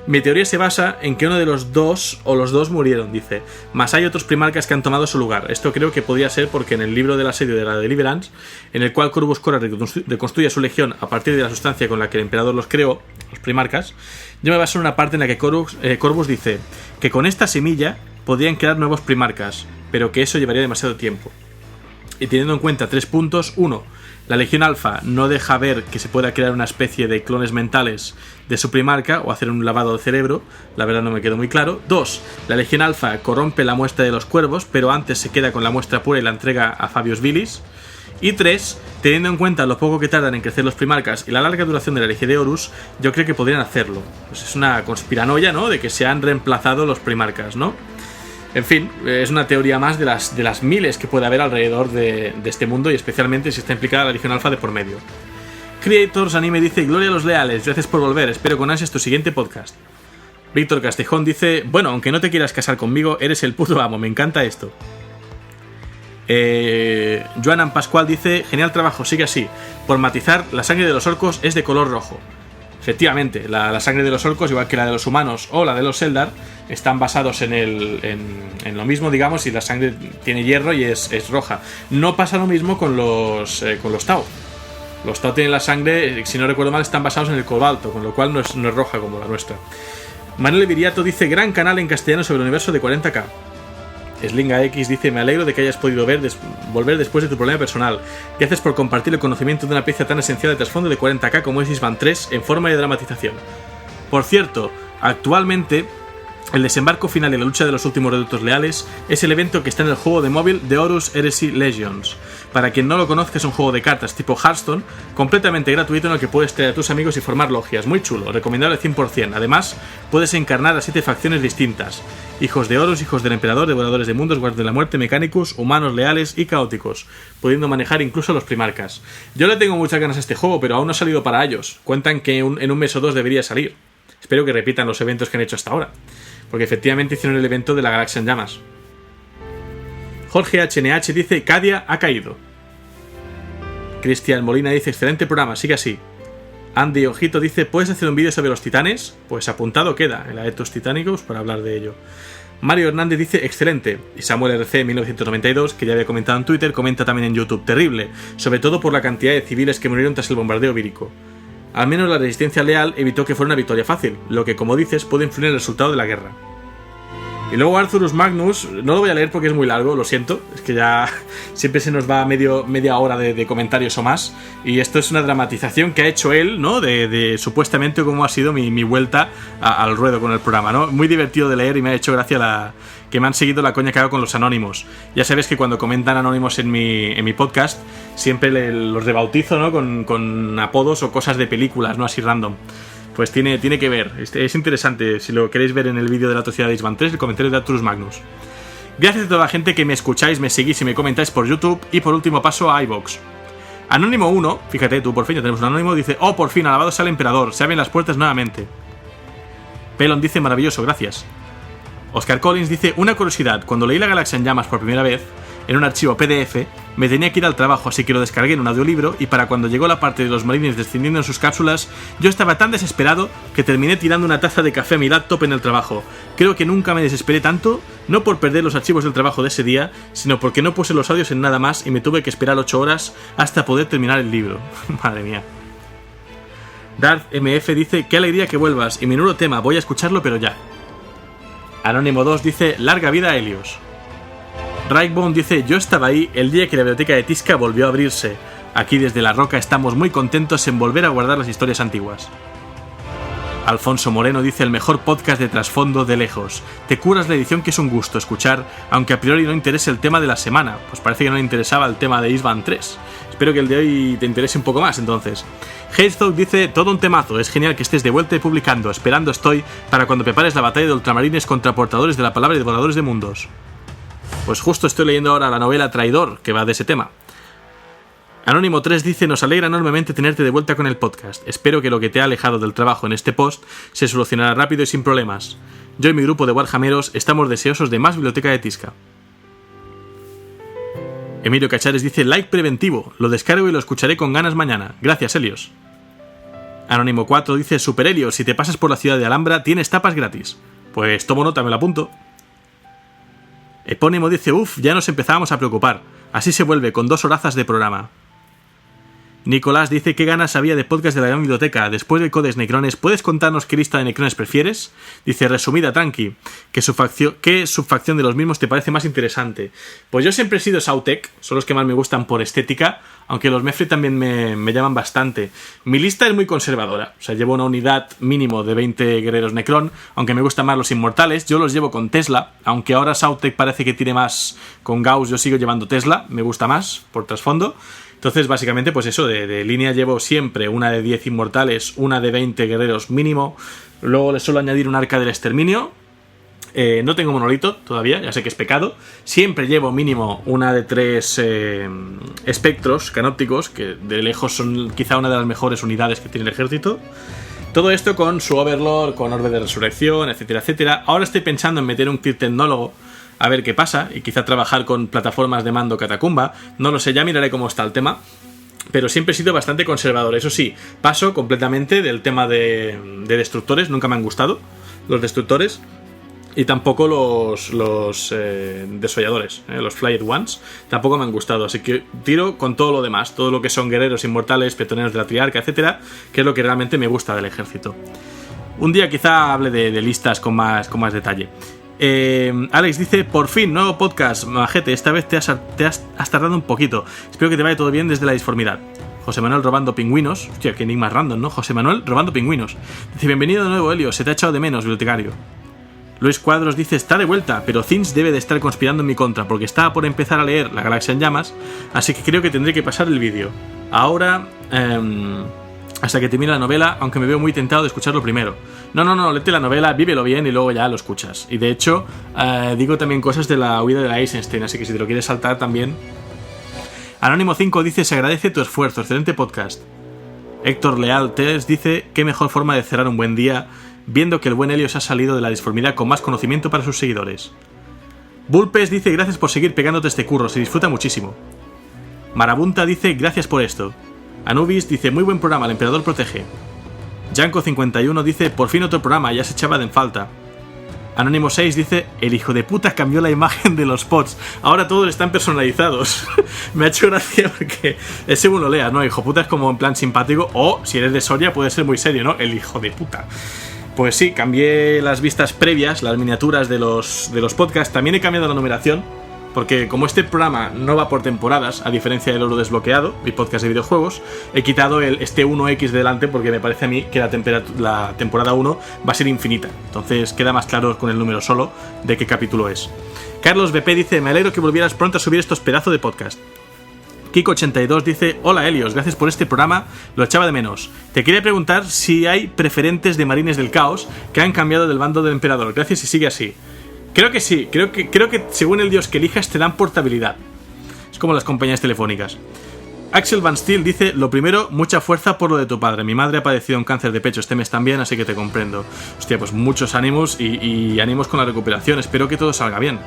Mi teoría se basa en que uno de los dos o los dos murieron, dice. Más hay otros primarcas que han tomado su lugar. Esto creo que podría ser porque en el libro del asedio de la Deliverance, en el cual Corvus Cora reconstruye su legión a partir de la sustancia con la que el emperador los creó, los primarcas, yo me baso en una parte en la que Corvus dice que con esta semilla podrían crear nuevos primarcas, pero que eso llevaría demasiado tiempo. Y teniendo en cuenta 3 puntos: 1. La Legión Alfa no deja ver que se pueda crear una especie de clones mentales de su primarca o hacer un lavado de cerebro, la verdad no me quedó muy claro. 2. La Legión Alfa corrompe la muestra de los cuervos, pero antes se queda con la muestra pura y la entrega a Fabius Vilis. Y 3. Teniendo en cuenta lo poco que tardan en crecer los primarcas y la larga duración de la Legión de Horus, yo creo que podrían hacerlo. Pues es una conspiranoia, ¿no?, de que se han reemplazado los primarcas, ¿no? En fin, es una teoría más de las miles que puede haber alrededor de este mundo, y especialmente si está implicada la Legión Alfa de por medio. Creators Anime dice: gloria a los leales, gracias por volver, espero con ansias tu siguiente podcast. Víctor Castejón dice: bueno, aunque no te quieras casar conmigo, eres el puto amo, me encanta esto. Joanan Pascual dice: genial trabajo, sigue así. Por matizar, la sangre de los orcos es de color rojo. Efectivamente, la sangre de los orcos, igual que la de los humanos o la de los Eldar, están basados en lo mismo, digamos, y la sangre tiene hierro y es roja. No pasa lo mismo con los Tau. Los Tau tienen la sangre, si no recuerdo mal, están basados en el cobalto, con lo cual no es roja como la nuestra. Manuel Viriato dice: gran canal en castellano sobre el universo de 40K. Slinga X dice: me alegro de que hayas podido volver después de tu problema personal. Gracias por compartir el conocimiento de una pieza tan esencial de trasfondo de 40K como es Isban 3 en forma de dramatización. Por cierto, actualmente el desembarco final y la lucha de los últimos reductos leales es el evento que está en el juego de móvil de Horus Heresy Legions. Para quien no lo conozca, es un juego de cartas tipo Hearthstone, completamente gratuito, en el que puedes traer a tus amigos y formar logias. Muy chulo, recomendable 100%. Además, puedes encarnar a 7 facciones distintas: hijos de Horus, hijos del emperador, devoradores de mundos, guardias de la muerte, mecánicos, humanos leales y caóticos, pudiendo manejar incluso a los primarcas. Yo le tengo muchas ganas a este juego, pero aún no ha salido para ellos. Cuentan que en un mes o dos debería salir. Espero que repitan los eventos que han hecho hasta ahora, porque efectivamente hicieron el evento de la Galaxia en Llamas. Jorge HNH dice: Cadia ha caído. Cristian Molina dice: excelente programa, sigue así. Andy Ojito dice: ¿puedes hacer un vídeo sobre los titanes? Pues apuntado queda, el Aetos Titanicus, para hablar de ello. Mario Hernández dice: excelente. Y Samuel RC 1992, que ya había comentado en Twitter, comenta también en YouTube: terrible, sobre todo por la cantidad de civiles que murieron tras el bombardeo vírico. Al menos la resistencia leal evitó que fuera una victoria fácil, lo que, como dices, puede influir en el resultado de la guerra. Y luego Arthurus Magnus, no lo voy a leer porque es muy largo, lo siento, es que ya siempre se nos va media hora de comentarios o más, y esto es una dramatización que ha hecho él, ¿no?, de supuestamente cómo ha sido mi vuelta al ruedo con el programa, ¿no? Muy divertido de leer y me ha hecho gracia que me han seguido la coña que hago con los anónimos. Ya sabes que cuando comentan anónimos en mi podcast, siempre los rebautizo, ¿no?, con apodos o cosas de películas, ¿no?, así random. Pues tiene que ver, es interesante. Si lo queréis ver en el vídeo de la atrocidad de Isban 3, el comentario de Arthurus Magnus. Gracias a toda la gente que me escucháis, me seguís y me comentáis por YouTube. Y por último paso a iVoox. Anónimo 1, fíjate tú, por fin ya tenemos un anónimo, dice: oh, por fin, alabado sea el emperador, se abren las puertas nuevamente. Pelon dice: maravilloso, gracias. Oscar Collins dice: una curiosidad, cuando leí la Galaxia en Llamas por primera vez, en un archivo PDF, Me tenía que ir al trabajo, así que lo descargué en un audiolibro y para cuando llegó la parte de los marines descendiendo en sus cápsulas, yo estaba tan desesperado que terminé tirando una taza de café a mi laptop en el trabajo. Creo que nunca me desesperé tanto, no por perder los archivos del trabajo de ese día, sino porque no puse los audios en nada más y me tuve que esperar 8 horas hasta poder terminar el libro. Madre mía. Darth MF dice, qué alegría que vuelvas y menudo tema, voy a escucharlo pero ya. Anónimo 2 dice, larga vida a Helios. Raikbone dice, yo estaba ahí el día que la biblioteca de Tisca volvió a abrirse. Aquí desde La Roca estamos muy contentos en volver a guardar las historias antiguas. Alfonso Moreno dice, el mejor podcast de trasfondo de lejos. Te curas la edición que es un gusto escuchar, aunque a priori no interese el tema de la semana. Pues parece que no le interesaba el tema de Isban 3. Espero que el de hoy te interese un poco más entonces. Hazestock dice, todo un temazo, es genial que estés de vuelta y publicando, esperando estoy para cuando prepares la batalla de ultramarines contra portadores de la palabra y devoradores de mundos. Pues justo estoy leyendo ahora la novela Traidor, que va de ese tema. Anónimo 3 dice, nos alegra enormemente tenerte de vuelta con el podcast. Espero que lo que te ha alejado del trabajo en este post se solucionará rápido y sin problemas. Yo y mi grupo de Warhammeros estamos deseosos de más biblioteca de Tisca. Emilio Cachares dice, like preventivo, lo descargo y lo escucharé con ganas mañana. Gracias, Helios. Anónimo 4 dice, Super Helios, si te pasas por la ciudad de Alhambra tienes tapas gratis. Pues tomo nota, me lo apunto. Epónimo dice, ya nos empezábamos a preocupar. Así se vuelve, con 2 horazas de programa. Nicolás dice, qué ganas había de podcast de la gran biblioteca. Después del Codex Necrones, ¿puedes contarnos qué lista de Necrones prefieres? Dice, resumida, tranqui. ¿Qué subfacción de los mismos te parece más interesante? Pues yo siempre he sido Sautek, son los que más me gustan por estética, aunque los Mefri también me llaman bastante. Mi lista es muy conservadora, o sea, llevo una unidad mínimo de 20 guerreros Necron, aunque me gustan más los inmortales, yo los llevo con Tesla, aunque ahora Sautek parece que tiene más con Gauss, yo sigo llevando Tesla, me gusta más por trasfondo. Entonces, básicamente, pues eso, de línea llevo siempre una de 10 inmortales, una de 20 guerreros mínimo. Luego le suelo añadir un arca del exterminio. No tengo monolito todavía, ya sé que es pecado. Siempre llevo mínimo una de 3 espectros canópticos, que de lejos son quizá una de las mejores unidades que tiene el ejército. Todo esto con su Overlord, con Orbe de Resurrección, etcétera, etcétera. Ahora estoy pensando en meter un Crit Tecnólogo, a ver qué pasa, y quizá trabajar con plataformas de mando catacumba, no lo sé, ya miraré cómo está el tema, pero siempre he sido bastante conservador. Eso sí, paso completamente del tema de destructores, nunca me han gustado los destructores, y tampoco los desolladores, los Flyed Ones, tampoco me han gustado, así que tiro con todo lo demás, todo lo que son guerreros inmortales, petoneros de la triarca, etcétera, que es lo que realmente me gusta del ejército. Un día quizá hable de listas con más detalle. Alex dice, por fin, nuevo podcast, majete, esta vez te has tardado un poquito. Espero que te vaya todo bien desde la disformidad. José Manuel robando pingüinos. Hostia, qué enigma random, ¿no? José Manuel robando pingüinos. Dice, bienvenido de nuevo, Helios, se te ha echado de menos, bibliotecario. Luis Cuadros dice, está de vuelta, pero Zins debe de estar conspirando en mi contra, porque estaba por empezar a leer La Galaxia en Llamas, así que creo que tendré que pasar el vídeo. Ahora, hasta que termine la novela, aunque me veo muy tentado de escucharlo primero. No, léete la novela, vívelo bien y luego ya lo escuchas. Y de hecho, digo también cosas de la huida de la Eisenstein, así que si te lo quieres saltar también. Anónimo 5 dice, se agradece tu esfuerzo, excelente podcast. Héctor Leal Teles dice, qué mejor forma de cerrar un buen día, viendo que el buen Helios ha salido de la disformidad con más conocimiento para sus seguidores. Bulpes dice, gracias por seguir pegándote este curro, se disfruta muchísimo. Marabunta dice, gracias por esto. Anubis dice, muy buen programa, el emperador protege. Janko51 dice, por fin otro programa, ya se echaba de en falta. Anónimo 6 dice, el hijo de puta cambió la imagen de los pods, ahora todos están personalizados. Me ha hecho gracia porque es según lo leas, ¿no? Hijo puta es como en plan simpático, o si eres de Soria puede ser muy serio, ¿no? El hijo de puta. Pues sí, cambié las vistas previas, las miniaturas de los podcasts, también he cambiado la numeración, porque como este programa no va por temporadas, a diferencia del Oro Desbloqueado, mi podcast de videojuegos, he quitado este 1X de delante porque me parece a mí que la temporada 1 va a ser infinita. Entonces queda más claro con el número solo de qué capítulo es. Carlos BP dice, me alegro que volvieras pronto a subir estos pedazos de podcast. Kiko82 dice, hola Helios, gracias por este programa, lo echaba de menos. Te quería preguntar si hay preferentes de Marines del Caos que han cambiado del bando del Emperador. Gracias y sigue así. Creo que sí, creo que según el dios que elijas te dan portabilidad. Es como las compañías telefónicas. Axel Van Steel dice, lo primero, mucha fuerza por lo de tu padre. Mi madre ha padecido un cáncer de pecho este mes también, así que te comprendo. Hostia, pues muchos ánimos y ánimos con la recuperación. Espero que todo salga bien.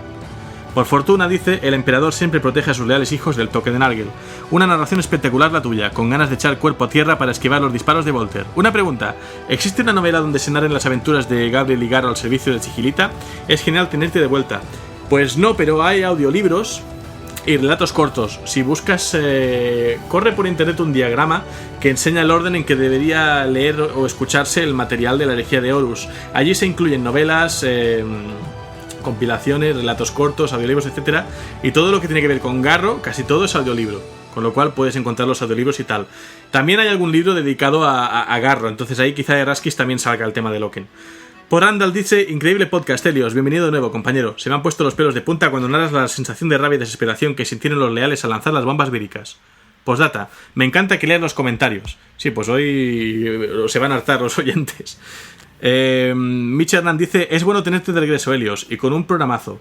Por fortuna, dice, el emperador siempre protege a sus leales hijos del toque de Nargel. Una narración espectacular la tuya, con ganas de echar cuerpo a tierra para esquivar los disparos de Volter. Una pregunta, ¿existe una novela donde se narren las aventuras de Gabriel y Garro al servicio del Sigilita? Es genial tenerte de vuelta. Pues no, pero hay audiolibros y relatos cortos. Si buscas, corre por internet un diagrama que enseña el orden en que debería leer o escucharse el material de la herejía de Horus. Allí se incluyen novelas, compilaciones, relatos cortos, audiolibros, etc. Y todo lo que tiene que ver con Garro, casi todo es audiolibro, con lo cual puedes encontrar los audiolibros y tal. También hay algún libro dedicado a Garro, entonces ahí quizá de Raskis también salga el tema de Loken. Por Randall dice, increíble podcast, Helios, bienvenido de nuevo, compañero. Se me han puesto los pelos de punta cuando narras la sensación de rabia y desesperación que sintieron los leales al lanzar las bombas víricas. Postdata, me encanta que lean los comentarios. Sí, pues hoy se van a hartar los oyentes. Mitch Hernán dice, es bueno tenerte de regreso, Helios, y con un programazo.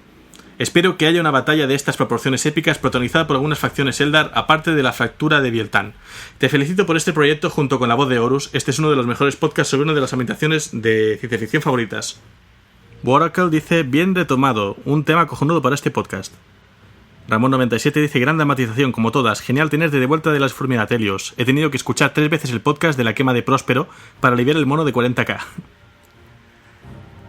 Espero que haya una batalla de estas proporciones épicas protagonizada por algunas facciones Eldar, aparte de la fractura de Bieltan. Te felicito por este proyecto junto con La Voz de Horus. Este es uno de los mejores podcasts sobre una de las ambientaciones de ciencia ficción favoritas. Boracle dice, bien retomado, un tema cojonudo para este podcast. Ramón97 dice, gran dramatización como todas, genial tenerte de vuelta de las Fulminat, Helios. He tenido que escuchar 3 veces el podcast de la quema de Próspero para aliviar el mono de 40k.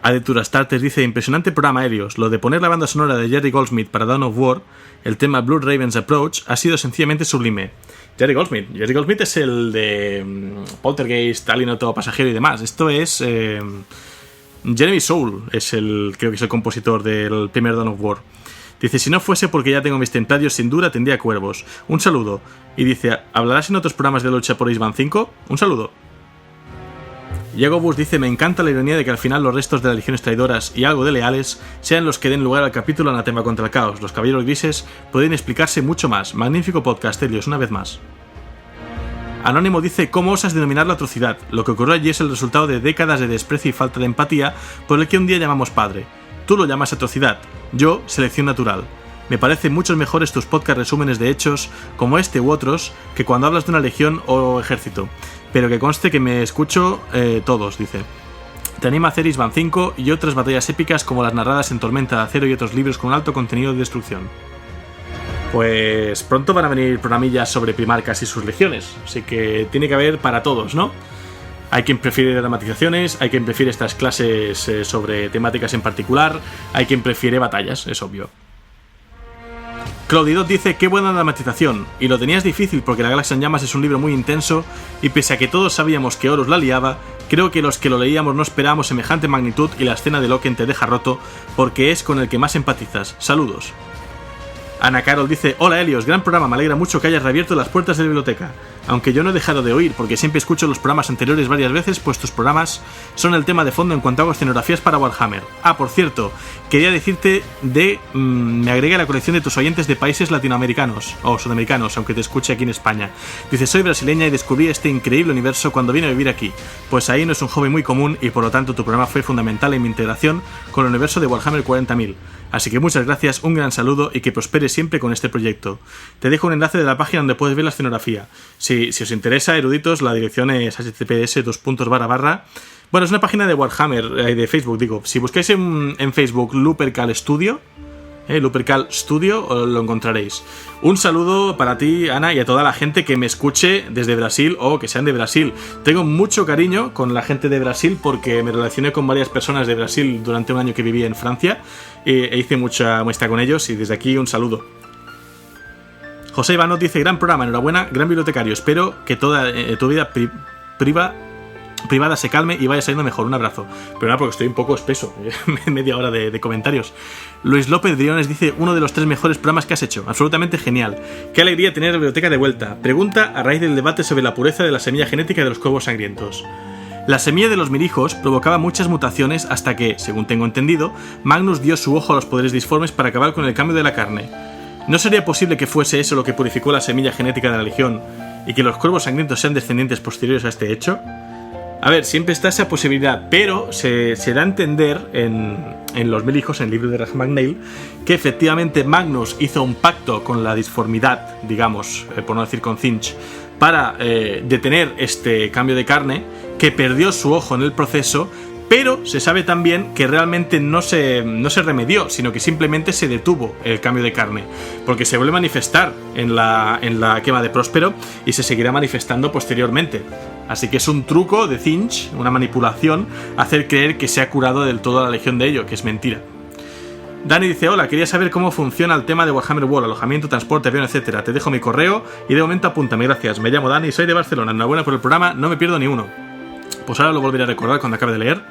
Adetura Starters dice, impresionante programa, Helios. Lo de poner la banda sonora de Jerry Goldsmith para Dawn of War, el tema Blood Raven's Approach, ha sido sencillamente sublime. Jerry Goldsmith es el de Poltergeist, Alien Octavo Pasajero y demás. Esto es Jeremy Soule, creo que es el compositor del primer Dawn of War. Dice, si no fuese porque ya tengo mis templarios, sin duda tendría cuervos. Un saludo. Y dice, ¿hablarás en otros programas de lucha por Isban 5? Un saludo. Diego Bus dice, me encanta la ironía de que al final los restos de las legiones traidoras y algo de leales sean los que den lugar al capítulo Anatema contra el caos. Los caballeros grises pueden explicarse mucho más. Magnífico podcast, Helios, una vez más. Anónimo dice, ¿cómo osas denominar la atrocidad? Lo que ocurrió allí es el resultado de décadas de desprecio y falta de empatía por el que un día llamamos padre. Tú lo llamas atrocidad, yo selección natural. Me parecen muchos mejores tus podcast resúmenes de hechos, como este u otros, que cuando hablas de una legión o ejército. Pero que conste que me escucho todos, dice. Te anima a hacer Isban 5 y otras batallas épicas como las narradas en Tormenta de Acero y otros libros con alto contenido de destrucción. Pues pronto van a venir programillas sobre Primarcas y sus legiones, así que tiene que haber para todos, ¿no? Hay quien prefiere dramatizaciones, hay quien prefiere estas clases sobre temáticas en particular, hay quien prefiere batallas, es obvio. Claudidot dice, qué buena dramatización, y lo tenías difícil porque La Galaxia en Llamas es un libro muy intenso, y pese a que todos sabíamos que Horus la liaba, creo que los que lo leíamos no esperábamos semejante magnitud y la escena de Loken te deja roto, porque es con el que más empatizas. Saludos. Ana Carol dice, hola Helios, gran programa, me alegra mucho que hayas reabierto las puertas de la biblioteca. Aunque yo no he dejado de oír, porque siempre escucho los programas anteriores varias veces, pues tus programas son el tema de fondo en cuanto hago escenografías para Warhammer. Ah, por cierto, quería decirte me agregué a la colección de tus oyentes de países latinoamericanos, o sudamericanos, aunque te escuche aquí en España. Dice, soy brasileña y descubrí este increíble universo cuando vine a vivir aquí. Pues ahí no es un hobby muy común y por lo tanto tu programa fue fundamental en mi integración con el universo de Warhammer 40.000. Así que muchas gracias, un gran saludo y que prosperes siempre con este proyecto. Te dejo un enlace de la página donde puedes ver la escenografía. Si os interesa, eruditos, la dirección es https://. Bueno, es una página de Warhammer, de Facebook, digo. Si buscáis en Facebook Lupercal Studio, Lupercal Studio, lo encontraréis. Un saludo para ti, Ana, y a toda la gente que me escuche desde Brasil o que sean de Brasil. Tengo mucho cariño con la gente de Brasil porque me relacioné con varias personas de Brasil durante un año que viví en Francia e hice mucha muestra con ellos y desde aquí un saludo. José Iván dice, gran programa, enhorabuena, gran bibliotecario. Espero que toda tu vida privada se calme y vaya saliendo mejor. Un abrazo. Pero nada, porque estoy un poco espeso. Media hora de comentarios. Luis López Briones dice, uno de los 3 mejores programas que has hecho. Absolutamente genial. Qué alegría tener la biblioteca de vuelta. Pregunta a raíz del debate sobre la pureza de la semilla genética de los cuervos sangrientos. La semilla de los mirijos provocaba muchas mutaciones hasta que, según tengo entendido, Magnus dio su ojo a los poderes disformes para acabar con el cambio de la carne. ¿No sería posible que fuese eso lo que purificó la semilla genética de la Legión y que los cuervos sangrientos sean descendientes posteriores a este hecho? A ver, siempre está esa posibilidad, pero se da a entender en los mirijos, en el libro de Ragnail, que efectivamente Magnus hizo un pacto con la disformidad, digamos, por no decir con Tzeentch, para detener este cambio de carne, que perdió su ojo en el proceso, Pero se sabe también que realmente no se remedió, sino que simplemente se detuvo el cambio de carne, porque se vuelve a manifestar en la quema de Próspero y se seguirá manifestando posteriormente. Así que es un truco de Tzeentch, una manipulación, hacer creer que se ha curado del todo la legión de ello, que es mentira. Dani dice: hola, quería saber cómo funciona el tema de Warhammer World, alojamiento, transporte, avión, etcétera. Te dejo mi correo y de momento apúntame, gracias. Me llamo Dani, soy de Barcelona. Enhorabuena por el programa, no me pierdo ni uno. Pues ahora lo volveré a recordar cuando acabe de leer.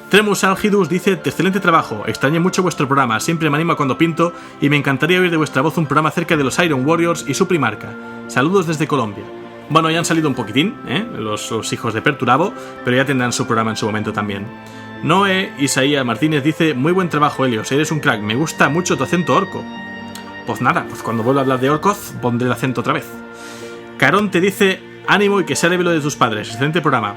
Tremus Algidus dice: excelente trabajo, extrañé mucho vuestro programa, siempre me anima cuando pinto y me encantaría oír de vuestra voz un programa acerca de los Iron Warriors y su primarca. Saludos desde Colombia. Bueno, ya han salido un poquitín, los hijos de Perturabo, pero ya tendrán su programa en su momento también. Noé Isaías Martínez dice: muy buen trabajo, Helios, eres un crack, me gusta mucho tu acento orco. Pues nada, pues cuando vuelva a hablar de orcos pondré el acento otra vez. Carón te dice: ánimo y que sea lo de tus padres, excelente programa.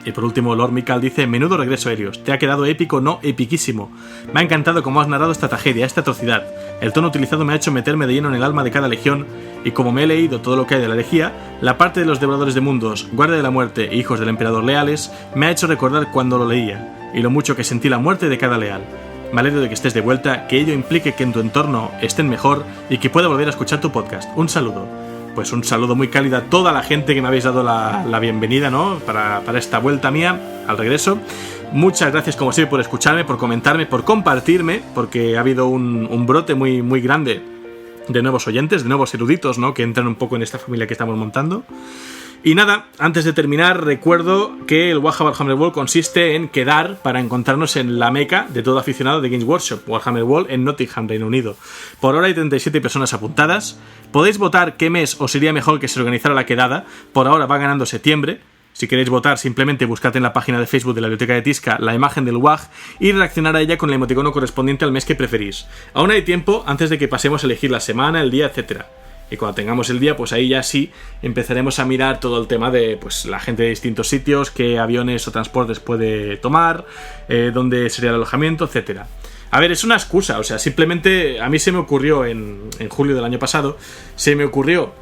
Y por último, Lord Mikal dice: menudo regreso, Helios, te ha quedado épico, no epiquísimo. Me ha encantado cómo has narrado esta tragedia, esta atrocidad. El tono utilizado me ha hecho meterme de lleno en el alma de cada legión, y como me he leído todo lo que hay de la herejía, la parte de los devoradores de mundos, guardia de la muerte e hijos del emperador leales, me ha hecho recordar cuando lo leía, y lo mucho que sentí la muerte de cada leal. Me alegro de que estés de vuelta, que ello implique que en tu entorno estén mejor y que pueda volver a escuchar tu podcast. Un saludo. Pues un saludo muy cálido a toda la gente que me habéis dado la bienvenida, ¿no? Para esta vuelta mía al regreso. Muchas gracias como siempre por escucharme, por comentarme, por compartirme, porque ha habido un brote muy, muy grande de nuevos oyentes, de nuevos eruditos, ¿no? Que entran un poco en esta familia que estamos montando. Y nada, antes de terminar, recuerdo que el Warhammer World consiste en quedar para encontrarnos en la meca de todo aficionado de Games Workshop, Warhammer World, en Nottingham, Reino Unido. Por ahora hay 37 personas apuntadas. Podéis votar qué mes os iría mejor que se organizara la quedada. Por ahora va ganando septiembre. Si queréis votar, simplemente buscad en la página de Facebook de la Biblioteca de Tizca la imagen del WAG y reaccionar a ella con el emoticono correspondiente al mes que preferís. Aún hay tiempo antes de que pasemos a elegir la semana, el día, etcétera. Y cuando tengamos el día, pues ahí ya sí empezaremos a mirar todo el tema de pues la gente de distintos sitios, qué aviones o transportes puede tomar, dónde sería el alojamiento, etcétera. A ver, es una excusa, o sea, simplemente a mí se me ocurrió en julio del año pasado, se me ocurrió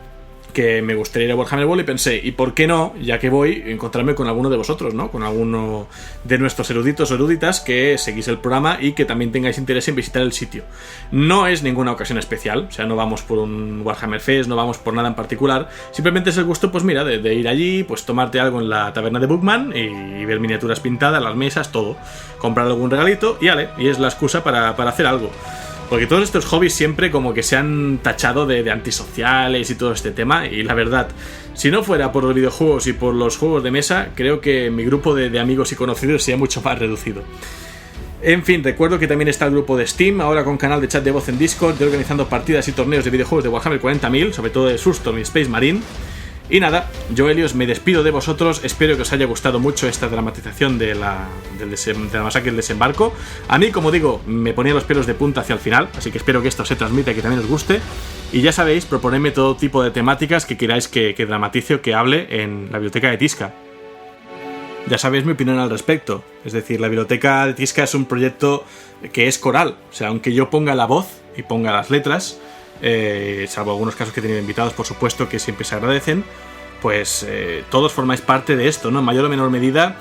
que me gustaría ir a Warhammer World y pensé, ¿y por qué no, ya que voy, encontrarme con alguno de vosotros, ¿no? Con alguno de nuestros eruditos o eruditas que seguís el programa y que también tengáis interés en visitar el sitio. No es ninguna ocasión especial, o sea, no vamos por un Warhammer Fest, no vamos por nada en particular, simplemente es el gusto, pues mira, de ir allí, pues tomarte algo en la taberna de Bookman y ver miniaturas pintadas, las mesas, todo, comprar algún regalito y ale, y es la excusa para hacer algo. Porque todos estos hobbies siempre como que se han tachado de antisociales y todo este tema. Y la verdad, si no fuera por los videojuegos y por los juegos de mesa, creo que mi grupo de amigos y conocidos sería mucho más reducido. En fin, recuerdo que también está el grupo de Steam, ahora con canal de chat de voz en Discord, de organizando partidas y torneos de videojuegos de Warhammer 40.000, sobre todo de Surstorm y Space Marine. Y nada, yo, Helios, me despido de vosotros. Espero que os haya gustado mucho esta dramatización de la masacre del desembarco. A mí, como digo, me ponía los pelos de punta hacia el final, así que espero que esto se transmita y que también os guste. Y ya sabéis, proponedme todo tipo de temáticas que queráis que dramatice o que hable en la Biblioteca de Tizca. Ya sabéis mi opinión al respecto. Es decir, la Biblioteca de Tizca es un proyecto que es coral. O sea, aunque yo ponga la voz y ponga las letras, salvo algunos casos que he tenido invitados, por supuesto, que siempre se agradecen, pues todos formáis parte de esto, ¿no? En mayor o menor medida,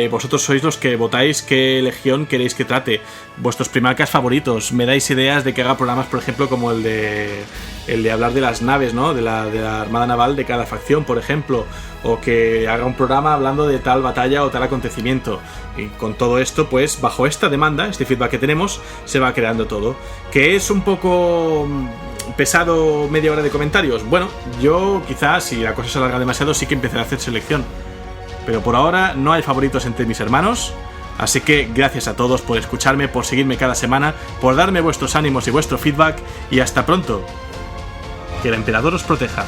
vosotros sois los que votáis qué legión queréis que trate, vuestros primarcas favoritos, me dais ideas de que haga programas, por ejemplo, como el de hablar de las naves, ¿no? De la armada naval de cada facción, por ejemplo, o que haga un programa hablando de tal batalla o tal acontecimiento. Y con todo esto, pues bajo esta demanda, este feedback que tenemos, se va creando todo. Que es un poco pesado media hora de comentarios. Bueno, yo quizás, si la cosa se alarga demasiado, sí que empezaré a hacer selección. Pero por ahora no hay favoritos entre mis hermanos. Así que gracias a todos por escucharme, por seguirme cada semana, por darme vuestros ánimos y vuestro feedback. Y hasta pronto. Que el emperador os proteja.